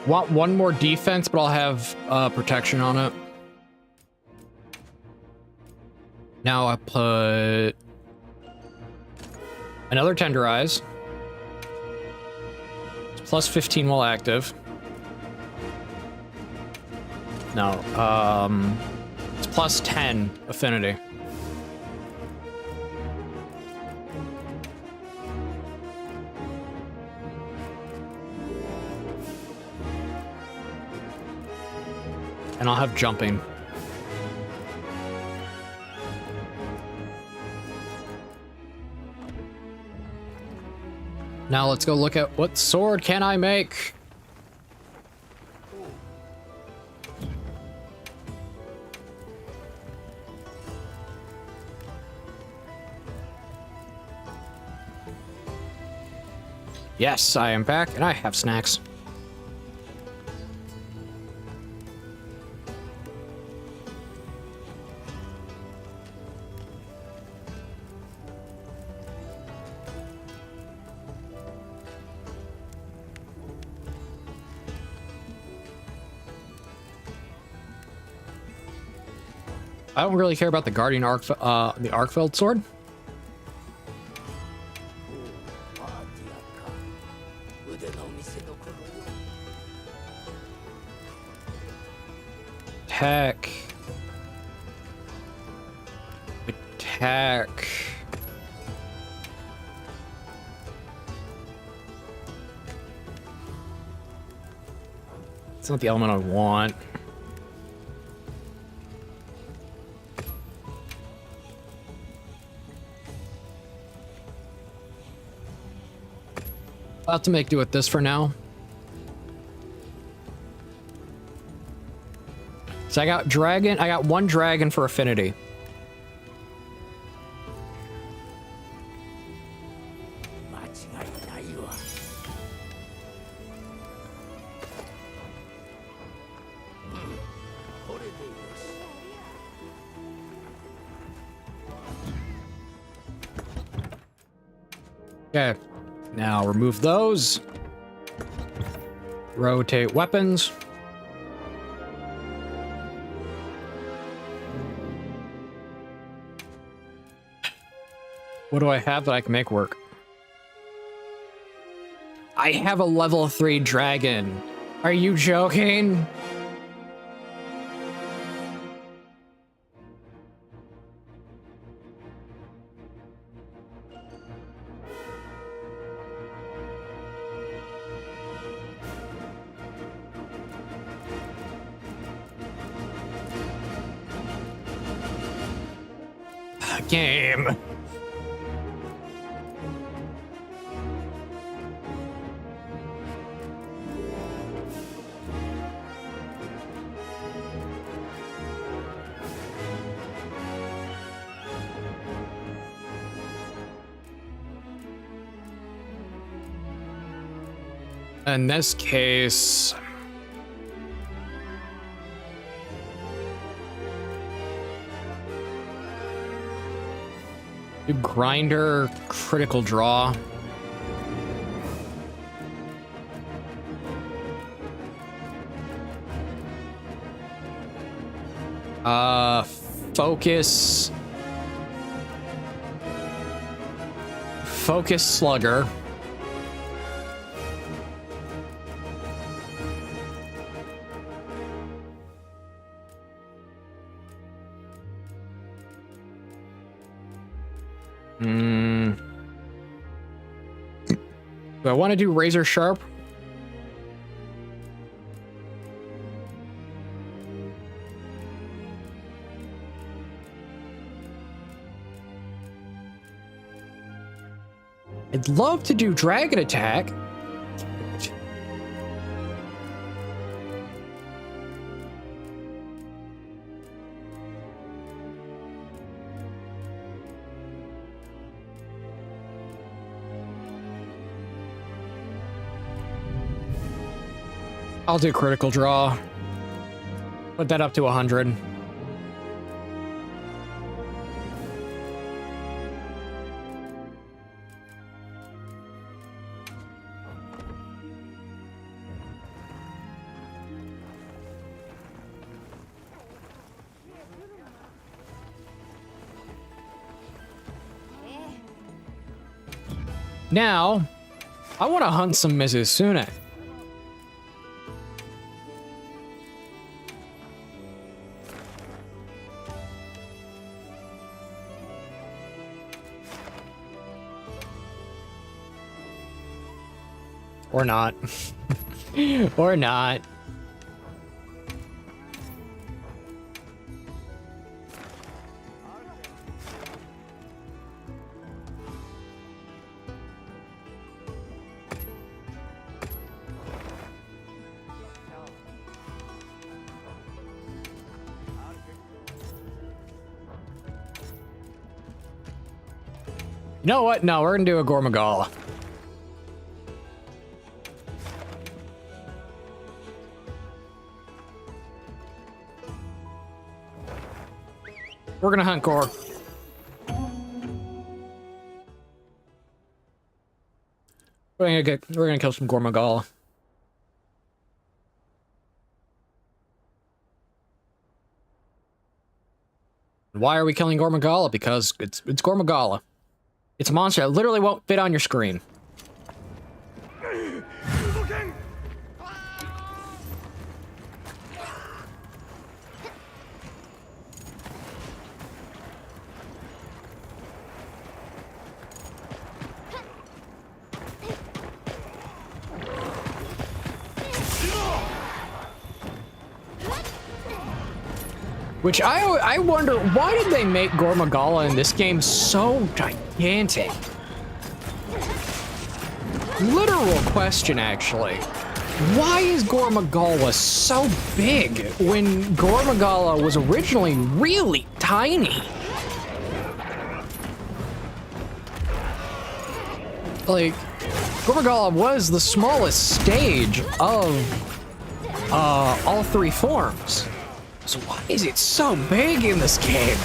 Want one more defense, but I'll have protection on it. Now I put another tenderize. It's plus 15 while active. No, it's plus 10 affinity. And I'll have jumping. Now let's go look at what sword can I make? Yes, I am back and I have snacks. I don't really care about the Guardian Arc, the Arcfeld sword. Attack. Attack. It's not the element I want. I'll have to make do with this for now. So I got dragon. I got one dragon for affinity. Okay, now remove those. Rotate weapons. What do I have that I can make work? I have a level 3 dragon. Are you joking? Game. In this case, do grinder, critical draw. Focus. Focus slugger. Do I want to do razor sharp? I'd love to do dragon attack. I'll do critical draw. Put that up to 100. Now, I want to hunt some Mizusune. Or not. Or not. You know what? No, we're gonna do a Gormagala. We're gonna hunt Gore. We're gonna kill some Gormagala. Why are we killing Gormagala? Because it's Gormagala. It's a monster that literally won't fit on your screen. Which I wonder, why did they make Gormagala in this game so gigantic? Literal question, actually. Why is Gormagala so big when Gormagala was originally really tiny? Like, Gormagala was the smallest stage of all three forms. So why is it so big in this game?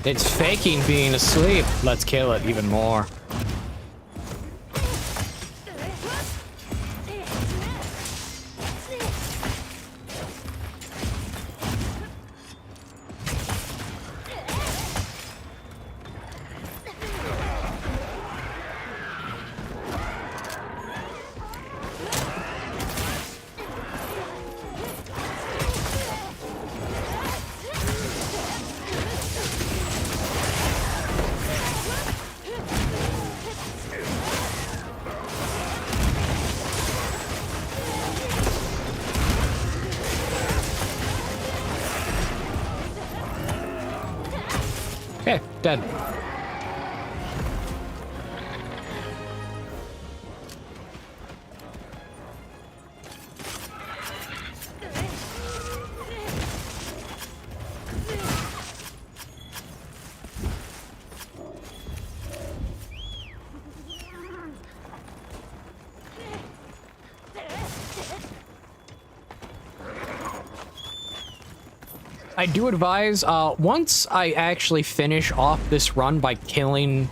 It's faking being asleep. Let's kill it even more. Okay, dead. I do advise, once I actually finish off this run by killing,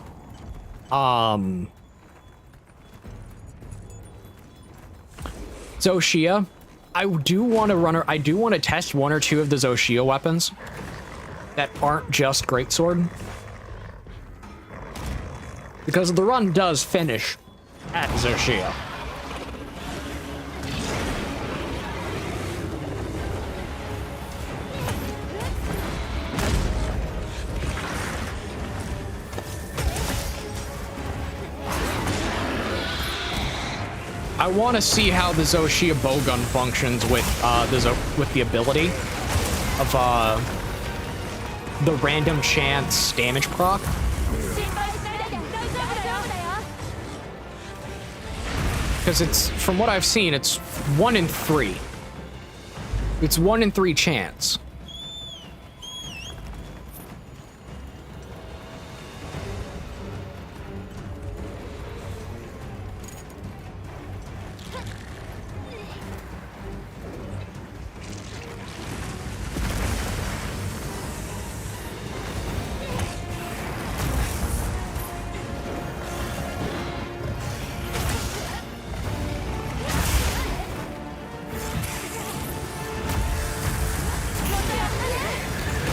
Zoshia, I do want to test one or two of the Zoshia weapons that aren't just Greatsword. Because the run does finish at Zoshia. I want to see how the Zoshia bowgun functions with the ability of the random chance damage proc. Because it's, from what I've seen, it's 1 in 3. It's 1 in 3 chance.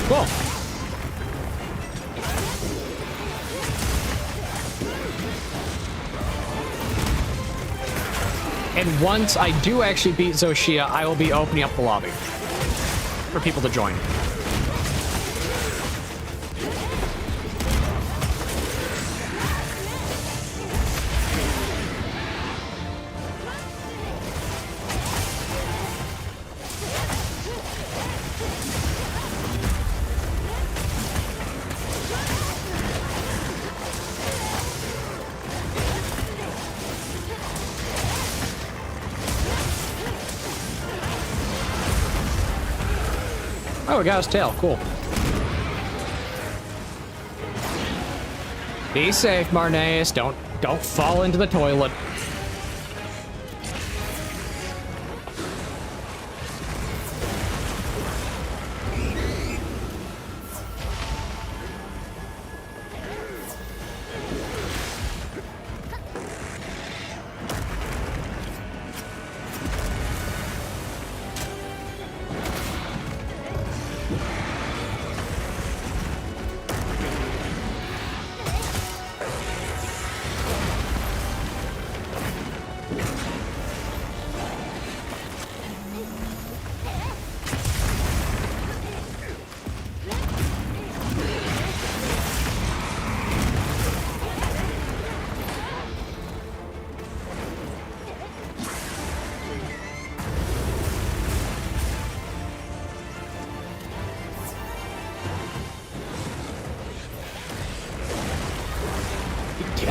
Cool. And once I do actually beat Zoshia, I will be opening up the lobby for people to join. Oh, we got his tail. Cool. Be safe, Marneus. Don't fall into the toilet.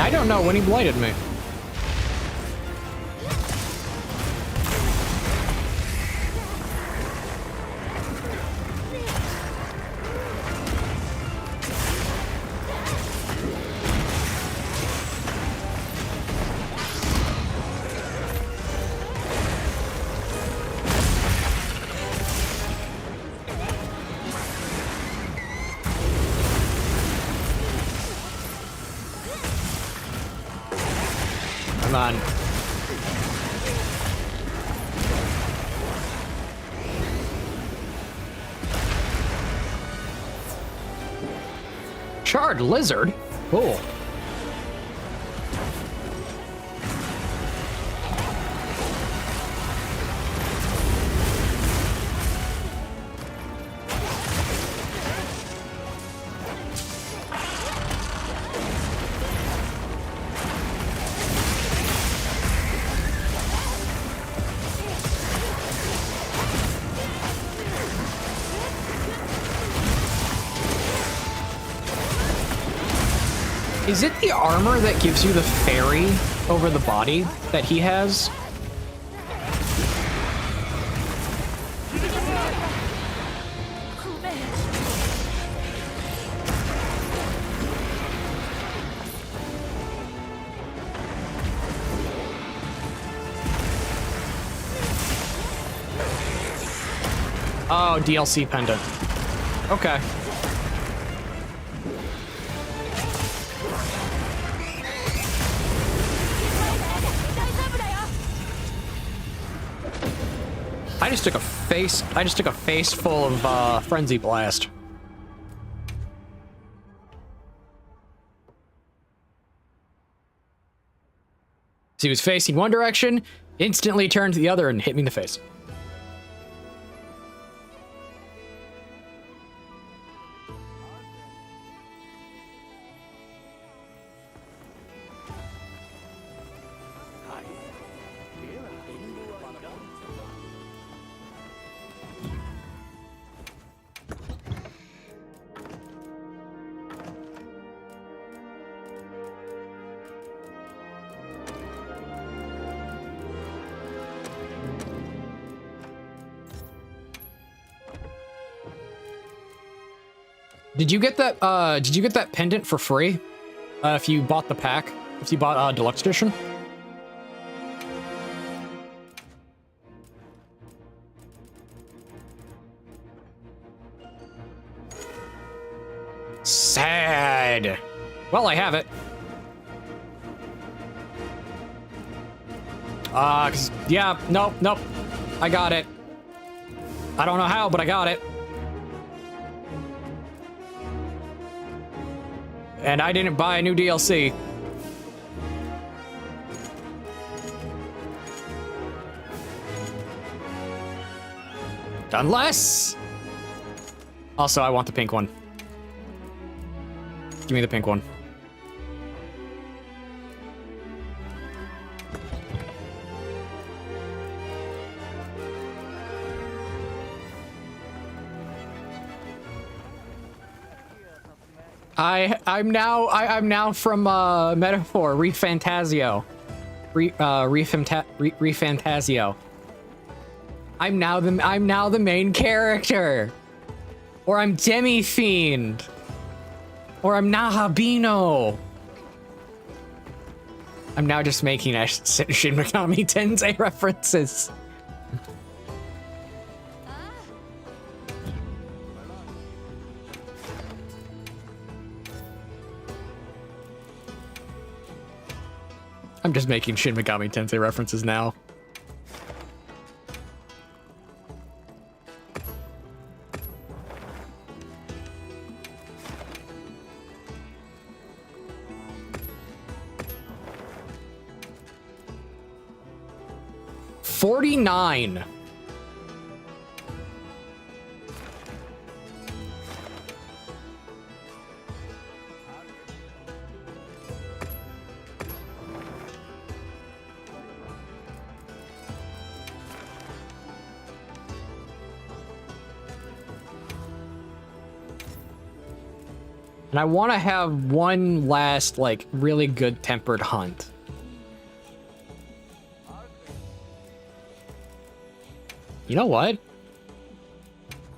I don't know when he blighted me. Come on. Charred lizard? Cool. Is it the armor that gives you the fairy over the body that he has? Oh, DLC pendant. Okay. I just took a face full of Frenzy Blast. So he was facing one direction, instantly turned to the other and hit me in the face. Did you get that pendant for free? If you bought the pack? If you bought Deluxe Edition? Sad. Well, I have it. 'Cause, yeah, nope. I got it. I don't know how, but I got it. And I didn't buy a new DLC. Unless... Also, I want the pink one. Give me the pink one. I'm now from Metaphor Refantasio. Refantasio. I'm now the main character. Or I'm Demi Fiend. Or I'm Nahabino. I'm now just making Shin Megami Tensei references. I'm just making Shin Megami Tensei references now. $49. And I want to have one last, like, really good-tempered hunt. You know what?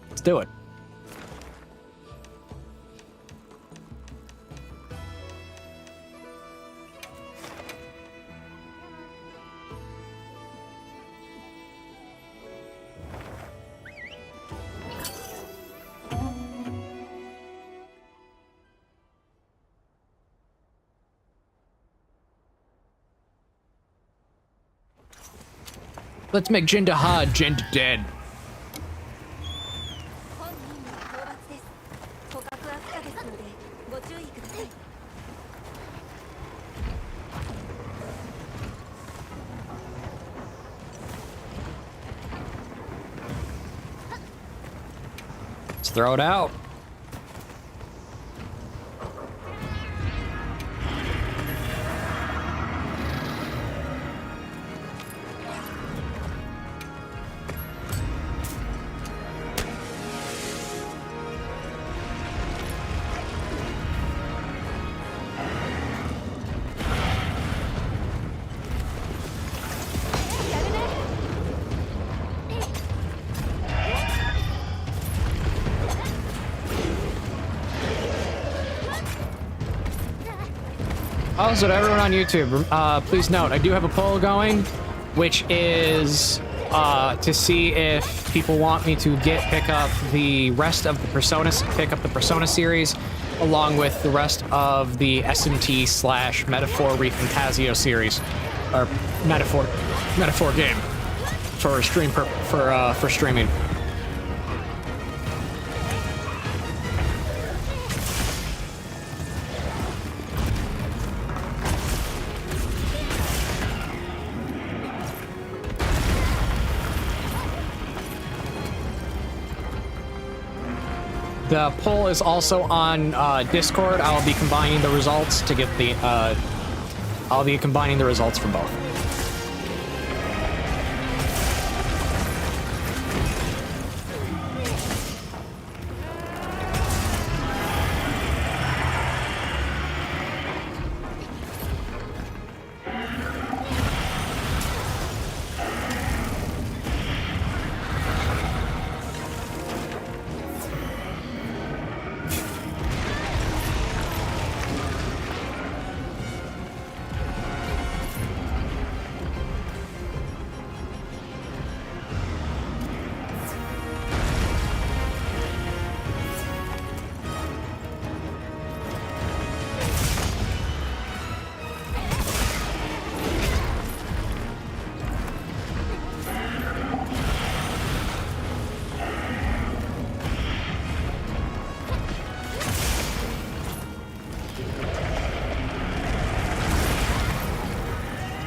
Let's do it. Let's make Jinda hard, Jinda dead. 本人の討伐です。捕獲は不可ですのでご注意ください。Let's throw it out. Also, to everyone on YouTube, please note, I do have a poll going, which is to see if people want me to pick up the rest of the Persona series, along with the rest of the SMT / Metaphor Refantasio series, or Metaphor game for streaming. The poll is also on Discord. I'll be combining the results to get the. I'll be combining the results for both.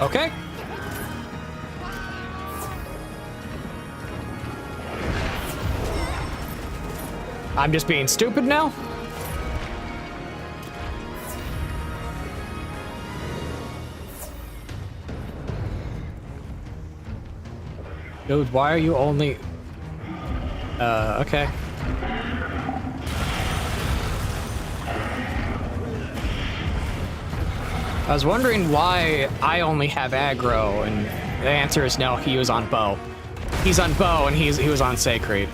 Okay. I'm just being stupid now? Dude, why are you only... okay. I was wondering why I only have aggro, and the answer is no, he was on bow. He's on bow, and he was on sacred.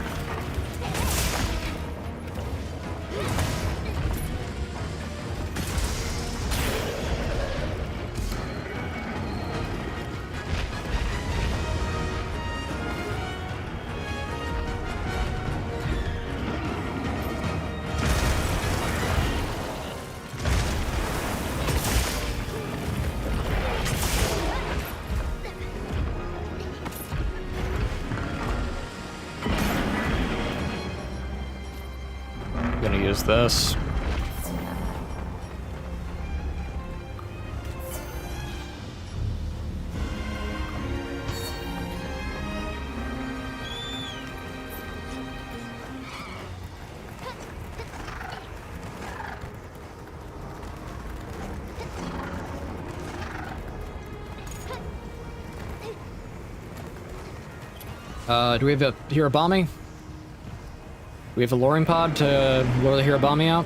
This. Do we have a hero bombing? Do we have a luring pod to lure the hero bombing out?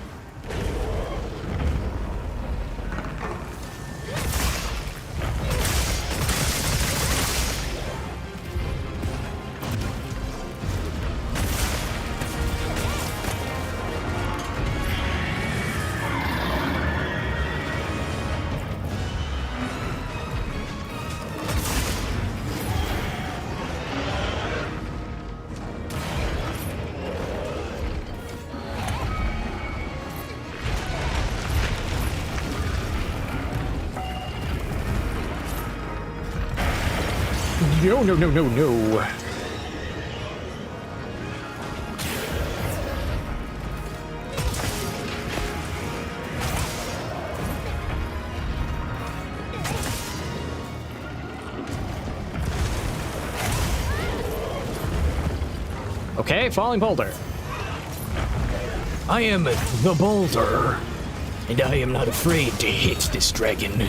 No, no, no, no, no. Okay, falling boulder. I am the boulder, and I am not afraid to hit this dragon.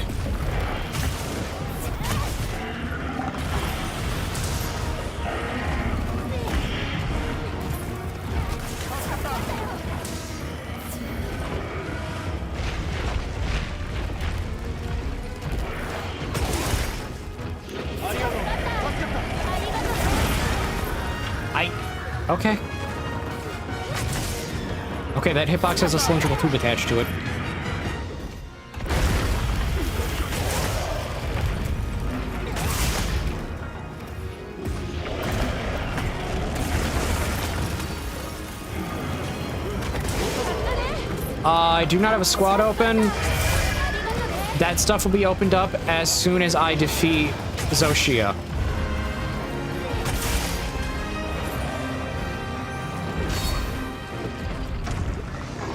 Okay. Okay, that hitbox has a cylindrical tube attached to it. I do not have a squad open. That stuff will be opened up as soon as I defeat Zoshia.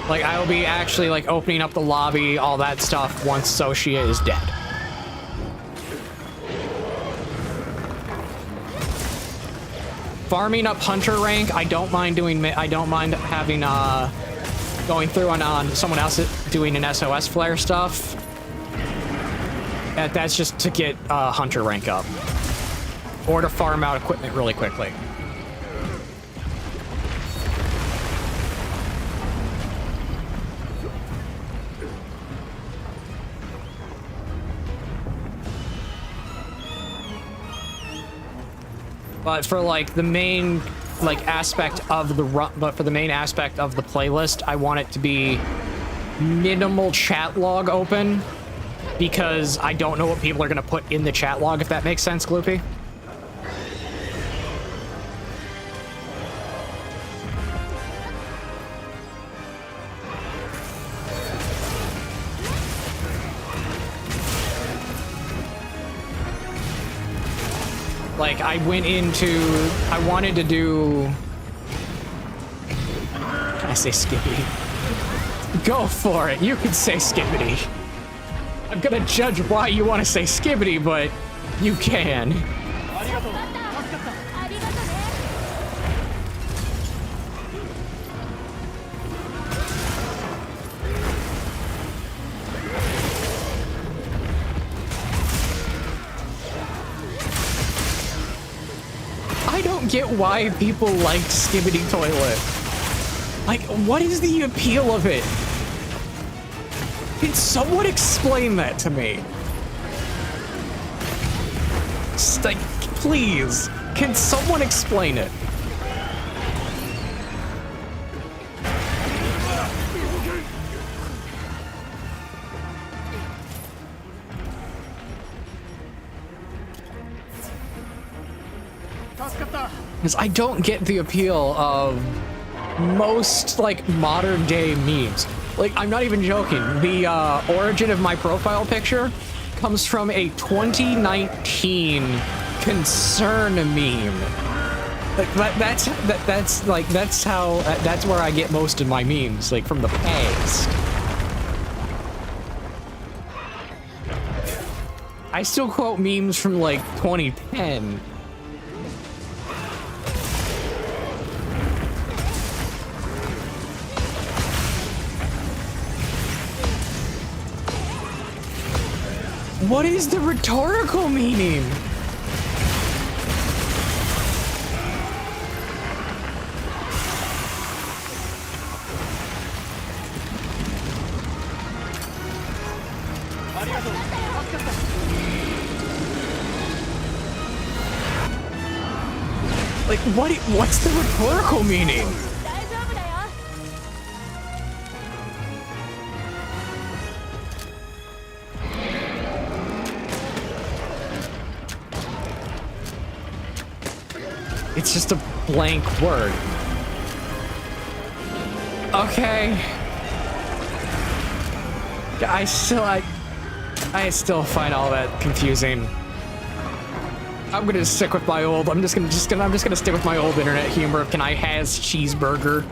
Like, I will be actually, like, opening up the lobby, all that stuff, once Zoshia is dead. Farming up Hunter rank, I don't mind doing, I don't mind having, going through on someone else doing an SOS flare stuff. That's just to get, Hunter rank up. Or to farm out equipment really quickly. But for like the main like aspect of the main aspect of the playlist, I want it to be minimal chat log open because I don't know what people are gonna put in the chat log, if that makes sense, Gloopy. Like, I wanted to do... Can I say Skippity? Go for it, you can say Skippity. I'm gonna judge why you want to say Skippity, but you can. I don't get why people like Skibbity Toilet. Like, what is the appeal of it? Can someone explain that to me? Just, like, please, can someone explain it? Because I don't get the appeal of most, like, modern day memes. Like, I'm not even joking. The origin of my profile picture comes from a 2019 concern meme. Like, that's where I get most of my memes, like, from the past. I still quote memes from, like, 2010. What is the rhetorical meaning? Like, what's the rhetorical meaning? It's just a blank word. Okay. I still find all that confusing. I'm gonna stick with my old. I'm just gonna stick with my old internet humor. Can I has cheeseburger?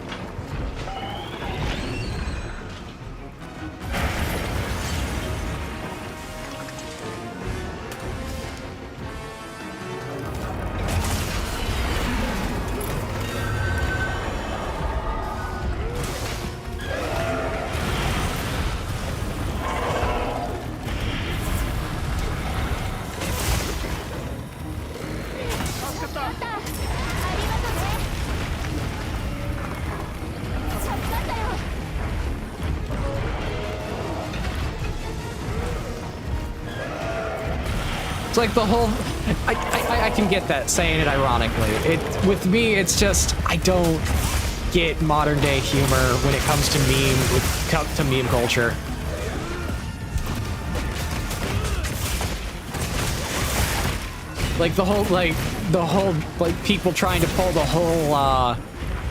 Like the whole, I can get that saying it ironically. With me, it's just I don't get modern day humor when it comes to meme culture. Like the whole people trying to pull the whole I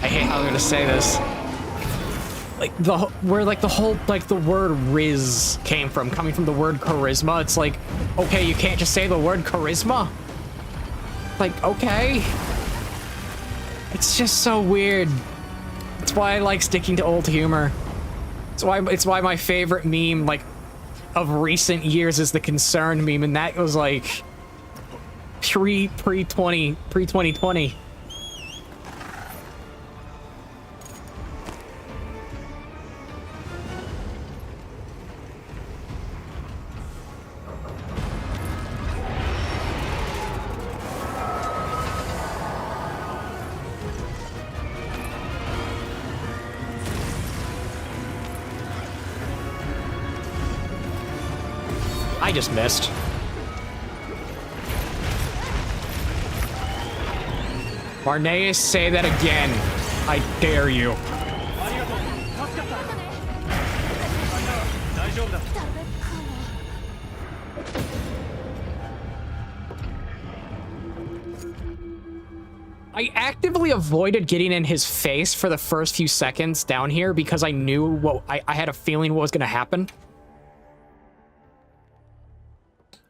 hate how I'm gonna say this. Like the word Riz coming from the word charisma. It's like, okay, you can't just say the word charisma. Like, okay. It's just so weird. It's why I like sticking to old humor. It's why my favorite meme, like, of recent years is the Concerned meme, and that was like pre-2020. I just missed. Marneus, say that again. I dare you. I actively avoided getting in his face for the first few seconds down here because I knew what I had a feeling what was going to happen.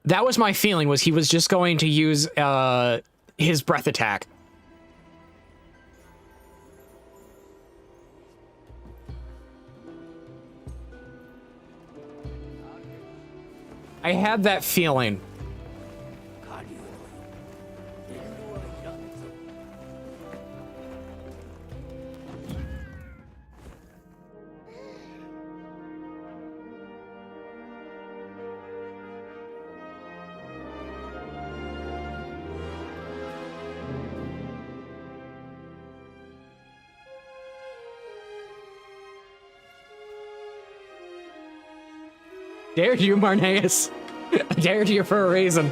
That was my feeling, was he was just going to use his breath attack. I had that feeling. Dared you, Marneus. I dared you for a reason.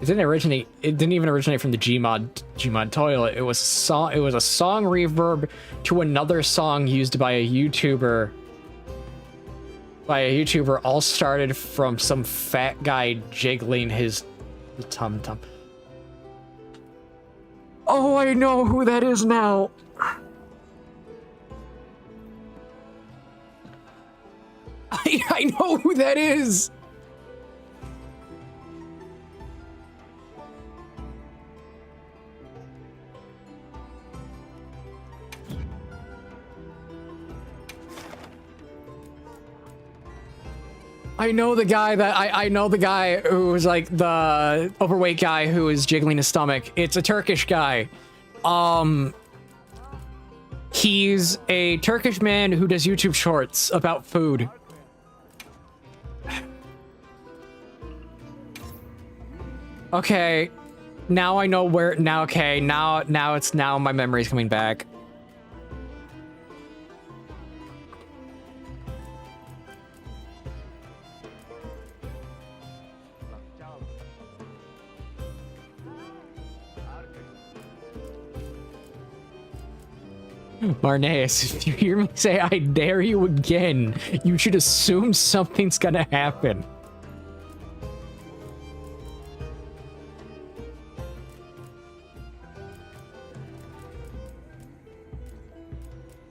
It didn't even originate from the Gmod toilet. It was a song reverb to another song used by a YouTuber. All started from some fat guy jiggling his tum-tum. Oh, I know who that is now. I know who that is. I know the guy who was like the overweight guy who is jiggling his stomach. It's a Turkish guy. He's a Turkish man who does YouTube shorts about food. Okay, now I know where. Now, okay, now my memory's coming back. Marneus, if you hear me say I dare you again, you should assume something's gonna happen.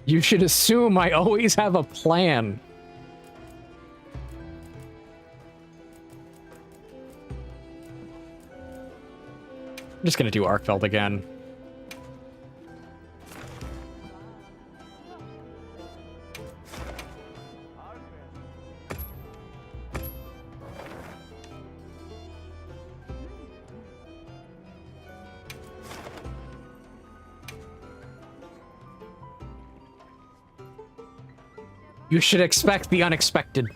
You should assume I always have a plan. I'm just gonna do Arkfeld again. You should expect the unexpected.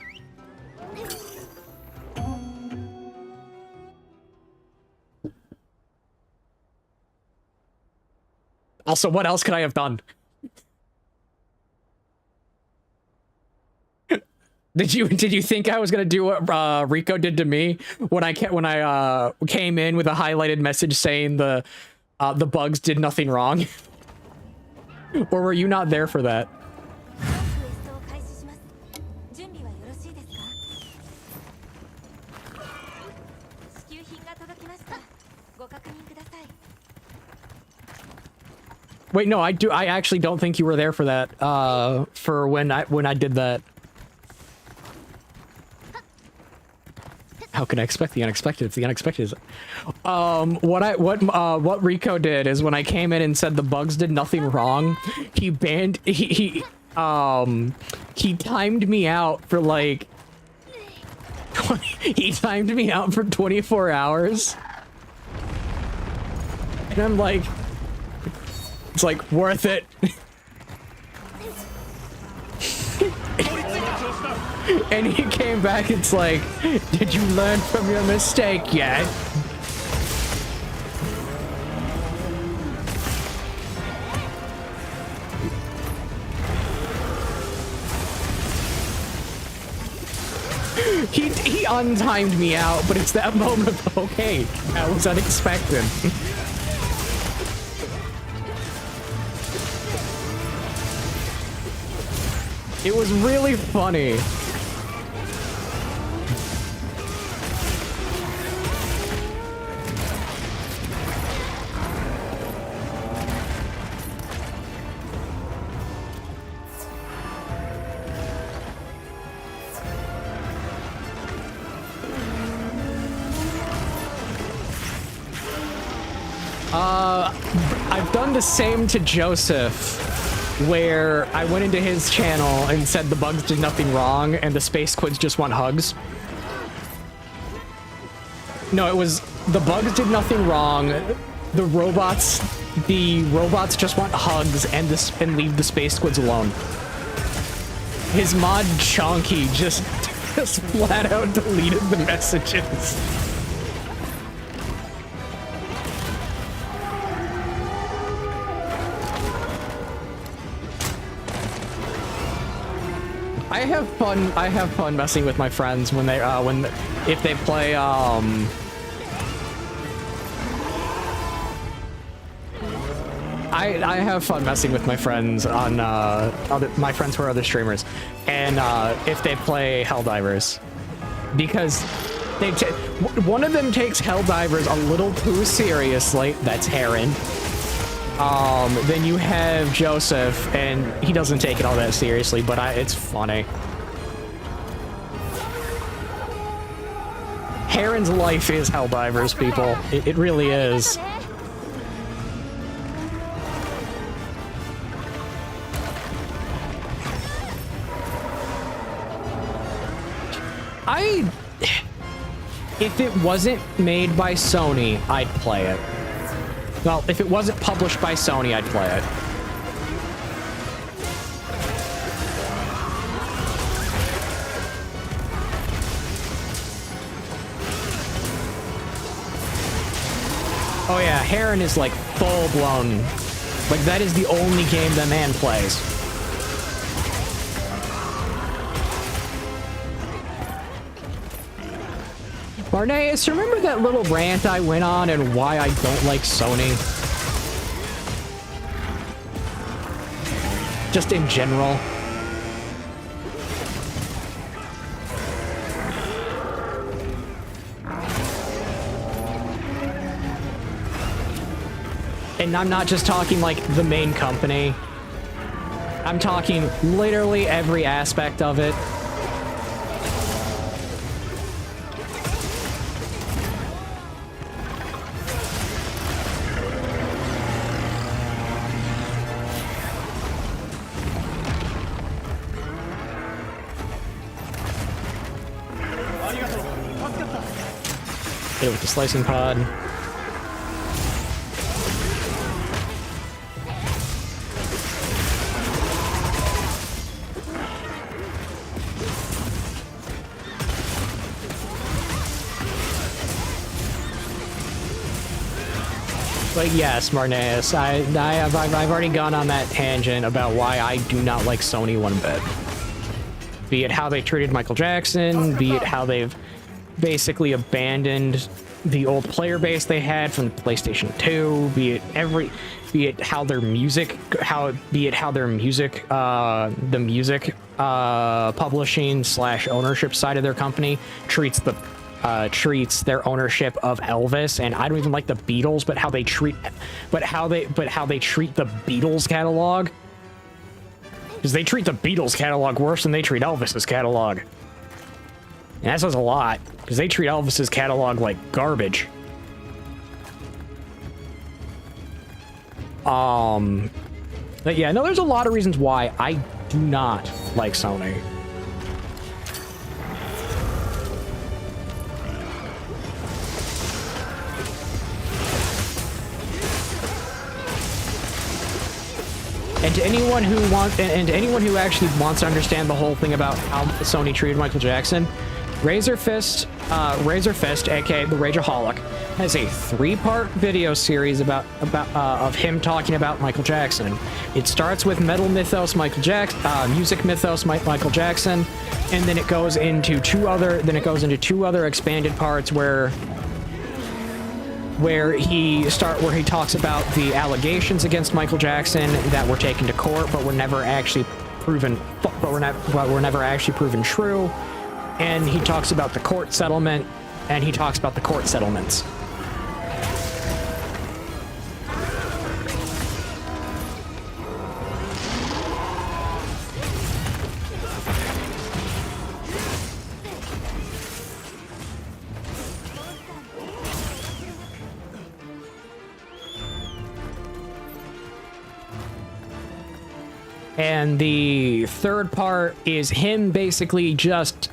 Also, what else could I have done? Did you think I was gonna do what Rico did to me when I came in with a highlighted message saying the bugs did nothing wrong? Or were you not there for that? クエストを開始します。準備はよろしいですか？支給品が届きました。ご確認ください。 Wait, no, I actually don't think you were there for that. For when I did that. How can I expect the unexpected if the unexpected is... What Rico did is when I came in and said the bugs did nothing wrong, he timed me out for like... he timed me out for 24 hours. And I'm like... It's like, worth it. And he came back, it's like, did you learn from your mistake yet? He untimed me out, but it's that moment of, okay, that was unexpected. It was really funny. I've done the same to Joseph, where I went into his channel and said the bugs did nothing wrong and the space quids just want hugs. No, it was the bugs did nothing wrong. The robots just want hugs and leave the space quids alone. His mod Chonky just flat out deleted the messages. I have fun messing with my friends when they if they play I have fun messing with my friends on my friends who are other streamers, and if they play Helldivers, because one of them takes Helldivers a little too seriously. That's Heron. Then you have Joseph, and he doesn't take it all that seriously, but it's funny. Heron's life is Helldivers, people. It really is. If it wasn't made by Sony, I'd play it. Well, if it wasn't published by Sony, I'd play it. Oh yeah, Heron is like full-blown. Like, that is the only game that man plays. Barneus, remember that little rant I went on and why I don't like Sony? Just in general. And I'm not just talking like the main company. I'm talking literally every aspect of it. Hit it with the slicing pod. But yes, Marneus, I've already gone on that tangent about why I do not like Sony one bit. Be it how they treated Michael Jackson, be it how they've basically abandoned the old player base they had from the PlayStation 2, be it how their music, the music publishing / ownership side of their company treats their ownership of Elvis, and I don't even like the Beatles, but how they treat the Beatles catalog. Because they treat the Beatles catalog worse than they treat Elvis's catalog. And that says a lot, because they treat Elvis's catalog like garbage. But yeah, no, there's a lot of reasons why I do not like Sony. And to anyone who actually wants to understand the whole thing about how Sony treated Michael Jackson, Razor Fist, aka the Rageaholic, has a 3-part video series about of him talking about Michael Jackson. It starts with Metal Mythos Michael Jackson, Music Mythos Michael Jackson, and then it goes into two other expanded parts where he talks about the allegations against Michael Jackson that were taken to court but were never actually proven true. And he talks about the court settlement, and he talks about the court settlements. And the third part is him basically just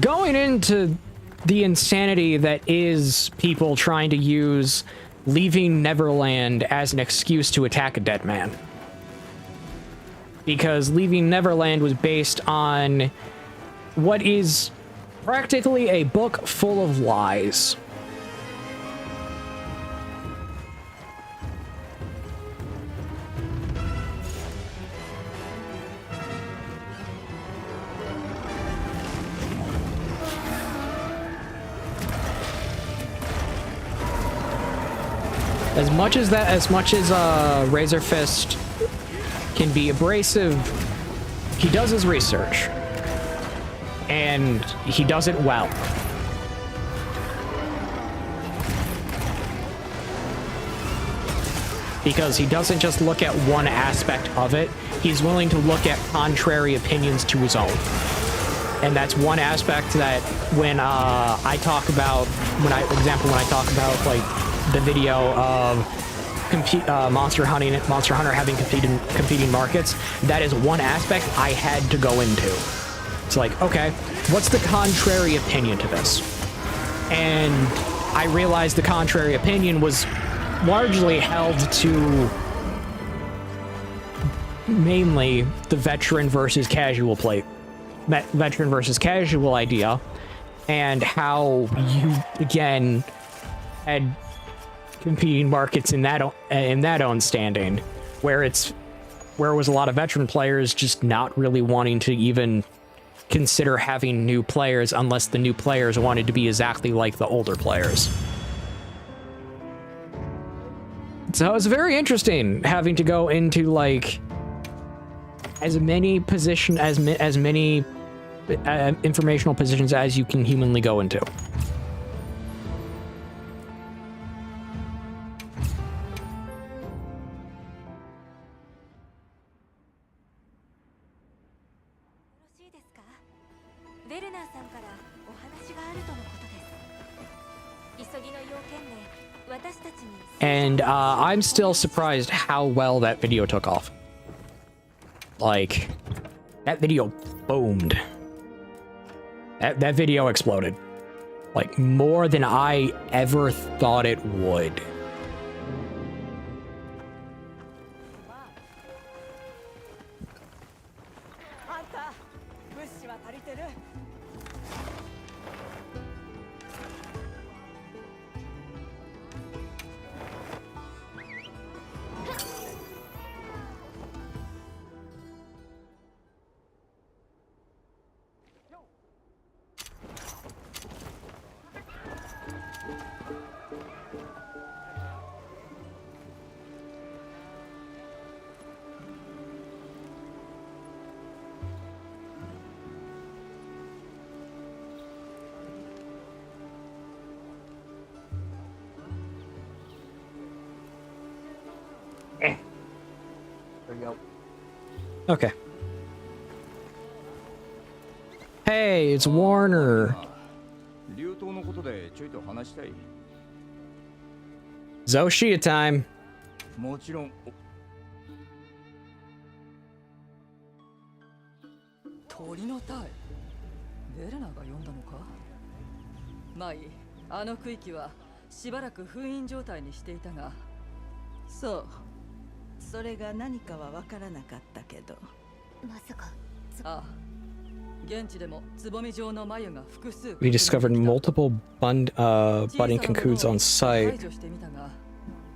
going into the insanity that is people trying to use leaving Neverland as an excuse to attack a dead man. Because Leaving Neverland was based on what is practically a book full of lies. As much as Razor Fist can be abrasive, he does his research. And he does it well. Because he doesn't just look at one aspect of it, he's willing to look at contrary opinions to his own. And that's one aspect that when I talk about like the video of Monster Hunter having competing markets, that is one aspect I had to go into. It's like, okay, what's the contrary opinion to this? And I realized the contrary opinion was largely held to mainly the veteran versus casual idea, and how you again had competing markets in that own standing, where it was a lot of veteran players just not really wanting to even consider having new players unless the new players wanted to be exactly like the older players. So it was very interesting having to go into like as many informational positions as you can humanly go into. And I'm still surprised how well that video took off. Like, that video boomed. That video exploded. Like, more than I ever thought it would. Okay. Hey, it's Warner. Zoshia time. もちろん鳥の体ベレナが呼んだのか。まあいい、あの区域はしばらく封印状態にしていたが。そう、それが何かは分からなかったけど。まさか。ああ、現地でもつぼみ状の繭が複数。We discovered multiple budding cocoons on site. 排除してみたが、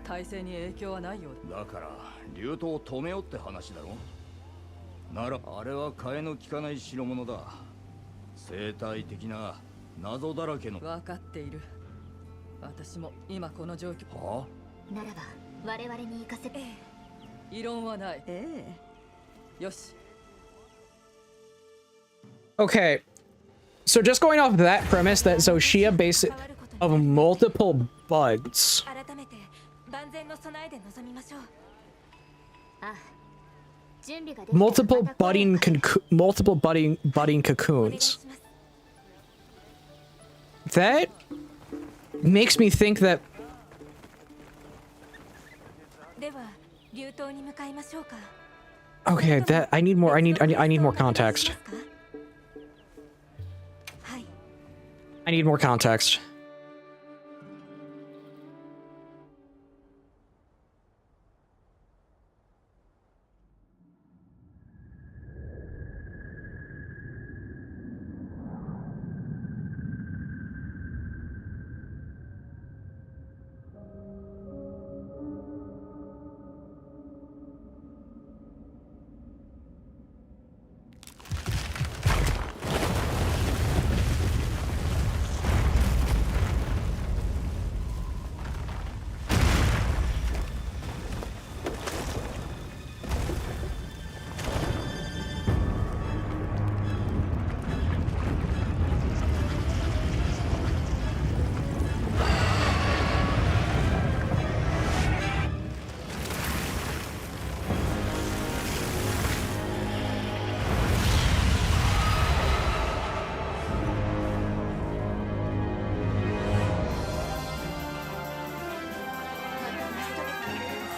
体制に影響はないようだ。だから流凍を止めようって話だろ。ならあれは替えの利かない代物だ。生態的な謎だらけの。分かっている。私も今この状況。はあ？ならば我々に行かせて。異論はない。よし。Okay, so just going off of that premise that Zoshia based it of multiple buds. Multiple budding cocoons. That makes me think that okay, that I need more context. I need more context.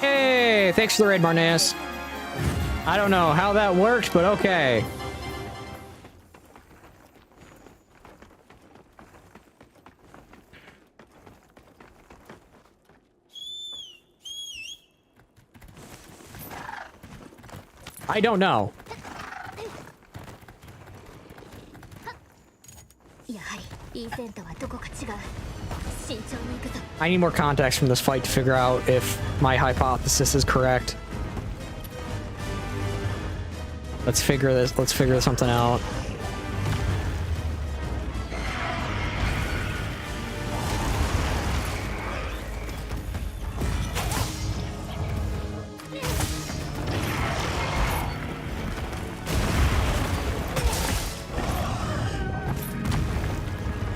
Hey, thanks for the raid, Marnez. I don't know how that worked, but okay. I don't know. I need more context from this fight to figure out if my hypothesis is correct. Let's figure something out.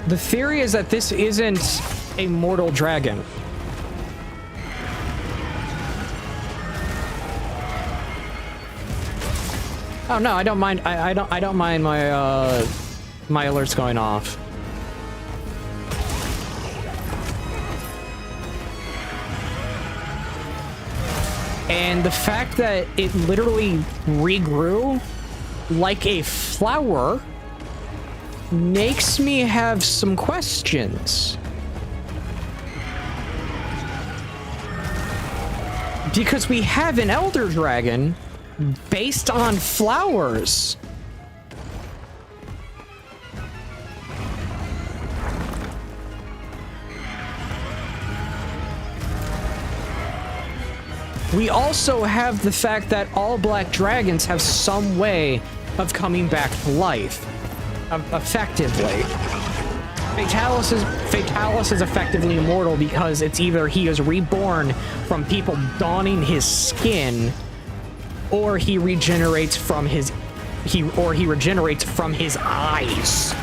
The theory is that this isn't a mortal dragon. Oh no, I don't mind. I don't mind my my alerts going off. And the fact that it literally regrew like a flower makes me have some questions. Because we have an Elder Dragon based on flowers. We also have the fact that all black dragons have some way of coming back to life, effectively. Fatalis is effectively immortal because it's either he is reborn from people donning his skin, or he regenerates from his eyes.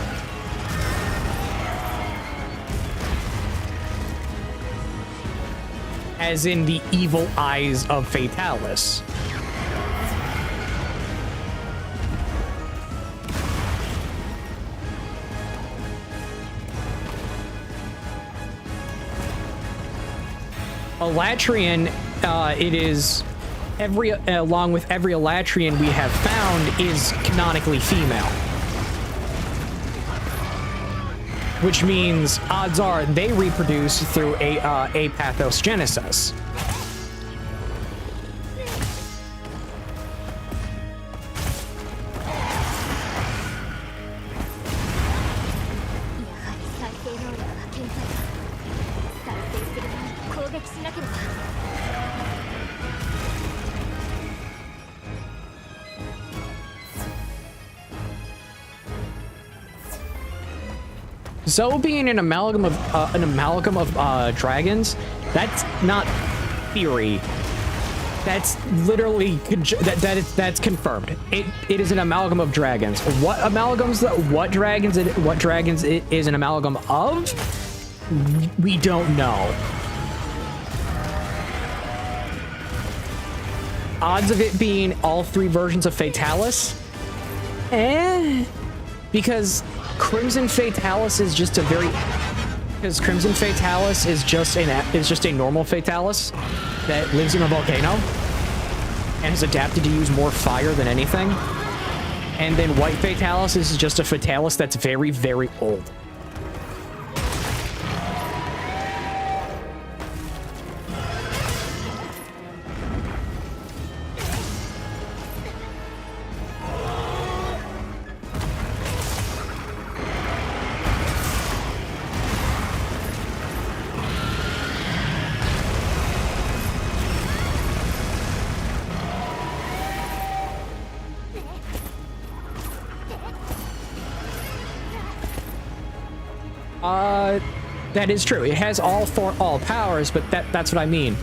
As in the evil eyes of Fatalis. Elatrian, it is along with every Elatrian we have found is canonically female. Which means odds are they reproduce through apathogenesis. Zoe being an amalgam of dragons, that's not theory. That's literally that's confirmed. It is an amalgam of dragons. What dragons it is an amalgam of? We don't know. Odds of it being all three versions of Fatalis? Because Crimson Fatalis is just a Crimson Fatalis is just a normal Fatalis that lives in a volcano and is adapted to use more fire than anything. And then White Fatalis is just a Fatalis that's very, very old. That is true. It has all powers, but that's what I mean.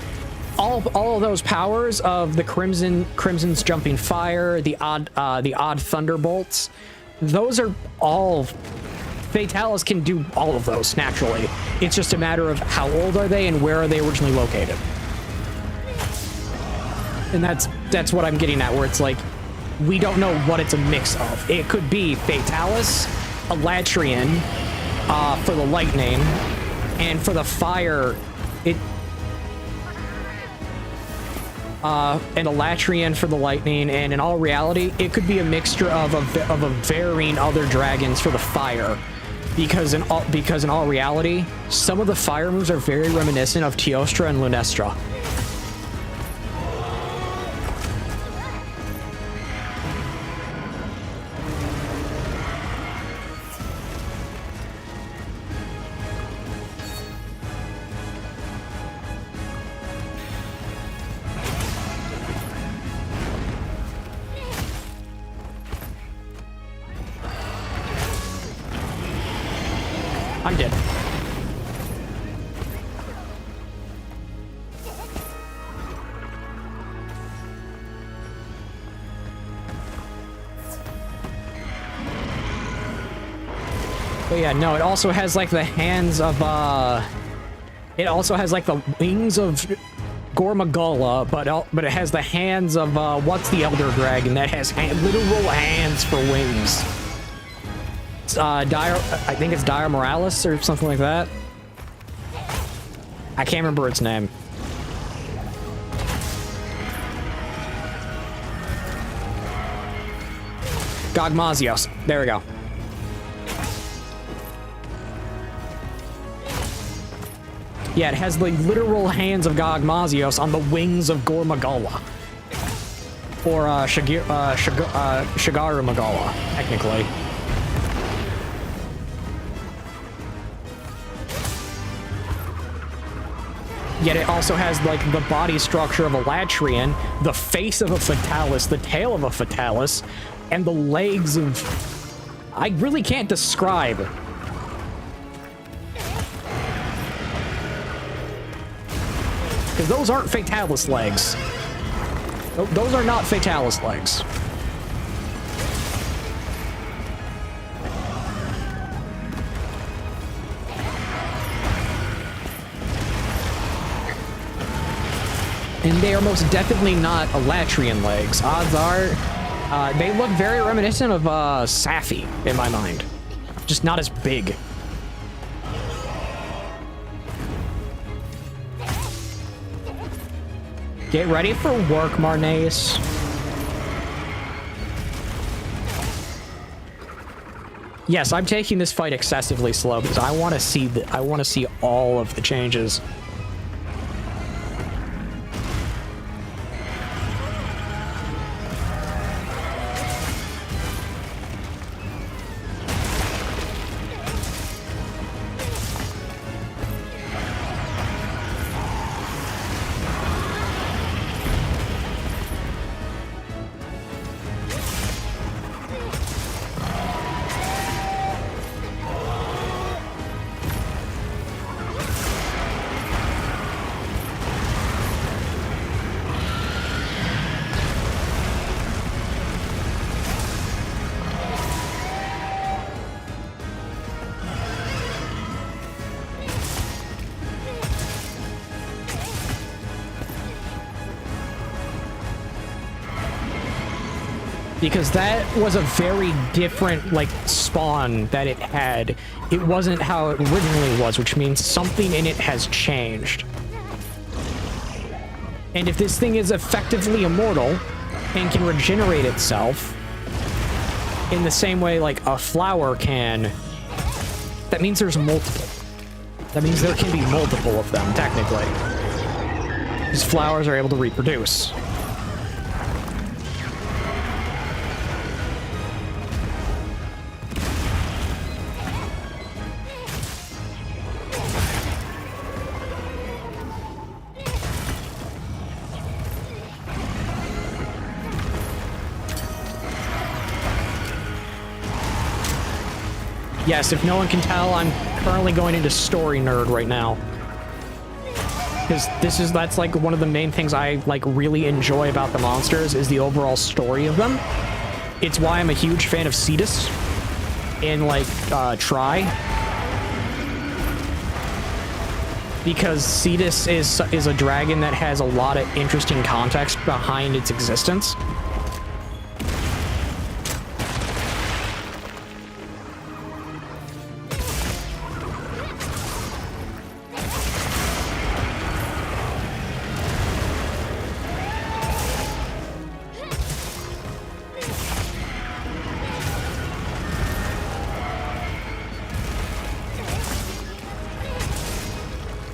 All of those powers of the Crimson's jumping fire, the odd thunderbolts, those are all Fatalis can do all of those naturally. It's just a matter of how old are they and where are they originally located. And that's what I'm getting at, where it's like we don't know what it's a mix of. It could be Fatalis, Elatrian, for the lightning, and for the fire, an Elatrian for the lightning, and in all reality, it could be a mixture of a varying other dragons for the fire, because in all reality, some of the fire moves are very reminiscent of Teostra and Lunestra. I'm dead. But yeah, no, it also has like the hands of, it also has like the wings of Gormagala, but it has the hands of what's the Elder Dragon that has literal hands for wings? I think it's Dire Morales or something like that. I can't remember its name. Gogmazios. There we go. Yeah, it has the literal hands of Gogmazios on the wings of Gormagala. Or Shigaru Magala, technically. Yet it also has, like, the body structure of a Latrian, the face of a Fatalis, the tail of a Fatalis, and the legs of... I really can't describe. Because those aren't Fatalis legs. Those are not Fatalis legs. And they are most definitely not Elatrian legs. Odds are, they look very reminiscent of Safi in my mind. Just not as big. Get ready for work, Marnace. Yes, I'm taking this fight excessively slow because I want to see all of the changes. Because that was a very different, like, spawn that it had. It wasn't how it originally was, which means something in it has changed. And if this thing is effectively immortal and can regenerate itself in the same way like a flower can, that means there's multiple. That means there can be multiple of them, technically. These flowers are able to reproduce. Yes, if no one can tell, I'm currently going into story nerd right now. Because that's like one of the main things I like really enjoy about the monsters is the overall story of them. It's why I'm a huge fan of Cetus in like Tri. Because Cetus is a dragon that has a lot of interesting context behind its existence.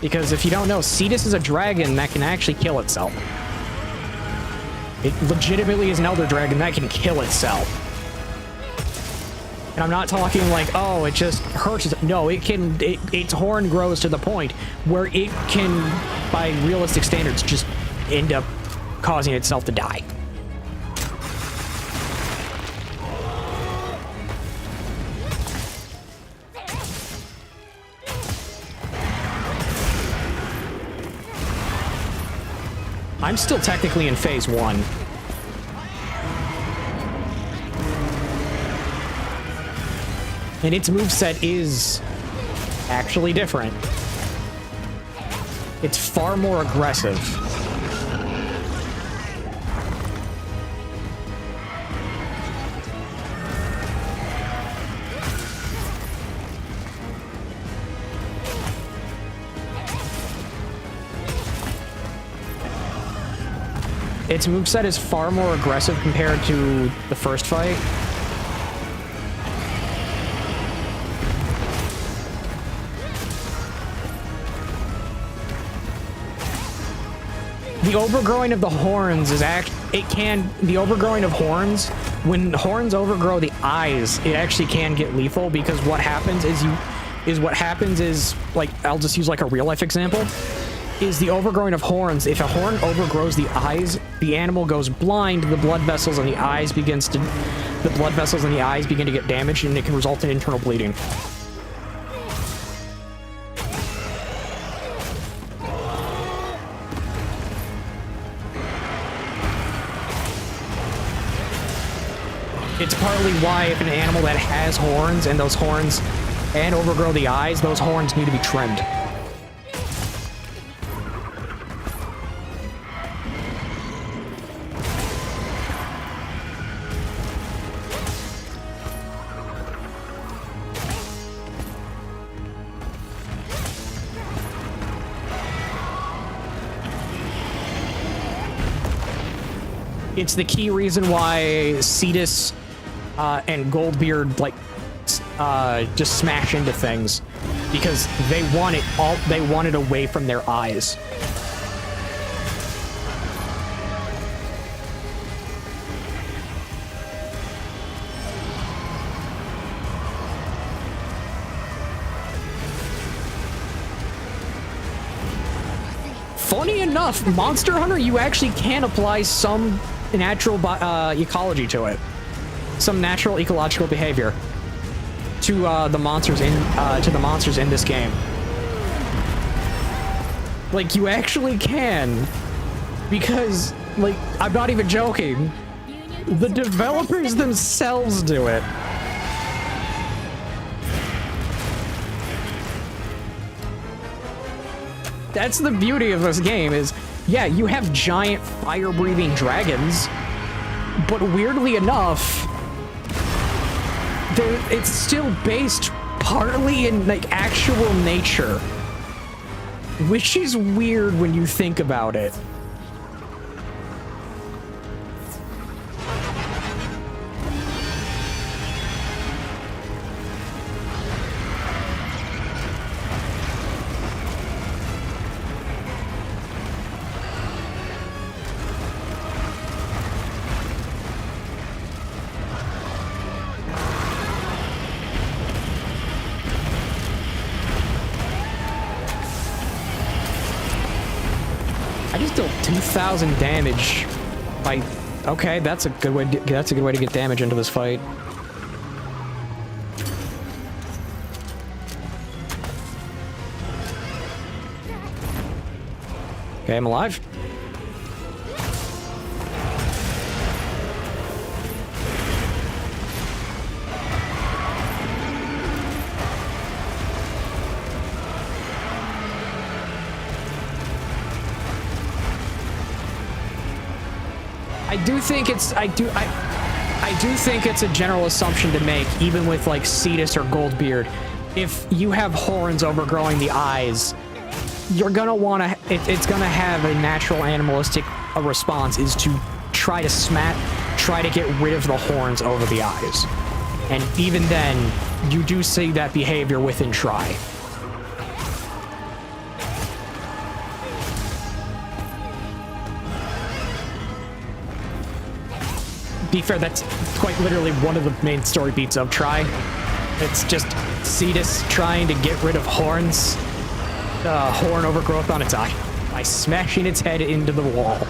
Because if you don't know, Cetus is a dragon that can actually kill itself. It legitimately is an elder dragon that can kill itself. And I'm not talking like, oh, it just hurts itself. No, it can, its horn grows to the point where it can, by realistic standards, just end up causing itself to die. I'm still technically in phase 1. And its moveset is actually different. It's far more aggressive. its moveset is far more aggressive compared to the first fight. The overgrowing of the horns is the overgrowing of horns, when horns overgrow the eyes, it actually can get lethal, because what happens is like, I'll just use like a real life example, is the overgrowing of horns. If a horn overgrows the eyes, the animal goes blind, the blood vessels in the eyes begin to get damaged, and it can result in internal bleeding. It's partly why if an animal that has horns and those horns and overgrow the eyes, those horns need to be trimmed. It's the key reason why Cetus and Goldbeard like just smash into things, because they want it away from their eyes. Funny enough, Monster Hunter, you actually can apply some natural ecology to it. Some natural ecological behavior to the monsters in this game. Like, you actually can, because, like, I'm not even joking, the developers themselves do it. That's the beauty of this game is, yeah, you have giant fire-breathing dragons, but weirdly enough, it's still based partly in like actual nature, which is weird when you think about it. I just dealt 2,000 damage by... Okay, that's a good way to get damage into this fight. Okay, I'm alive. I do think it's a general assumption to make, even with like Cetus or Goldbeard. If you have horns overgrowing the eyes, you're gonna want to. It's gonna have a natural animalistic response is to try to get rid of the horns over the eyes, and even then, you do see that behavior within Try. Be fair, that's quite literally one of the main story beats of Try. It's just Cetus trying to get rid of horns, horn overgrowth on its eye by smashing its head into the wall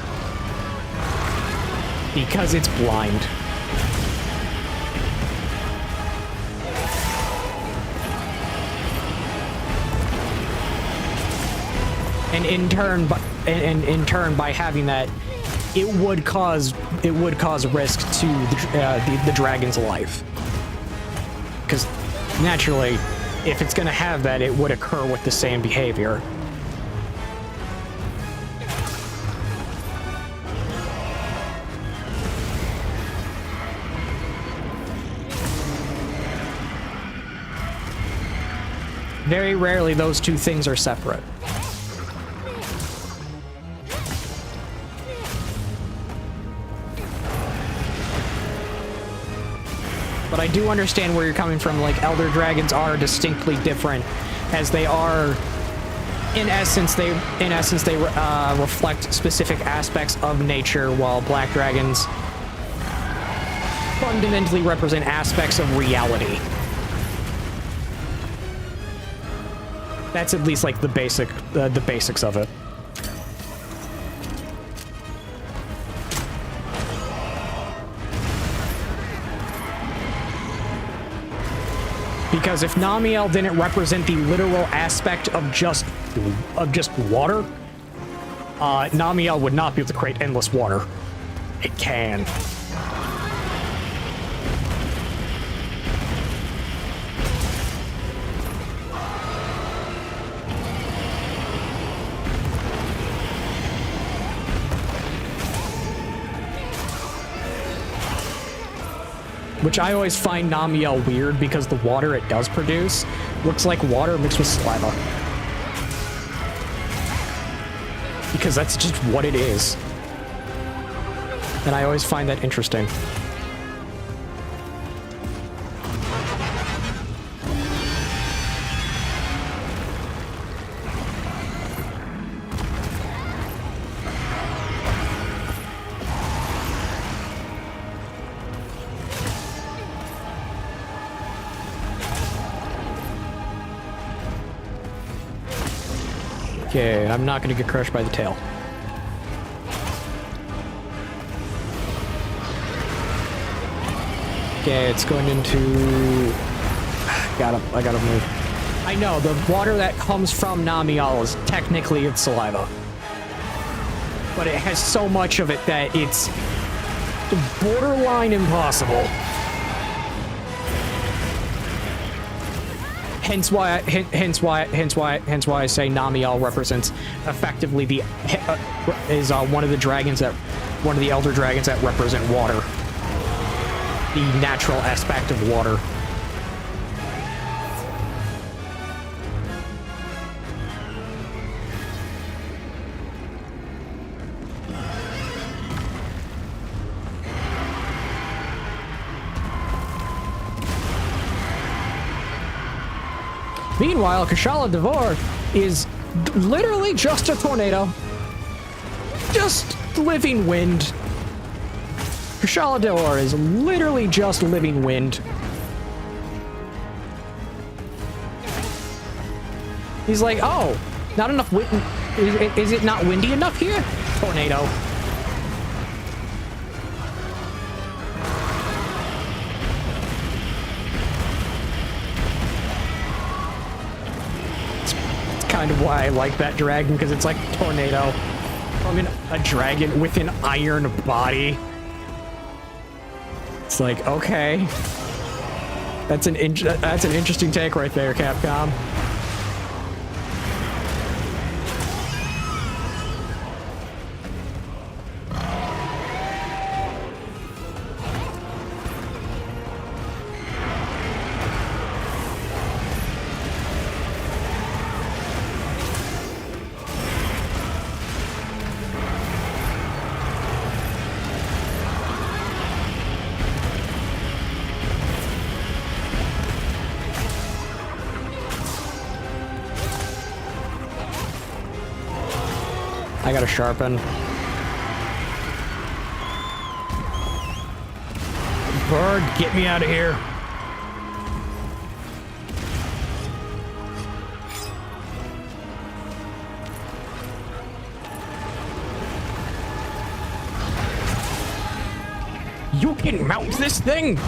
because it's blind. And in turn, by having that, it would cause risk to the dragon's life, because naturally, if it's going to have that, it would occur with the same behavior. Very rarely those two things are separate. I do understand where you're coming from. Like, elder dragons are distinctly different, as they are, in essence, they reflect specific aspects of nature, while black dragons fundamentally represent aspects of reality. That's at least like the basics of it. Because if Namiel didn't represent the literal aspect of just water, Namiel would not be able to create endless water. It can. Which I always find Namiel weird because the water it does produce looks like water mixed with saliva. Because that's just what it is. And I always find that interesting. Okay, I'm not gonna get crushed by the tail. Okay, it's going into... I gotta move. I know, the water that comes from Namiel is technically its saliva. But it has so much of it that it's borderline impossible. Hence why I say Namiel represents effectively the one of the elder dragons that represent water, the natural aspect of water. Meanwhile, Kashala Devor is literally just a tornado. Just living wind. Kashala Devor is literally just living wind. He's like, oh, not enough wind. Is it not windy enough here? Tornado. Kind of why I like that dragon, because it's like a tornado from a dragon with an iron body. It's like, okay, that's an interesting take right there, Capcom. I gotta sharpen. Bird, get me out of here. You can mount this thing!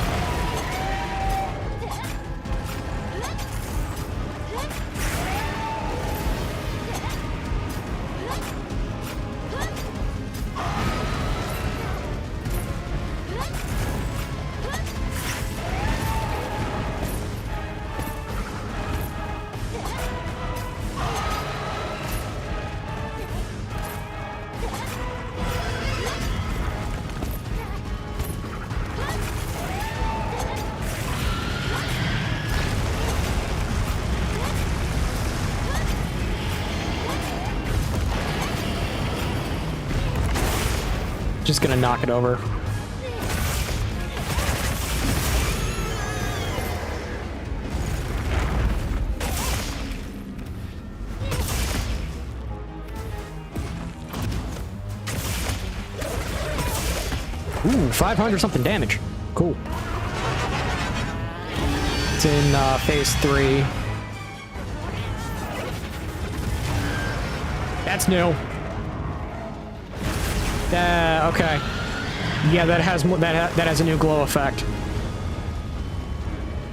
Just gonna knock it over. Ooh, 500 something damage. Cool. It's in phase 3. That's new. Okay. Yeah, that has that has a new glow effect.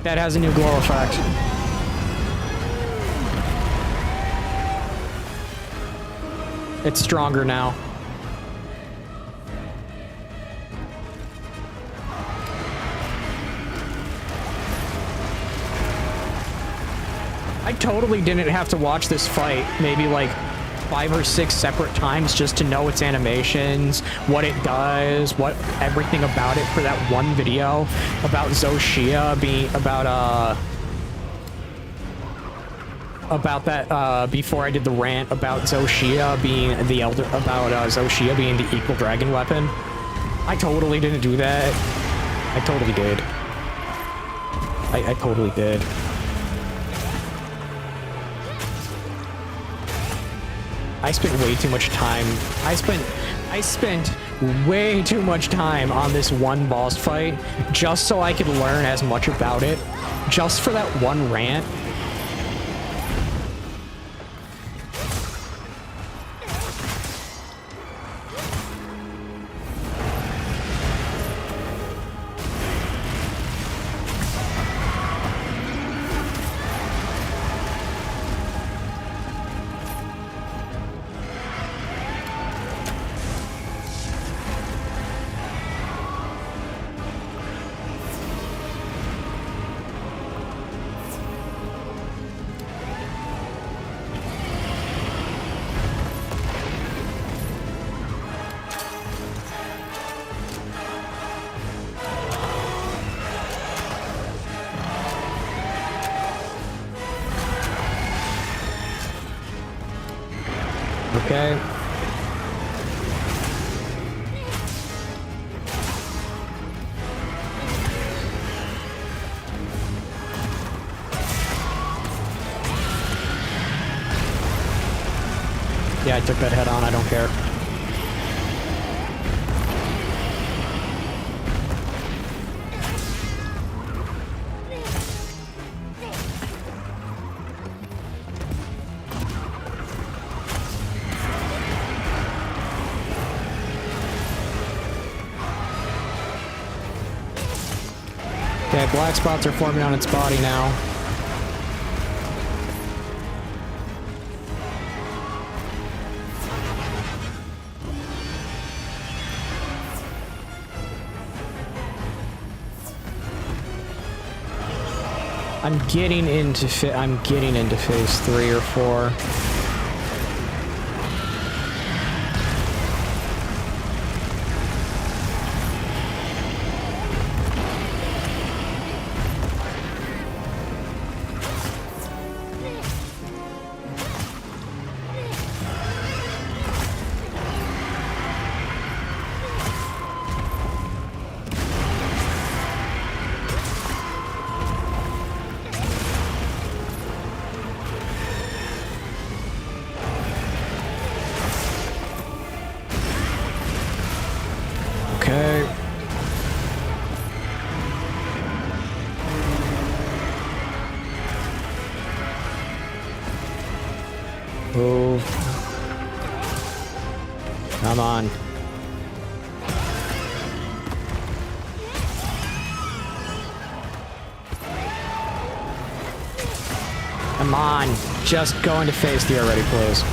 That has a new glow effect. It's stronger now. I totally didn't have to watch this fight maybe like 5 or 6 separate times just to know its animations, what it does, what everything about it for that one video about Zoshia being about that before I did the rant about Zoshia being the elder Zoshia being the equal dragon weapon. I totally didn't do that. I totally did. I totally did. I spent way too much time. I spent way too much time on this one boss fight just so I could learn as much about it, just for that one rant. Okay. Yeah, I took that head on, I don't care. Okay, black spots are forming on its body now. I'm getting into phase 3 or 4. Okay. Move. Come on. Come on. Just go into phase 3 already, please.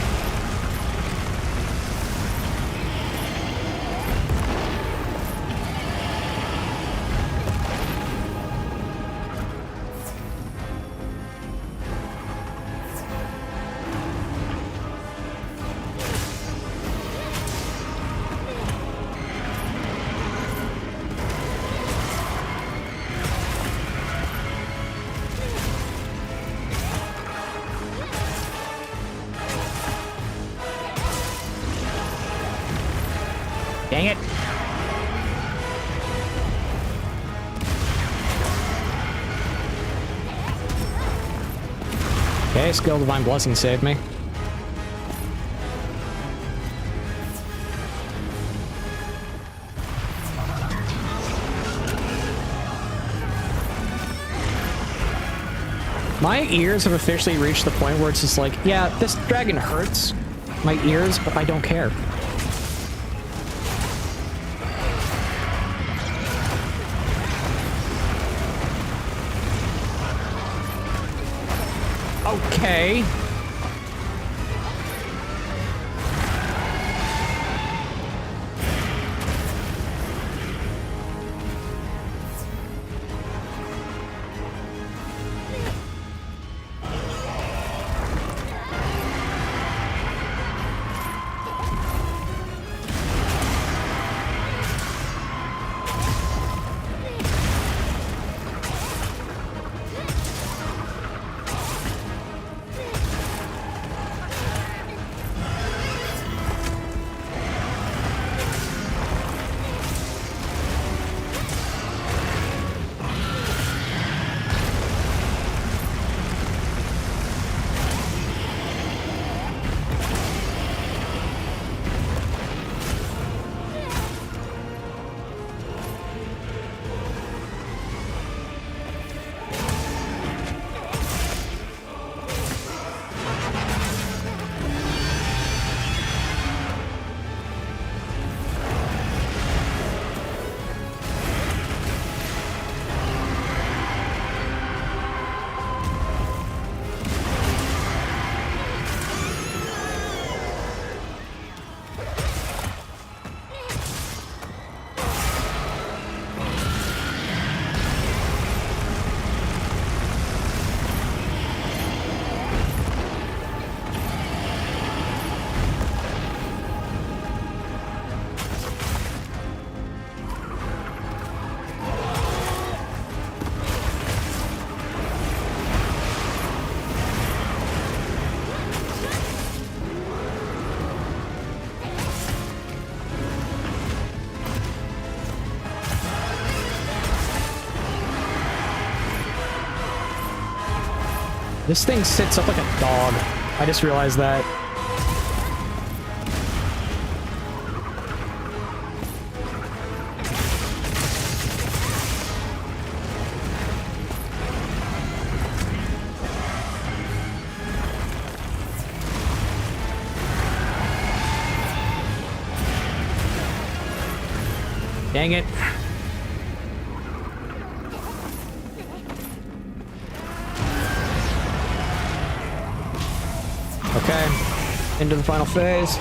Dang it. Okay, Skill Divine Blessing saved me. My ears have officially reached the point where it's just like, yeah, this dragon hurts my ears, but I don't care. Okay. This thing sits up like a dog. I just realized that. Dang it. Okay, into the final phase.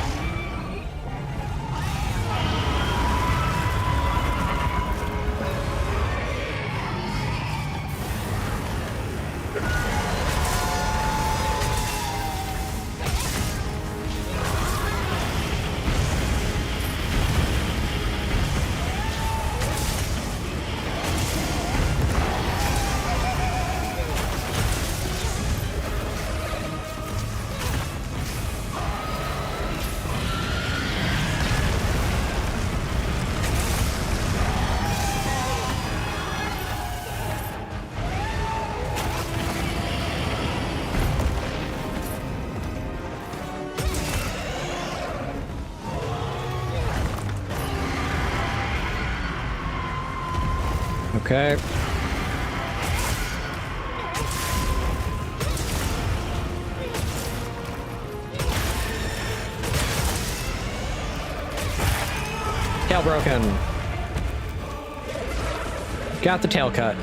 Okay. Tail broken. Got the tail cut.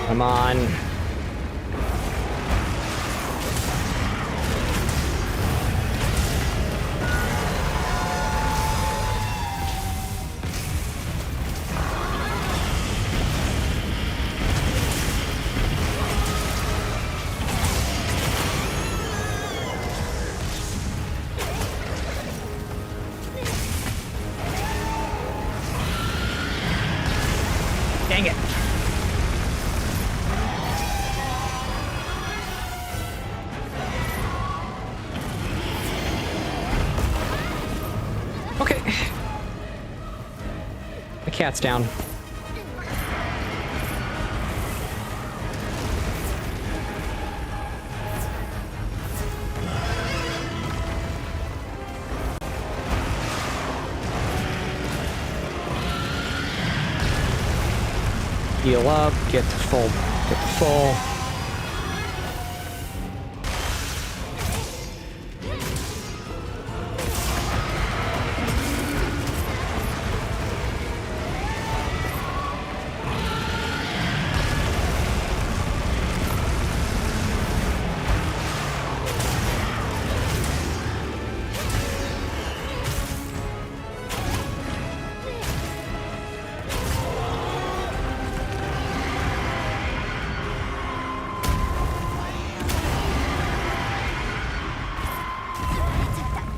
Come on. Dang it. Okay. The cat's down. Heal up, get to full, get to full.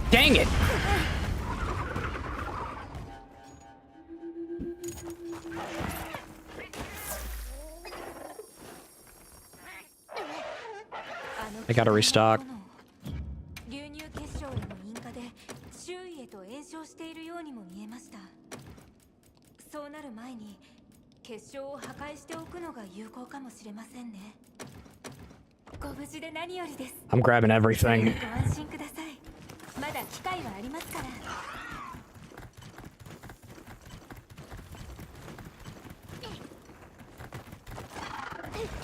Dang it! I gotta restock. 流入結晶への引火で周囲へと炎症しているようにも見えました。そうなる前に結晶を破壊しておくのが有効かもしれませんね。ご無事で何よりです。 I'm grabbing everything. ご安心ください。まだ機会はありますから。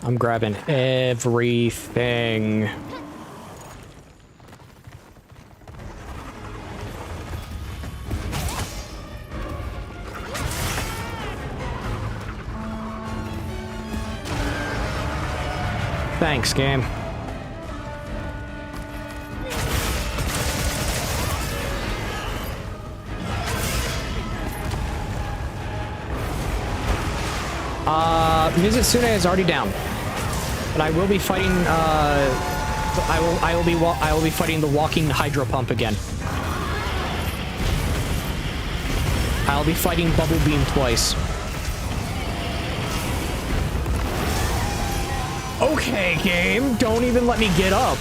I'm grabbing everything. Thanks, game. Mizutsune is already down, but I will be fighting. I will be fighting the walking hydro pump again. I'll be fighting Bubble Beam twice. Okay, game, don't even let me get up.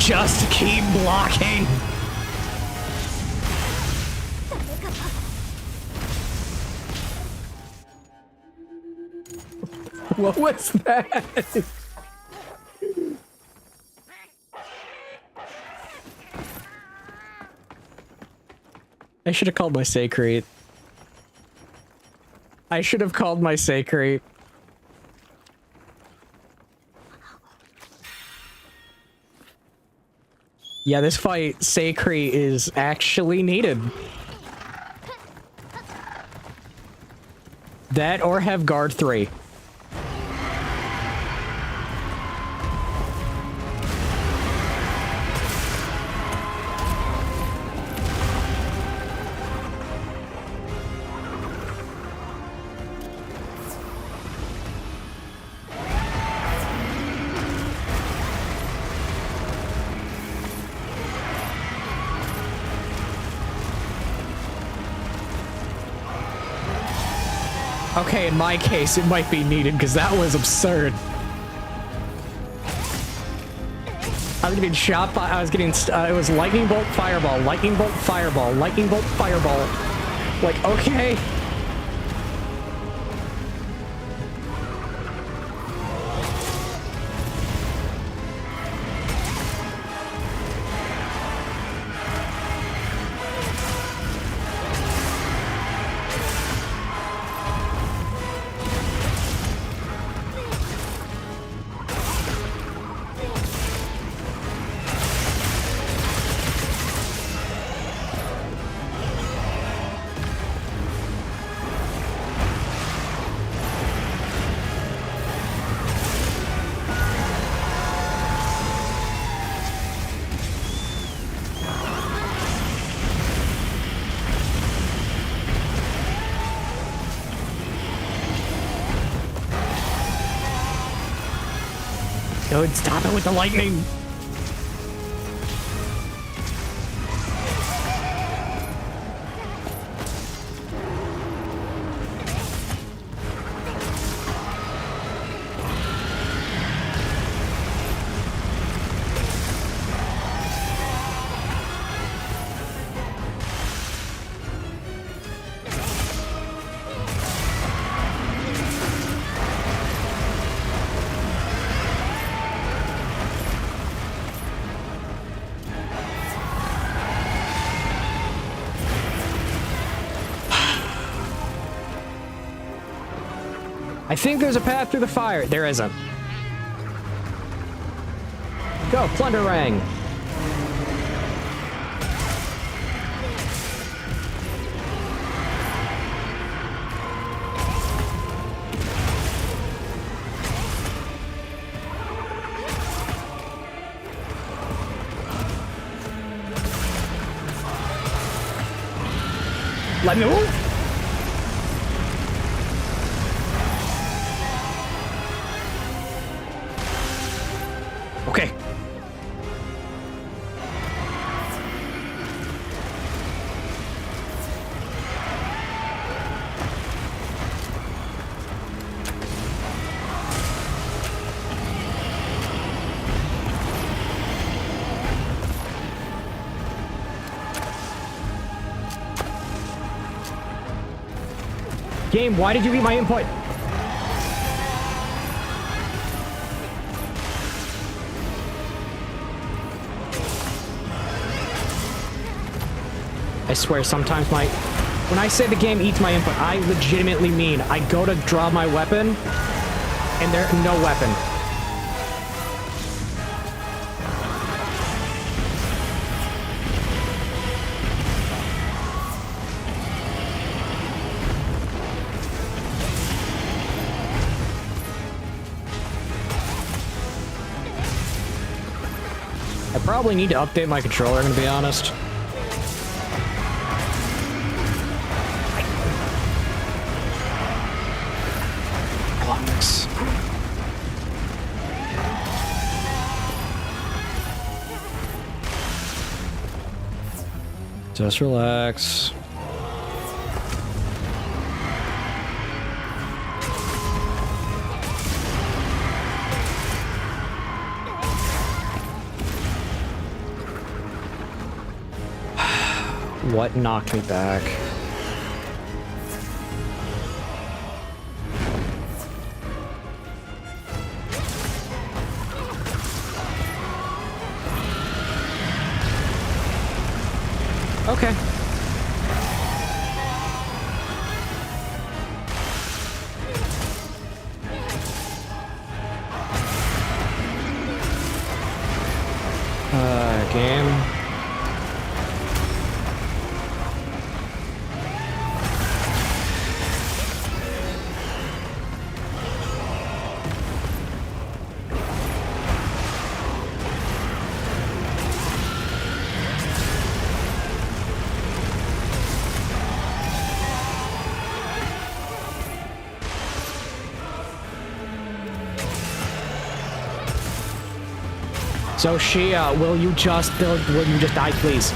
Just keep blocking. What was that? I should have called my Sacred. I should have called my Sacred. Yeah, this fight, Sacred, is actually needed. That or have guard 3. Okay, in my case, it might be needed because that was absurd. I was getting shot by, it was lightning bolt, fireball, lightning bolt, fireball, lightning bolt, fireball. Like, okay. Dude, stop it with the lightning! I think there's a path through the fire. There isn't. Go, Plunderang. Let me move. Okay. Game, why did you eat my input? I swear, sometimes when I say the game eats my input, I legitimately mean I go to draw my weapon, and there's no weapon. I probably need to update my controller, I'm gonna be honest. Just relax. What knocked me back? Okay. Game. So Shia, will you just die, please?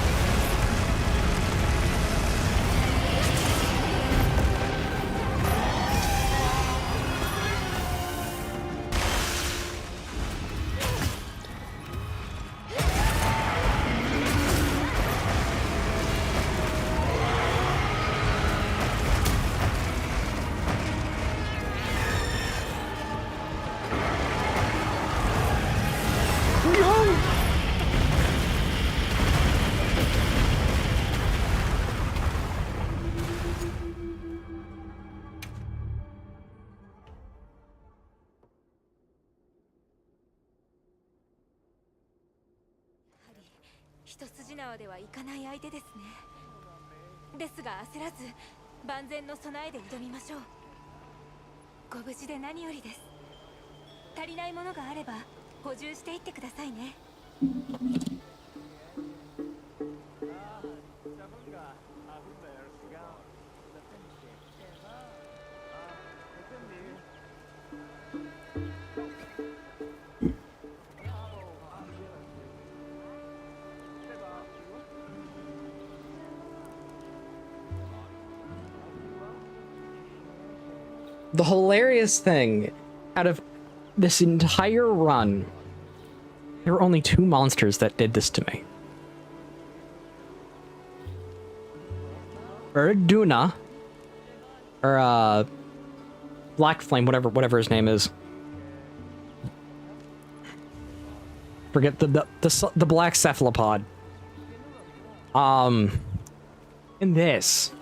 一筋縄ではいかない相手ですね。ですが焦らず万全の備えで挑みましょう。ご無事で何よりです。足りないものがあれば補充していってくださいね。The hilarious thing, out of this entire run, there were only 2 monsters that did this to me. Erduna, or Black Flame, whatever his name is. Forget the black cephalopod. And this.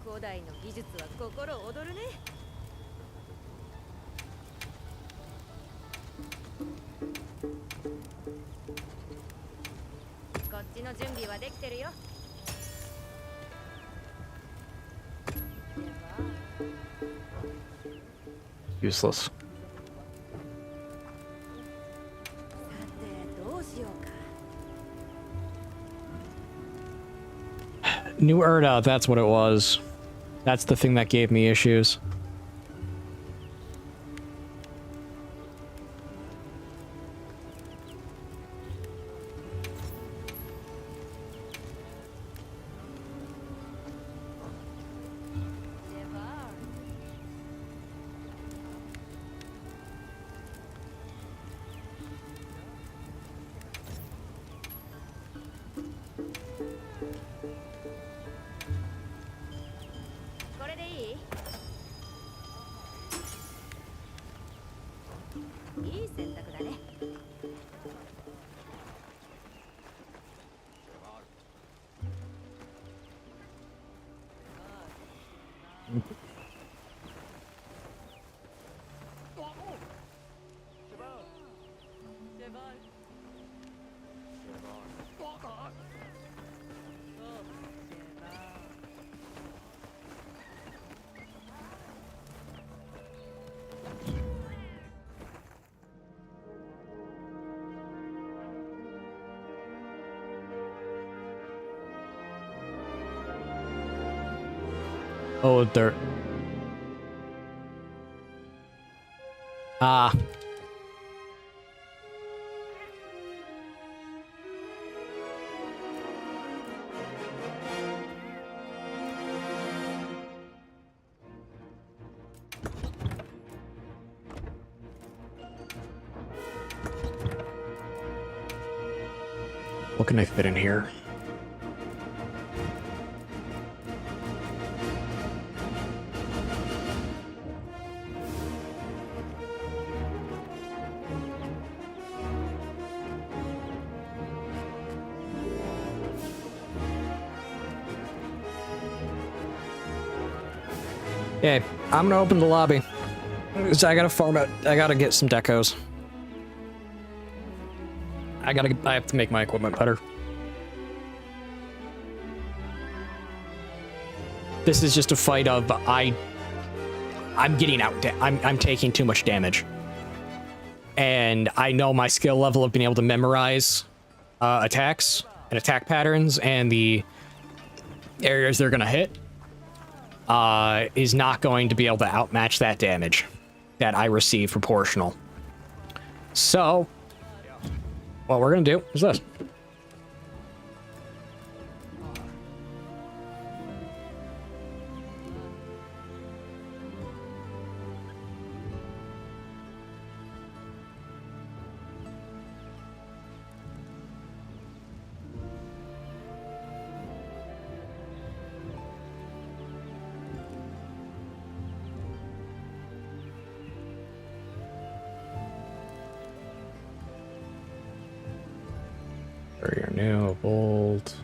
古代の技術は心躍るね。こっちの準備はできてるよ。Useless. さてどうしようか。New Erda, that's what it was. That's the thing that gave me issues. Oh, they're... Ah. What can I fit in here? Okay, I'm gonna open the lobby. So I gotta farm out. I gotta get some decos. I have to make my equipment better. This is just a fight of I'm getting out. I'm taking too much damage, and I know my skill level of being able to memorize attacks and attack patterns and the areas they're gonna hit is not going to be able to outmatch that damage that I receive proportional. So what we're gonna do is this. For your new bold.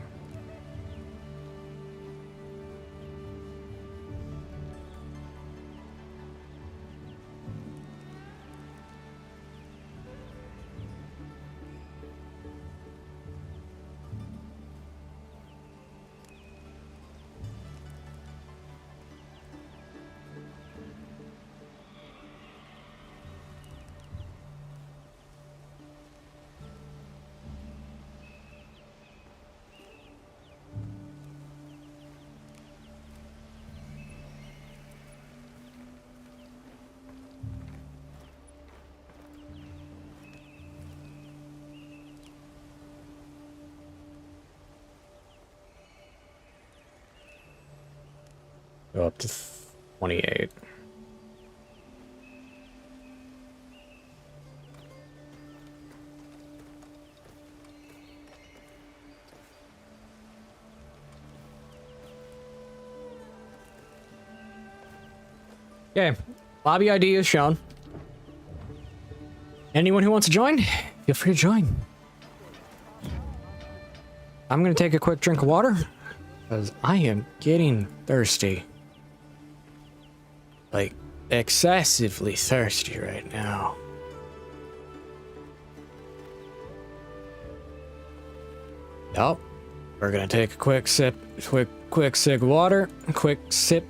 Go up to 28. Okay, lobby ID is shown. Anyone who wants to join, feel free to join. I'm gonna take a quick drink of water because I am getting thirsty. Like, excessively thirsty right now. Nope. We're gonna take a quick sip, quick sip of water, quick sip.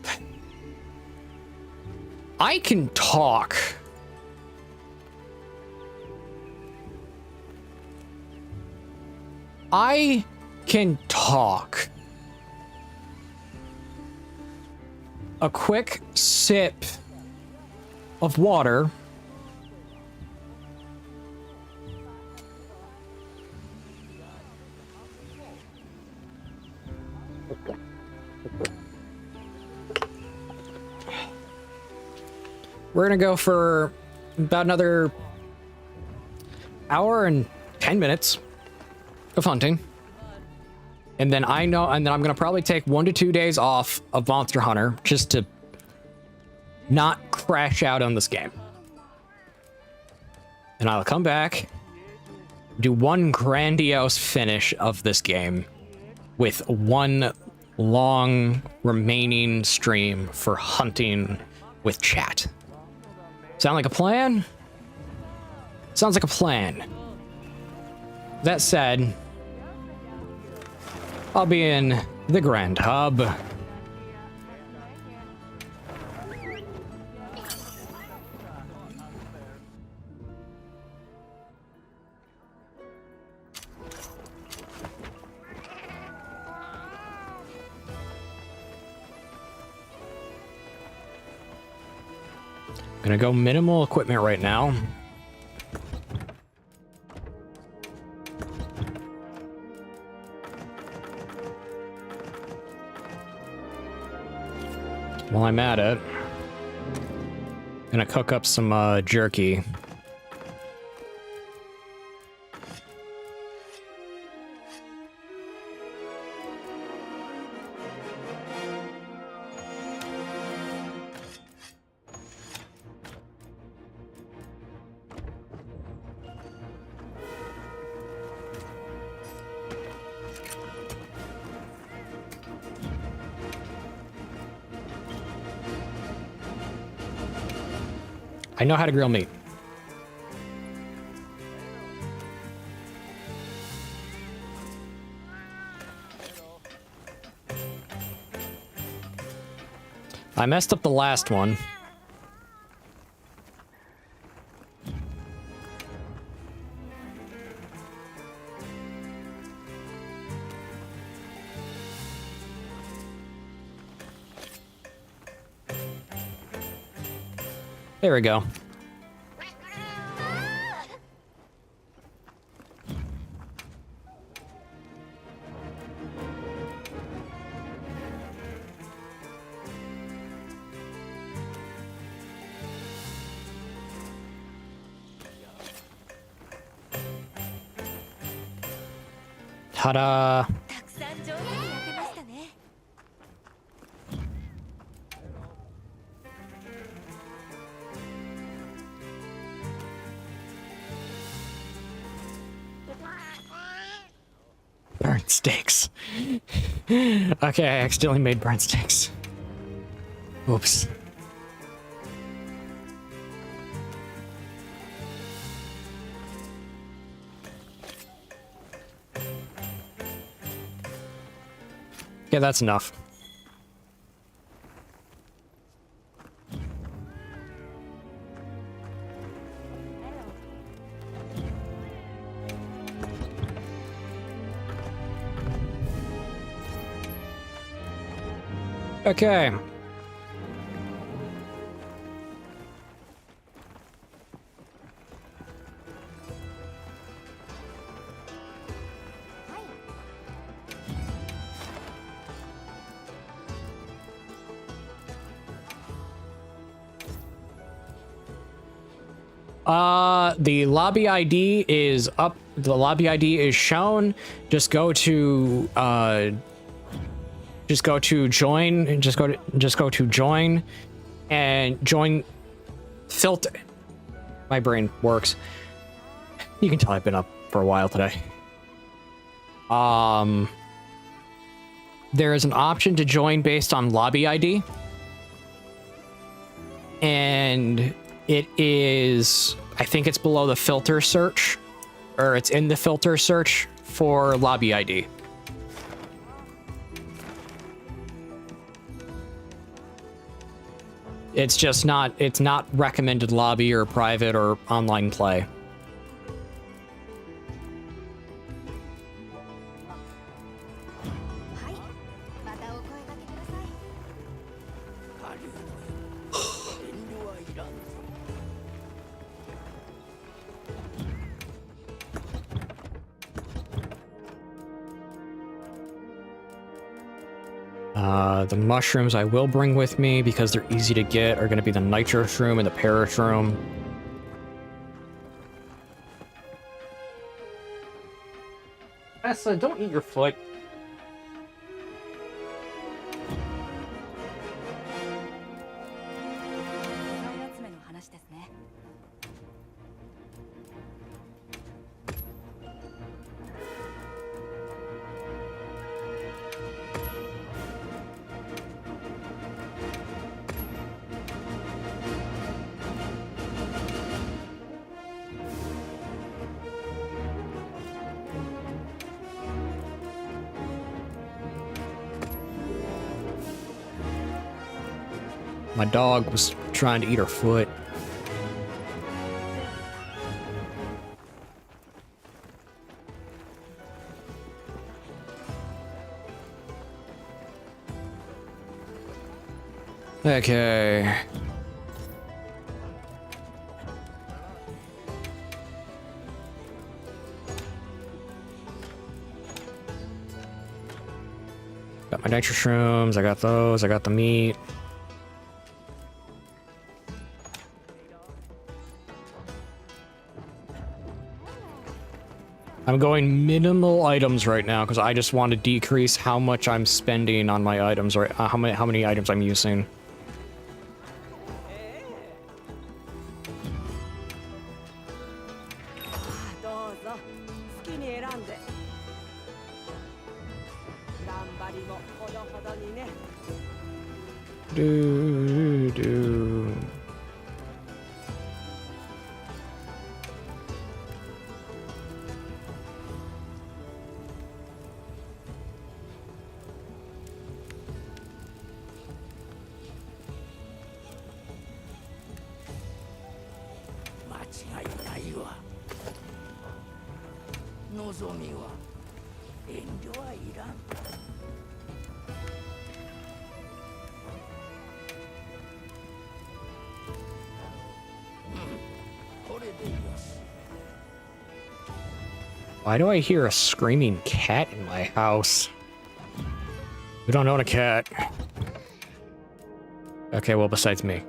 I can talk. I can talk. A quick sip of water. We're gonna go for about another hour and 10 minutes of hunting. And then I'm gonna probably take 1 to 2 days off of Monster Hunter just to not crash out on this game. And I'll come back, do one grandiose finish of this game with one long remaining stream for hunting with chat. Sound like a plan? Sounds like a plan. That said, I'll be in the Grand Hub. Gonna go minimal equipment right now. While I'm at it, gonna cook up some jerky. I know how to grill meat. I messed up the last one. There we go. Ta-da! たくさん上手に焼けましたね。Burnt steaks. Okay, I accidentally made burnt steaks. Oops. Yeah, that's enough. Okay. The lobby ID is up. The lobby ID is shown. Just go to join. Just go to join, and join filter. My brain works. You can tell I've been up for a while today. There is an option to join based on lobby ID, and it is, I think it's below the filter search, or it's in the filter search for lobby ID. It's just not, it's not recommended lobby or private or online play. The mushrooms I will bring with me because they're easy to get are going to be the nitro shroom and the parashroom. Essa, don't eat your foot. My dog was trying to eat her foot. Okay. Got my nitro shrooms, I got those, I got the meat. I'm going minimal items right now because I just want to decrease how much I'm spending on my items, or how many items I'm using. 望みは遠慮はいらん。これでよし。 Why do I hear a screaming cat in my house? We don't own a cat. Okay, well, besides me.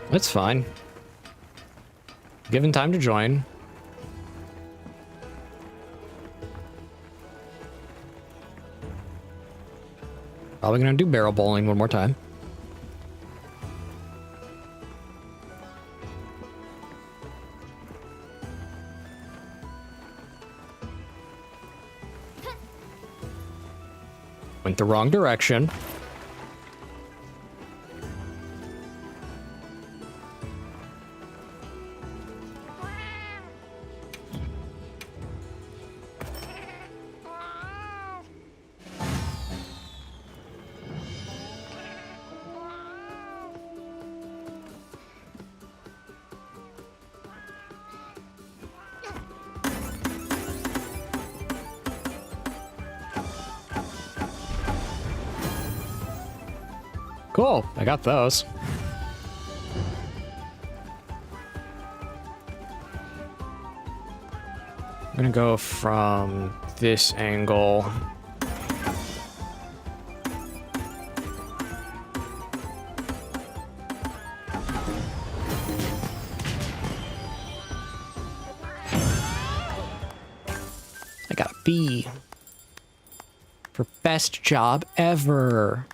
That's fine. Given time to join. Probably gonna do barrel bowling one more time. Went the wrong direction. Cool, I got those. I'm gonna go from this angle. I got a B for best job ever.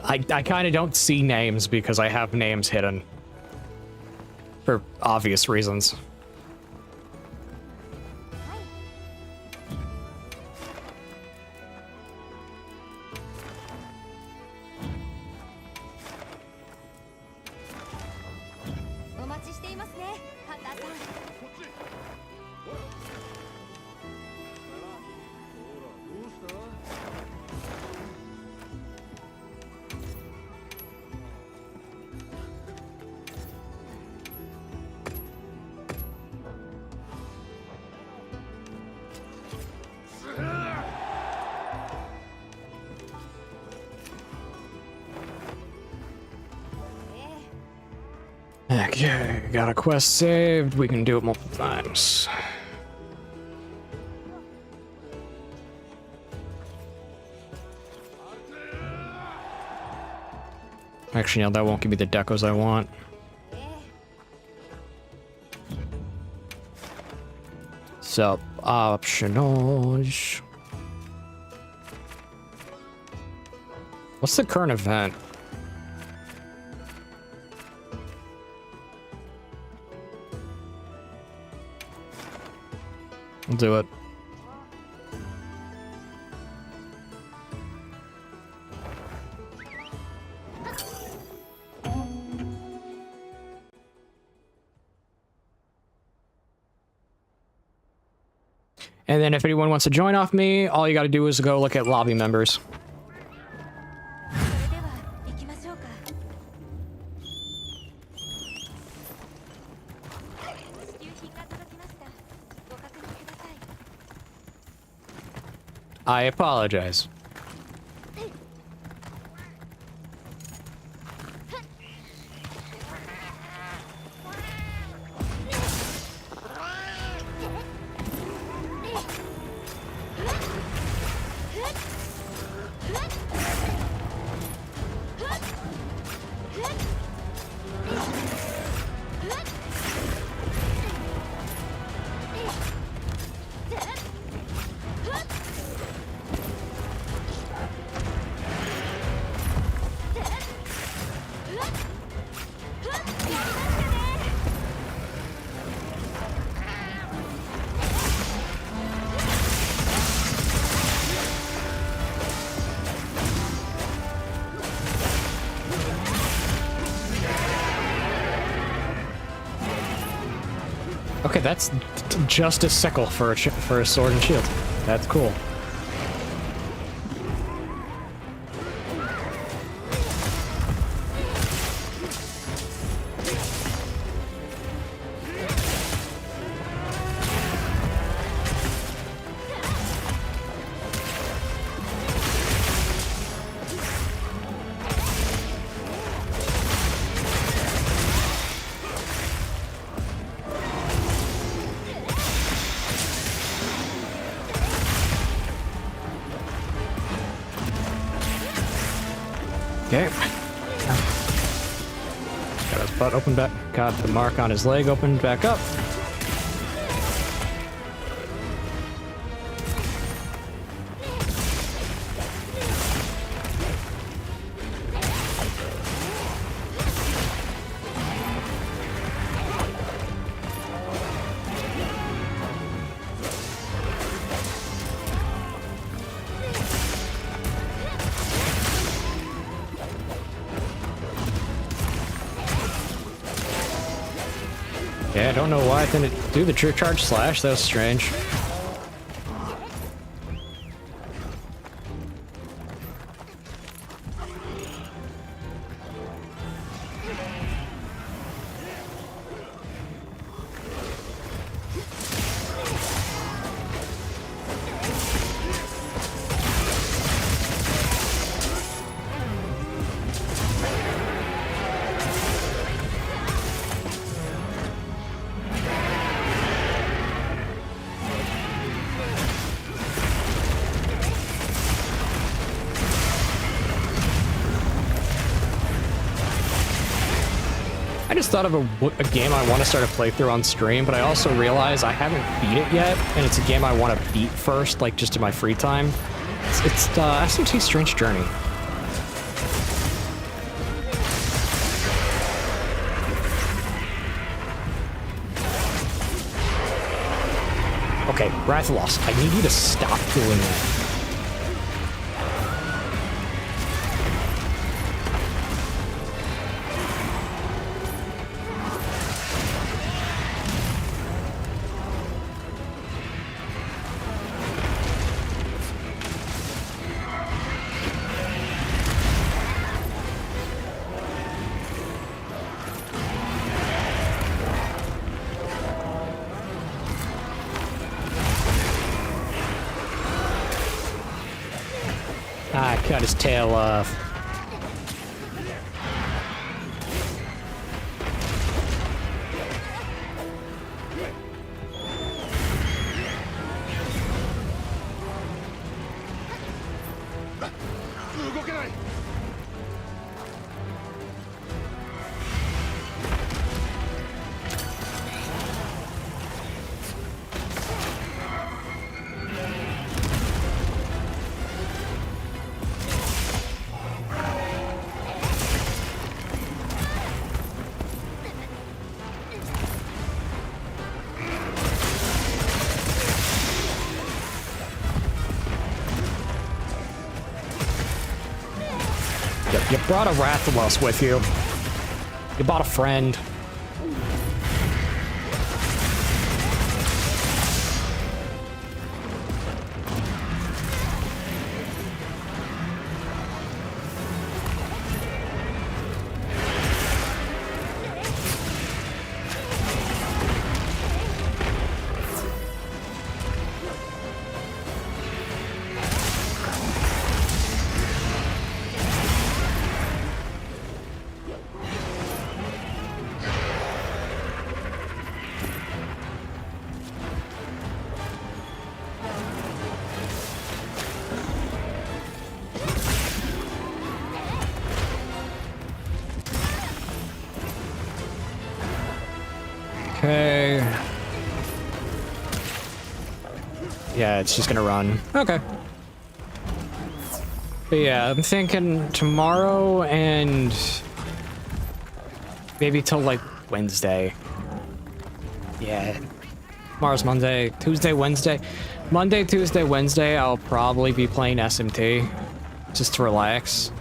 I kind of don't see names because I have names hidden. For obvious reasons. Okay, got a quest saved. We can do it multiple times. Actually, no, that won't give me the decos I want. Sub optionals. What's the current event? I'll do it. And then if anyone wants to join off me, all you got to do is go look at lobby members. それでは行きましょうか。支給品が届きました。ご確認ください。I apologize. Okay, that's just a sickle for a sword and shield. That's cool. Okay. Got his butt open back. Got the mark on his leg opened back up. Yeah, I don't know why I didn't do the true charge slash. That was strange. I just thought of a game I want to start a playthrough on stream, but I also realize I haven't beat it yet, and it's a game I want to beat first, like just in my free time. It's SMT Strange Journey. Okay, Rathalos, I need you to stop doing that. Ah, cut his tail off. You brought a Rathalos with you. You bought a friend. Okay. Yeah, it's just gonna run. Okay. But yeah, I'm thinking tomorrow and maybe till like Wednesday. Yeah. Tomorrow's Monday, Tuesday, Wednesday. Monday, Tuesday, Wednesday, I'll probably be playing SMT just to relax.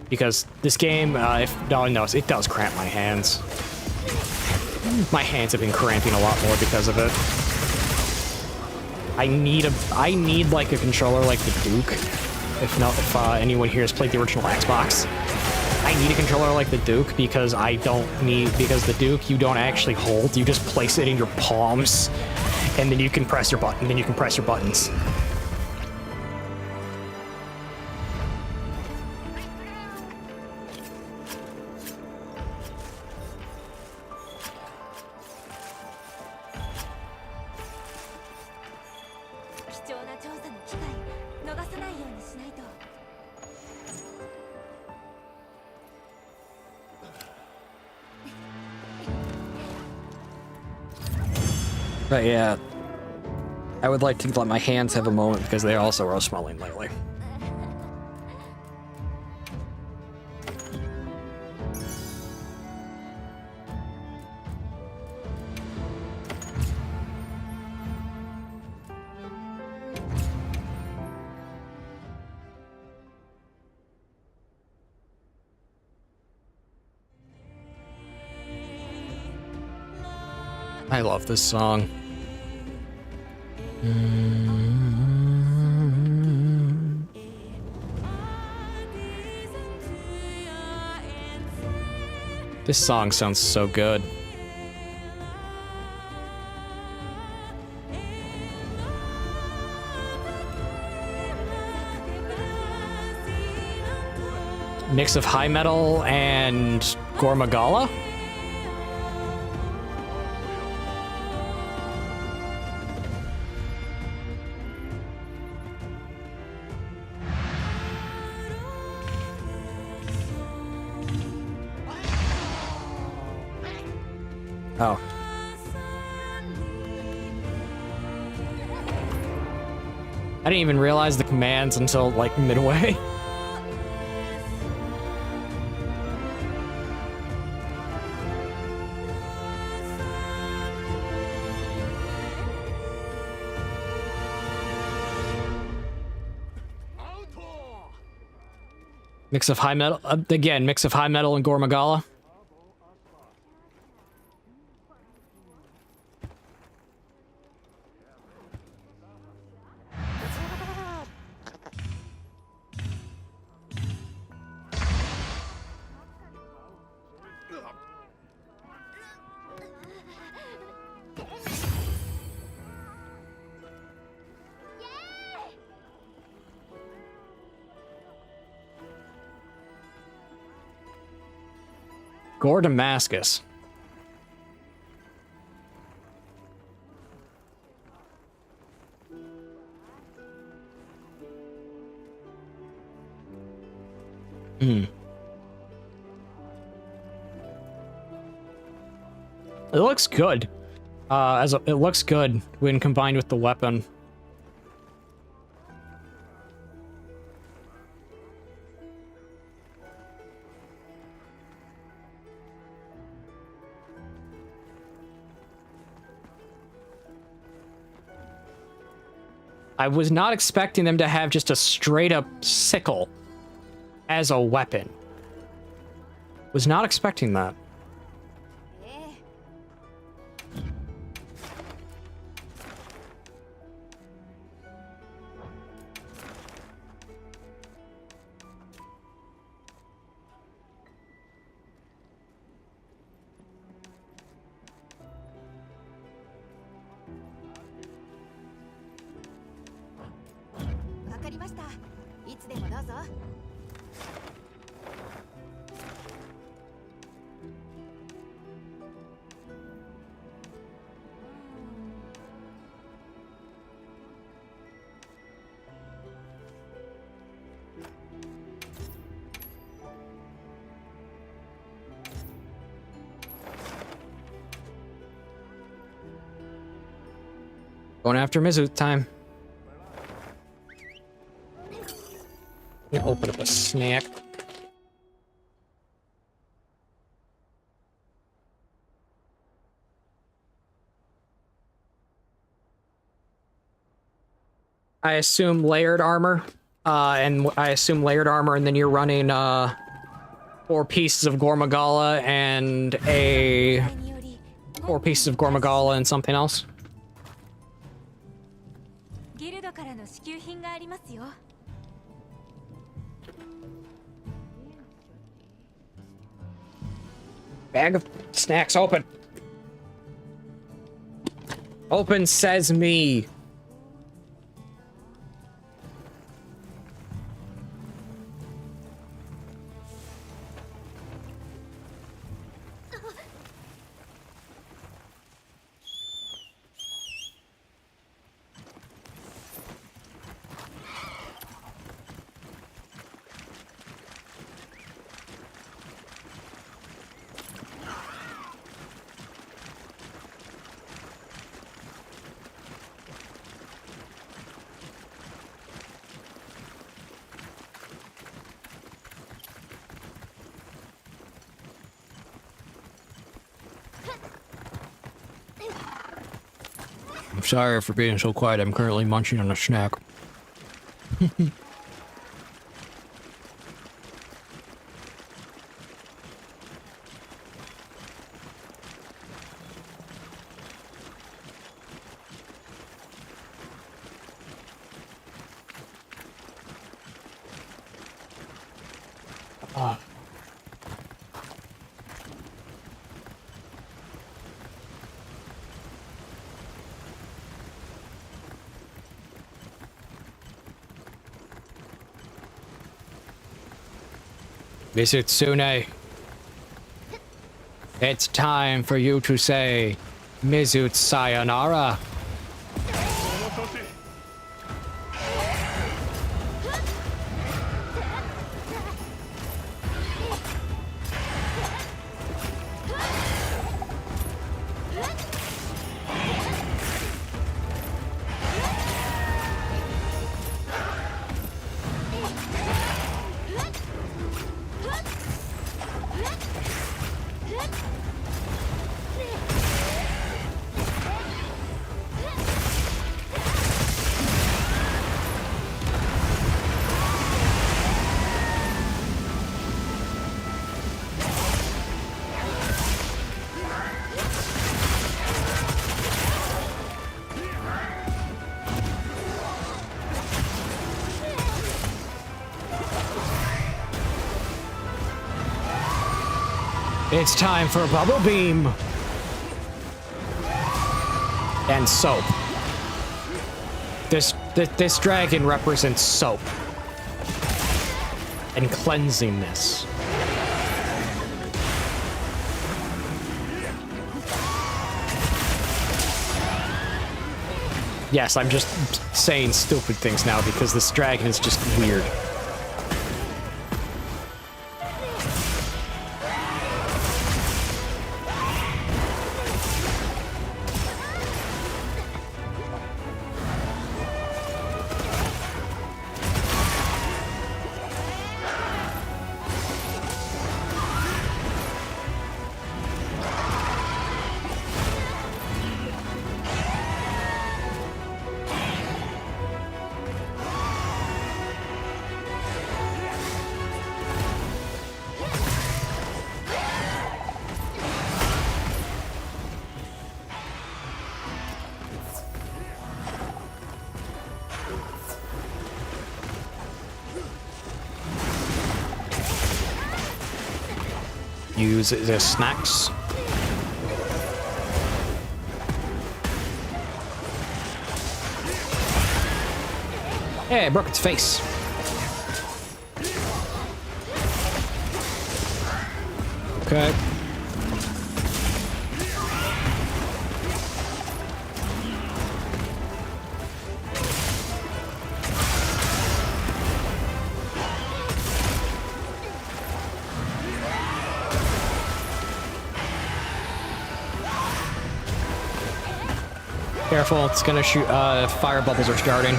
Because this game, if no one knows, it does cramp my hands. My hands have been cramping a lot more because of it. I need like a controller like the Duke. If anyone here has played the original Xbox, I need a controller like the Duke because the Duke you don't actually hold, you just place it in your palms, and then you can press your button, then you can press your buttons. But yeah, I would like to let my hands have a moment because they also are swelling lately. I love this song. This song sounds so good. Mix of high metal and Gormagala? Oh. I didn't even realize the commands until, like, midway. Mix of high metal, again, mix of high metal and Gormagala. Gore Damascus. It looks good. It looks good when combined with the weapon. I was not expecting them to have just a straight-up sickle as a weapon. Was not expecting that. Going after Mizu time. Open up a snack. I assume layered armor. And I assume layered armor, and then you're running 4 pieces of Gormagala and 4 pieces of Gormagala and something else. ギルドからの支給品がありますよ。 Bag of snacks open. Open says me. I'm sorry for being so quiet. I'm currently munching on a snack. Mizutsune, it's time for you to say Mizut Sayonara. It's time for Bubble Beam. And soap. This dragon represents soap. And cleansingness. Yes, I'm just saying stupid things now because this dragon is just weird. Use it as snacks. Hey, I broke its face. Okay. Careful, it's gonna shoot, fire bubbles are starting.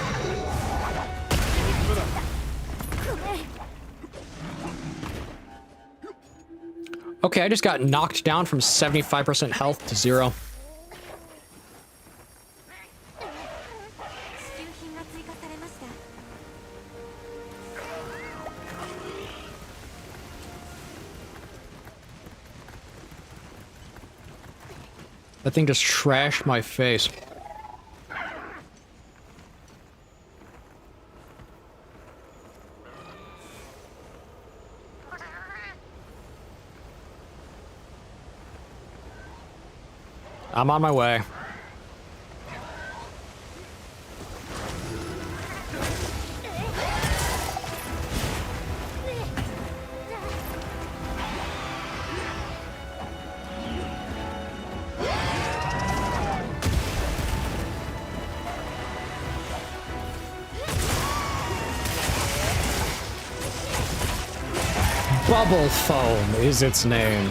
Okay, I just got knocked down from 75% health to 0. 支給品が追加されました。 That thing just trashed my face. I'm on my way. Bubble foam is its name.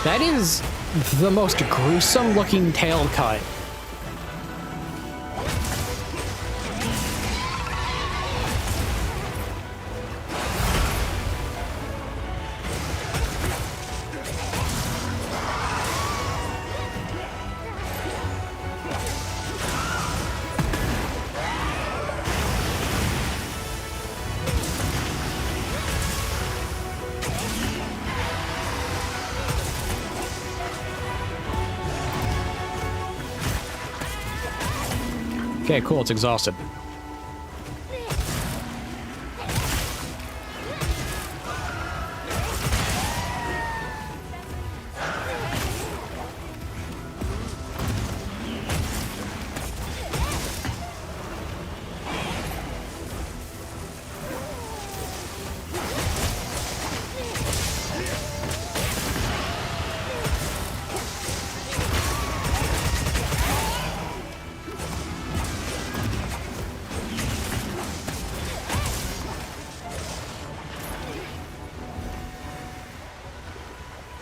That is the most gruesome looking tail cut. Okay, cool, it's exhausted.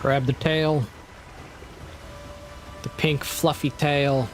Grab the tail. The pink fluffy tail.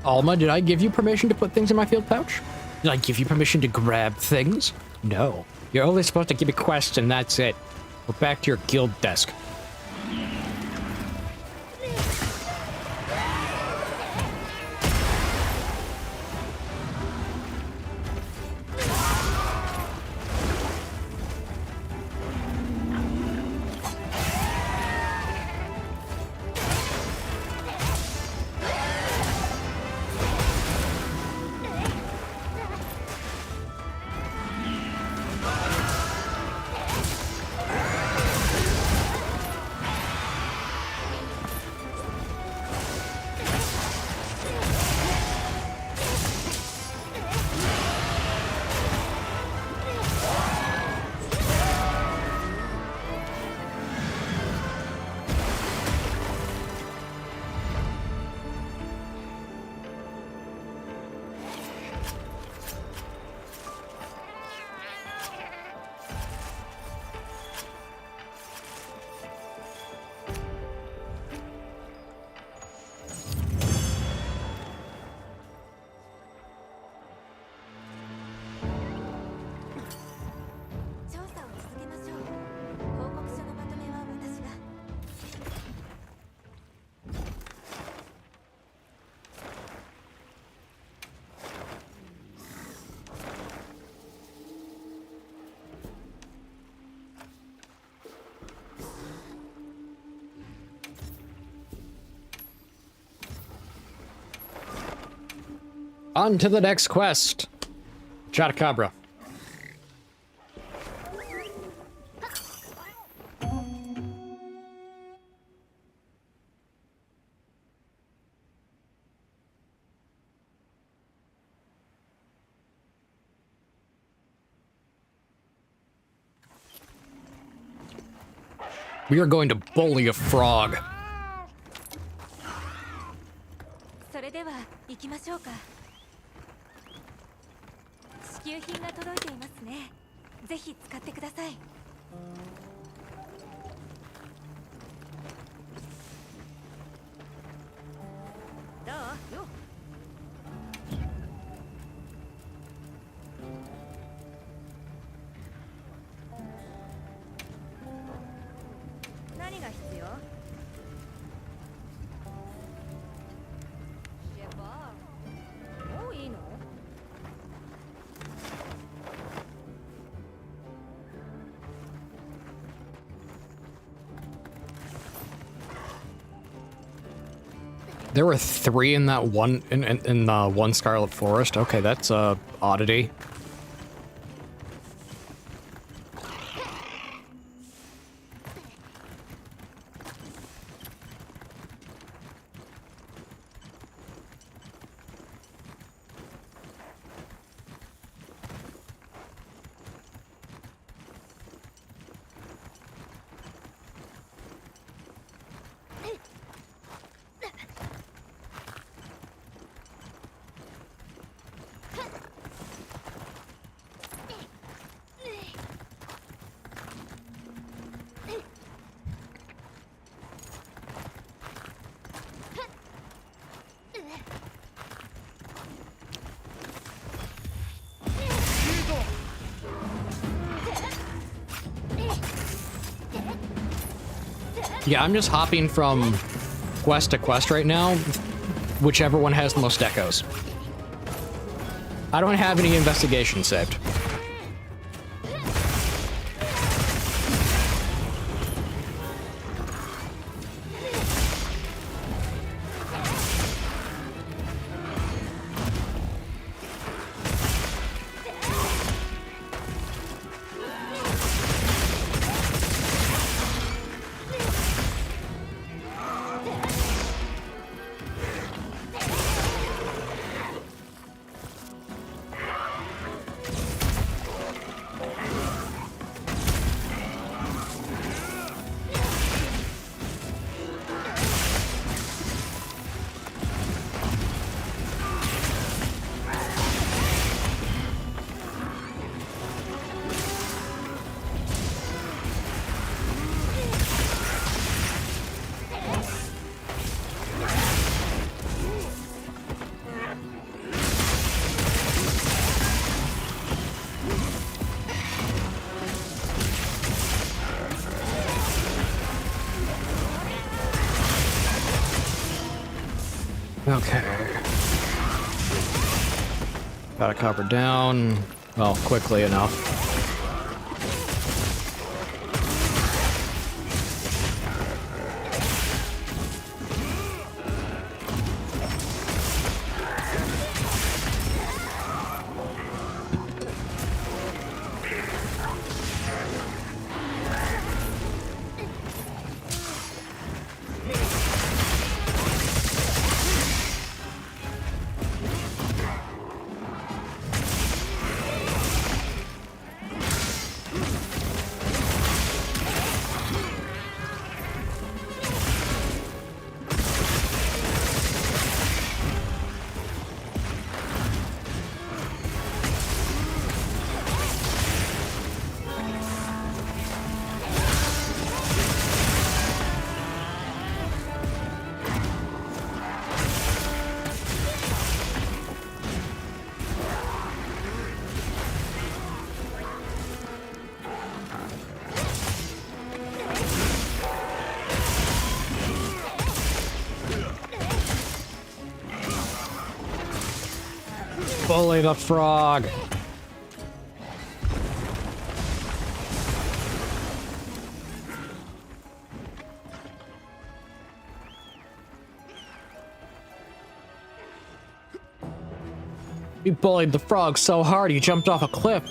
Alma, did I give you permission to put things in my field pouch? Did I give you permission to grab things? No. You're only supposed to give me quests and that's it. Go back to your guild desk. On to the next quest. Chotacabra. We are going to bully a frog. それでは行きましょうか。支給品が届いていますね。ぜひ使ってください。どう？よ。何が必要？シェバー。もういいのThere were 3 in that one in the one Scarlet Forest. Okay, that's a oddity. Yeah, I'm just hopping from quest to quest right now, whichever one has the most echoes. I don't have any investigations saved. Okay. Gotta cover down. Well, quickly enough. Bully the frog. We bullied the frog so hard he jumped off a cliff.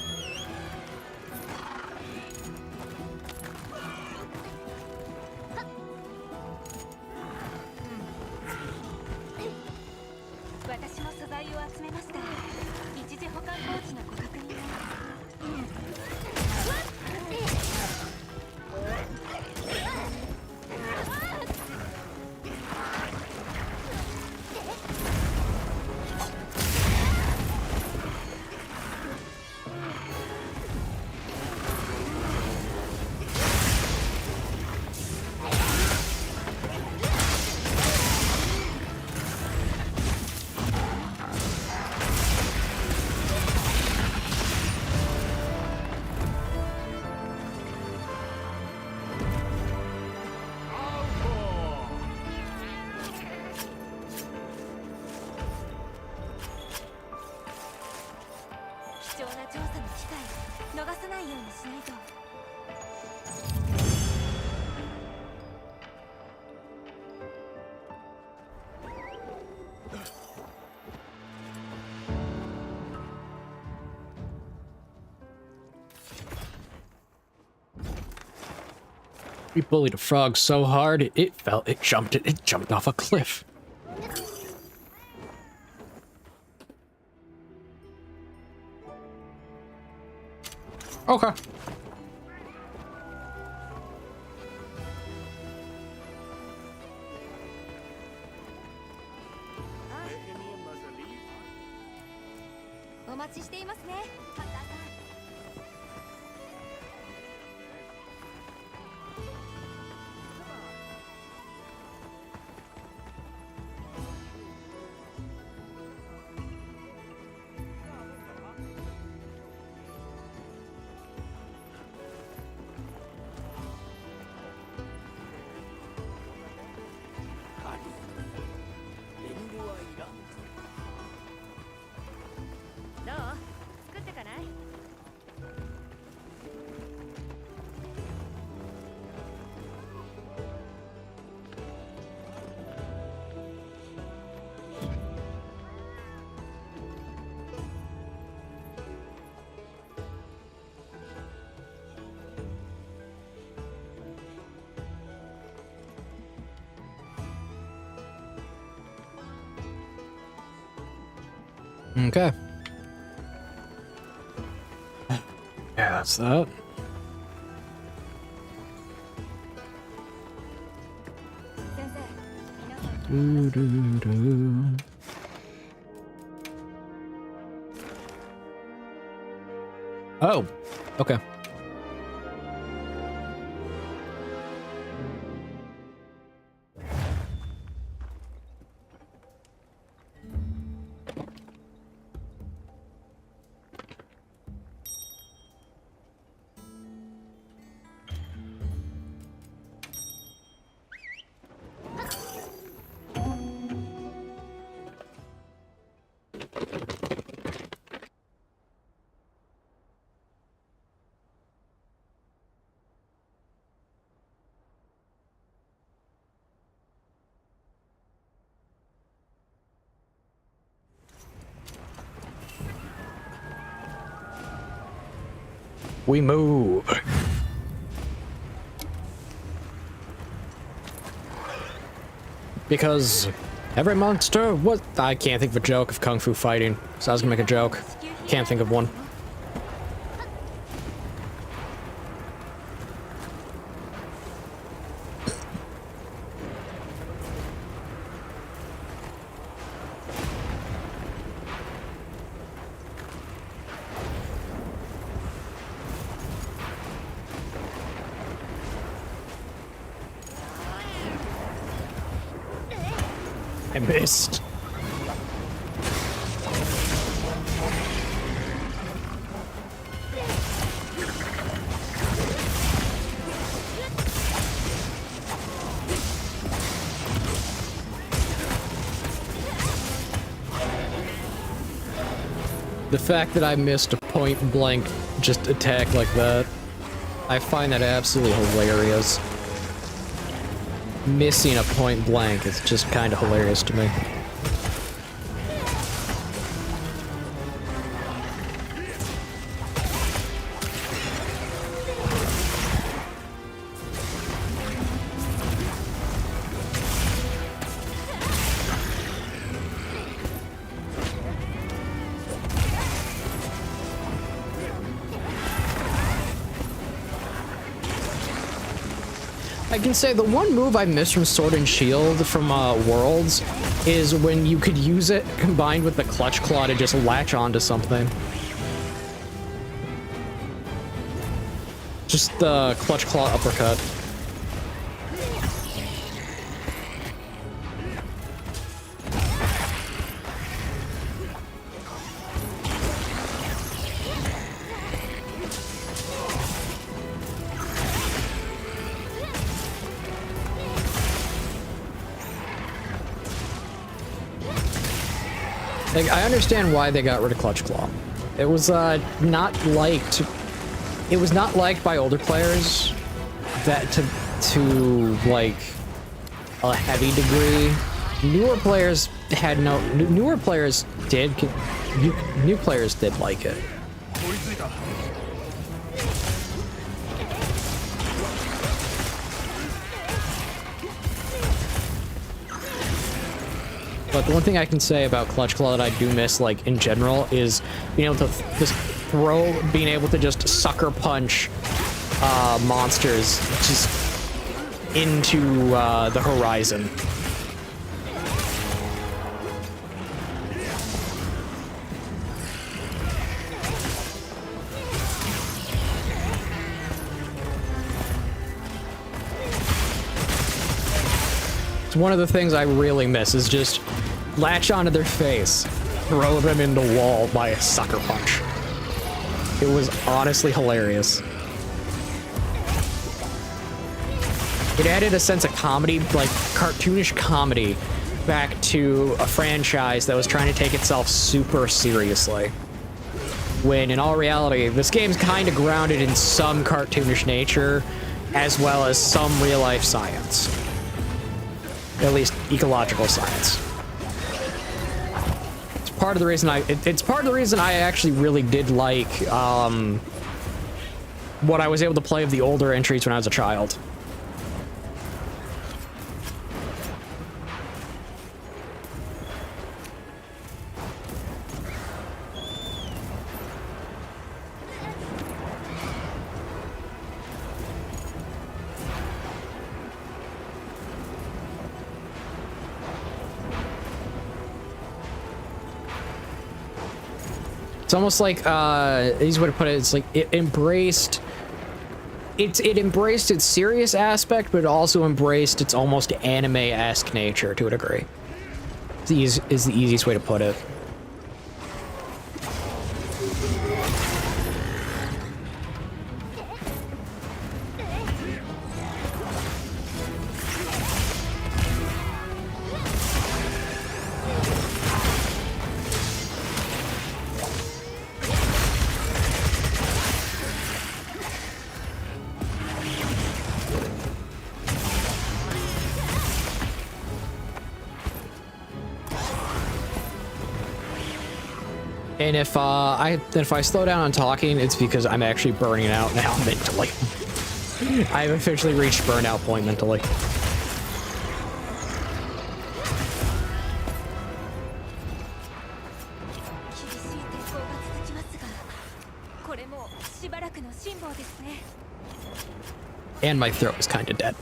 We bullied a frog so hard it jumped off a cliff. Okay. Okay. Yeah, that's that. Oh, okay. We move. Because every monster, what? I can't think of a joke of Kung Fu fighting, so I was gonna make a joke. Can't think of one. I missed. The fact that I missed a point blank just attack like that, I find that absolutely hilarious. Missing a point blank is just kind of hilarious to me. I can say the one move I missed from Sword and Shield from Worlds is when you could use it combined with the Clutch Claw to just latch onto something. Just the Clutch Claw uppercut. Like, I understand why they got rid of Clutch Claw. It was not liked. It was not liked by older players that to like a heavy degree. Newer players had no. Newer players did. New players did like it. But the one thing I can say about Clutch Claw that I do miss, like, in general, is being able to just being able to just sucker punch monsters just into the horizon. It's one of the things I really miss is just latch onto their face, throw them into wall by a sucker punch. It was honestly hilarious. It added a sense of comedy, like cartoonish comedy, back to a franchise that was trying to take itself super seriously. When in all reality, this game's kind of grounded in some cartoonish nature, as well as some real-life science. At least ecological science. It's part of the reason it's part of the reason I actually really did like what I was able to play of the older entries when I was a child. It's almost like, easy way to put it, it's like it embraced its serious aspect, but it also embraced its almost anime-esque nature to a degree. Is the easiest way to put it. And if I slow down on talking, it's because I'm actually burning out now mentally. I've officially reached burnout point mentally. And my throat is kind of dead.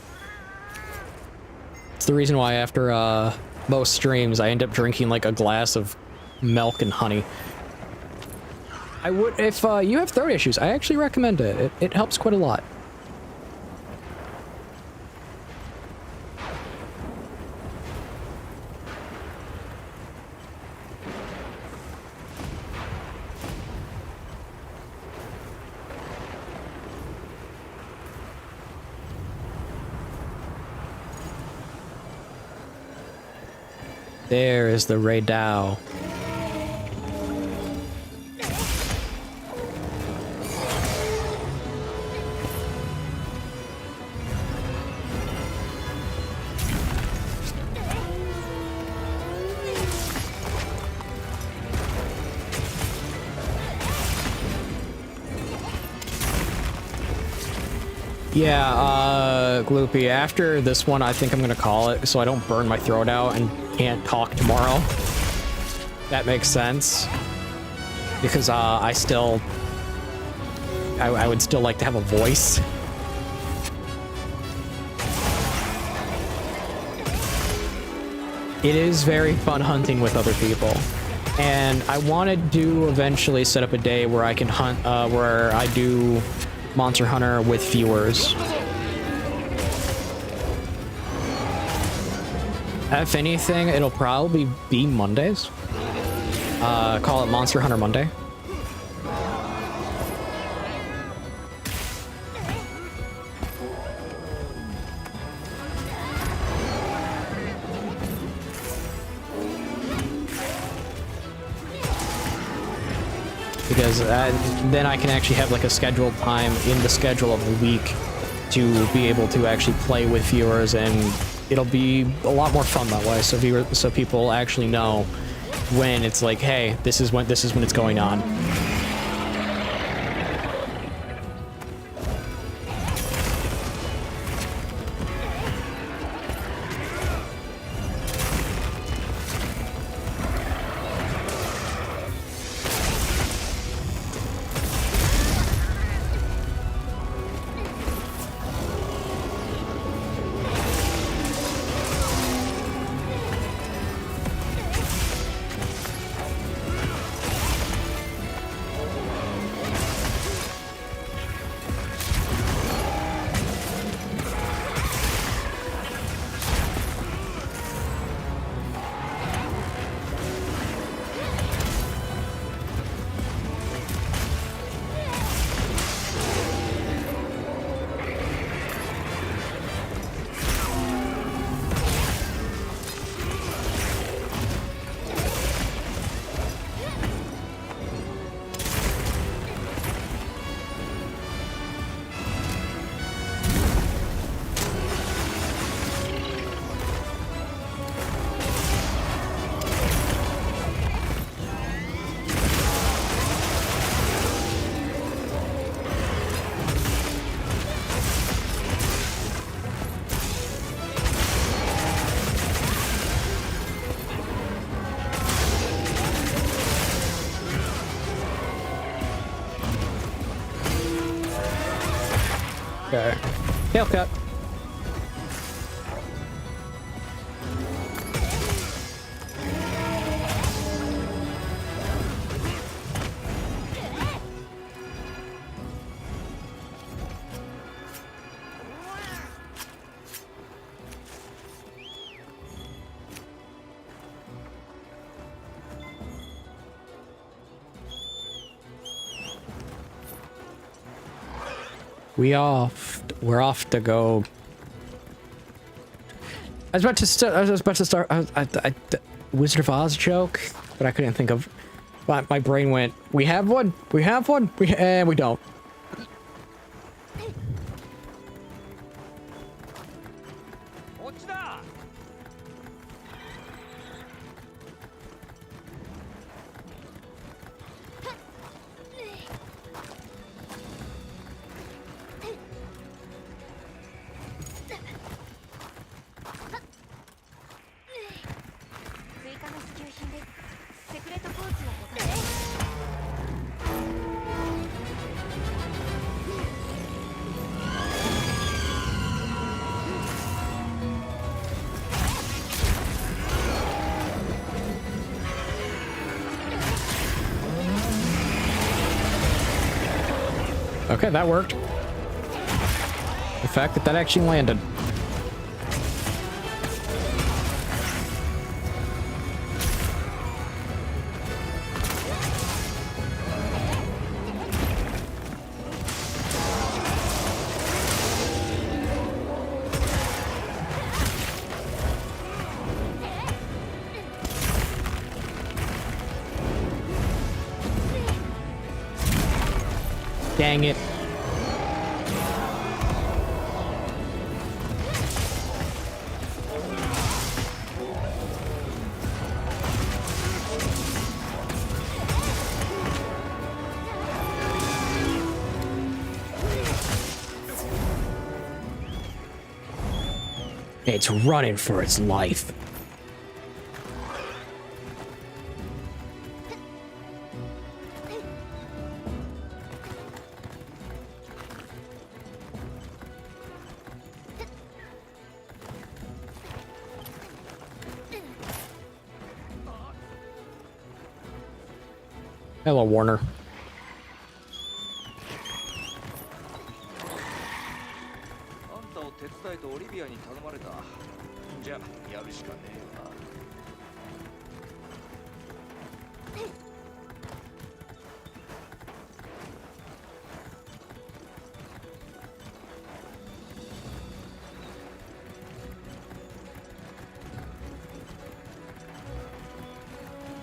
It's the reason why after most streams I end up drinking like a glass of milk and honey. I would, if you have throat issues, I actually recommend it. It helps quite a lot. There is the Raidao. Yeah, Gloopy, after this one, I think I'm gonna call it so I don't burn my throat out and can't talk tomorrow. That makes sense. Because, I would still like to have a voice. It is very fun hunting with other people. And I wanted to eventually set up a day where I can hunt, where I do Monster Hunter with viewers. If anything, it'll probably be Mondays. Call it Monster Hunter Monday. Because then I can actually have like a scheduled time in the schedule of the week to be able to actually play with viewers, and it'll be a lot more fun that way. So people actually know when it's like, hey, this is when it's going on. Okay. Tail cut. We're off to go. I was about to start Wizard of Oz joke, but I couldn't think of. My brain went, we have one, and we don't. Okay, that worked. The fact that actually landed. Dang it. It's running for its life. Hello, Warner. あんたを手伝いとオリビアに頼まれた。じゃあやるしかねえ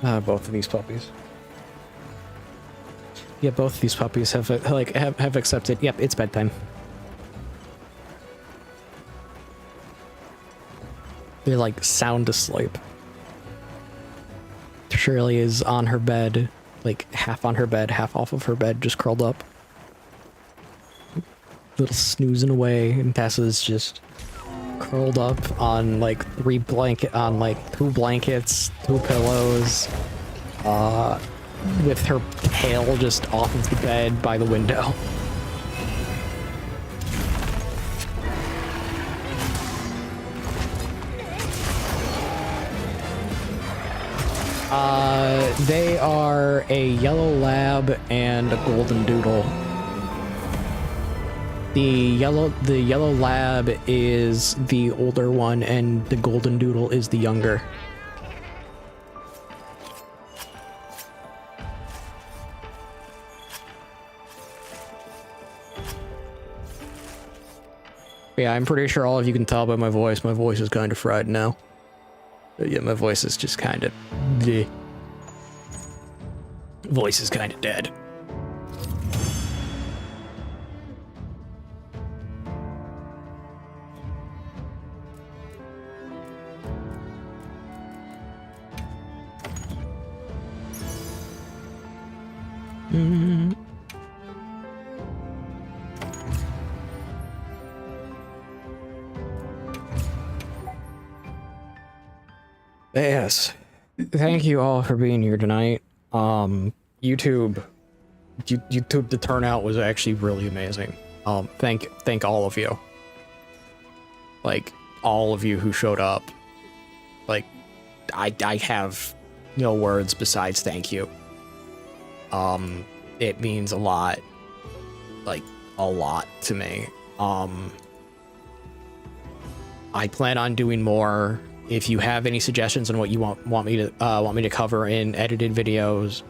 よな。Both of these puppies. Yeah, both of these puppies have have accepted. Yep, it's bedtime. They're like sound asleep. Shirley is on her bed, like half on her bed, half off of her bed, just curled up. Little snoozing away, and Tessa's just curled up on like two blankets, two pillows, with her tail just off of the bed by the window. They are a yellow lab and a golden doodle. The yellow lab is the older one, and the golden doodle is the younger. Yeah, I'm pretty sure all of you can tell by my voice. My voice is kind of fried now. But yeah, my voice is just kind of... Voice is kind of dead. Yes. Thank you all for being here tonight. YouTube, the turnout was actually really amazing. Thank all of you. Like, all of you who showed up. Like, I have no words besides thank you. It means a lot. Like, a lot to me. I plan on doing more. If you have any suggestions on what you want me to cover in edited videos,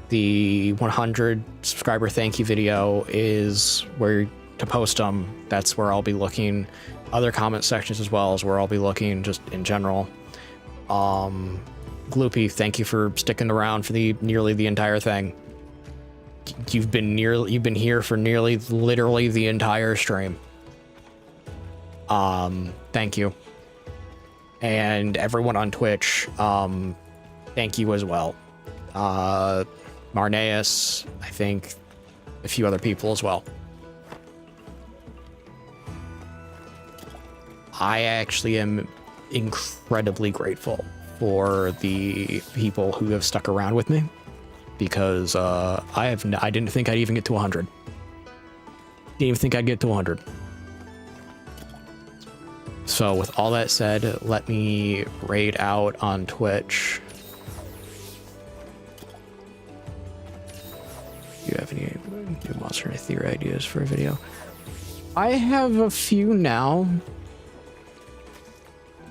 the 100 subscriber thank you video is where to post them. That's where I'll be looking. Other comment sections as well is where I'll be looking, just in general. Gloopy, thank you for sticking around for nearly the entire thing. You've been here for literally the entire stream. Thank you. And everyone on Twitch, thank you as well. Marneus, I think a few other people as well. I actually am incredibly grateful for the people who have stuck around with me, because I didn't think I'd even get to 100. Didn't even think I'd get to 100. So with all that said, let me raid out on Twitch. Do you have any new Monster Hunter Theory ideas for a video? I have a few now.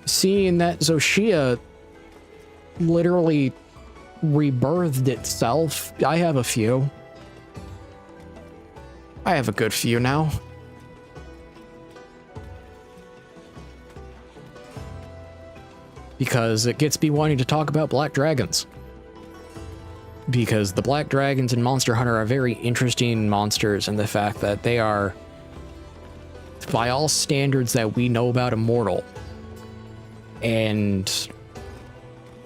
Seeing that Zoshia literally rebirthed itself, I have a few. I have a good few now. Because it gets me wanting to talk about black dragons. Because the black dragons in Monster Hunter are very interesting monsters, and the fact that they are, by all standards that we know about, immortal. And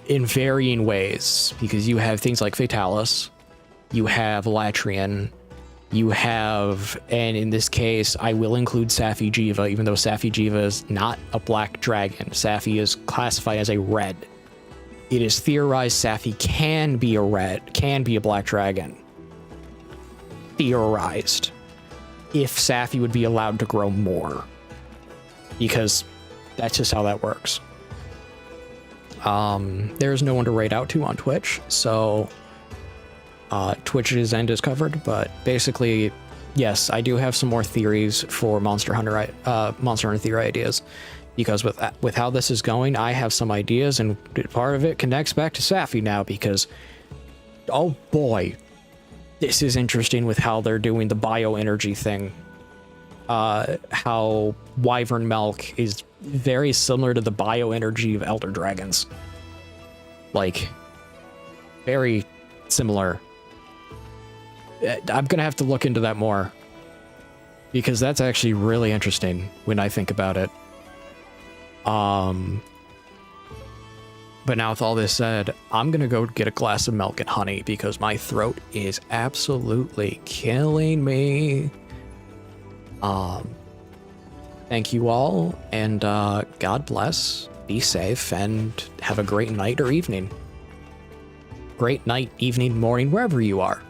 in varying ways, because you have things like Fatalis, you have Latrian, you have, and in this case, I will include Safi Jiva, even though Safi Jiva is not a black dragon. Safi is classified as a red. It is theorized Safi can be a black dragon. Theorized. If Safi would be allowed to grow more. Because that's just how that works. There's no one to raid out to on Twitch, so Twitch's end is covered, but basically, yes, I do have some more theories for Monster Hunter theory ideas, because with how this is going, I have some ideas, and part of it connects back to Safi now, because, oh boy, this is interesting with how they're doing the bioenergy thing. How Wyvern Milk is very similar to the bioenergy of Elder Dragons. Like, very similar. I'm gonna have to look into that more, because that's actually really interesting when I think about it. But now with all this said, I'm gonna go get a glass of milk and honey, because my throat is absolutely killing me. Thank you all, and God bless, be safe, and have a great night or evening. Great night, evening, morning, wherever you are.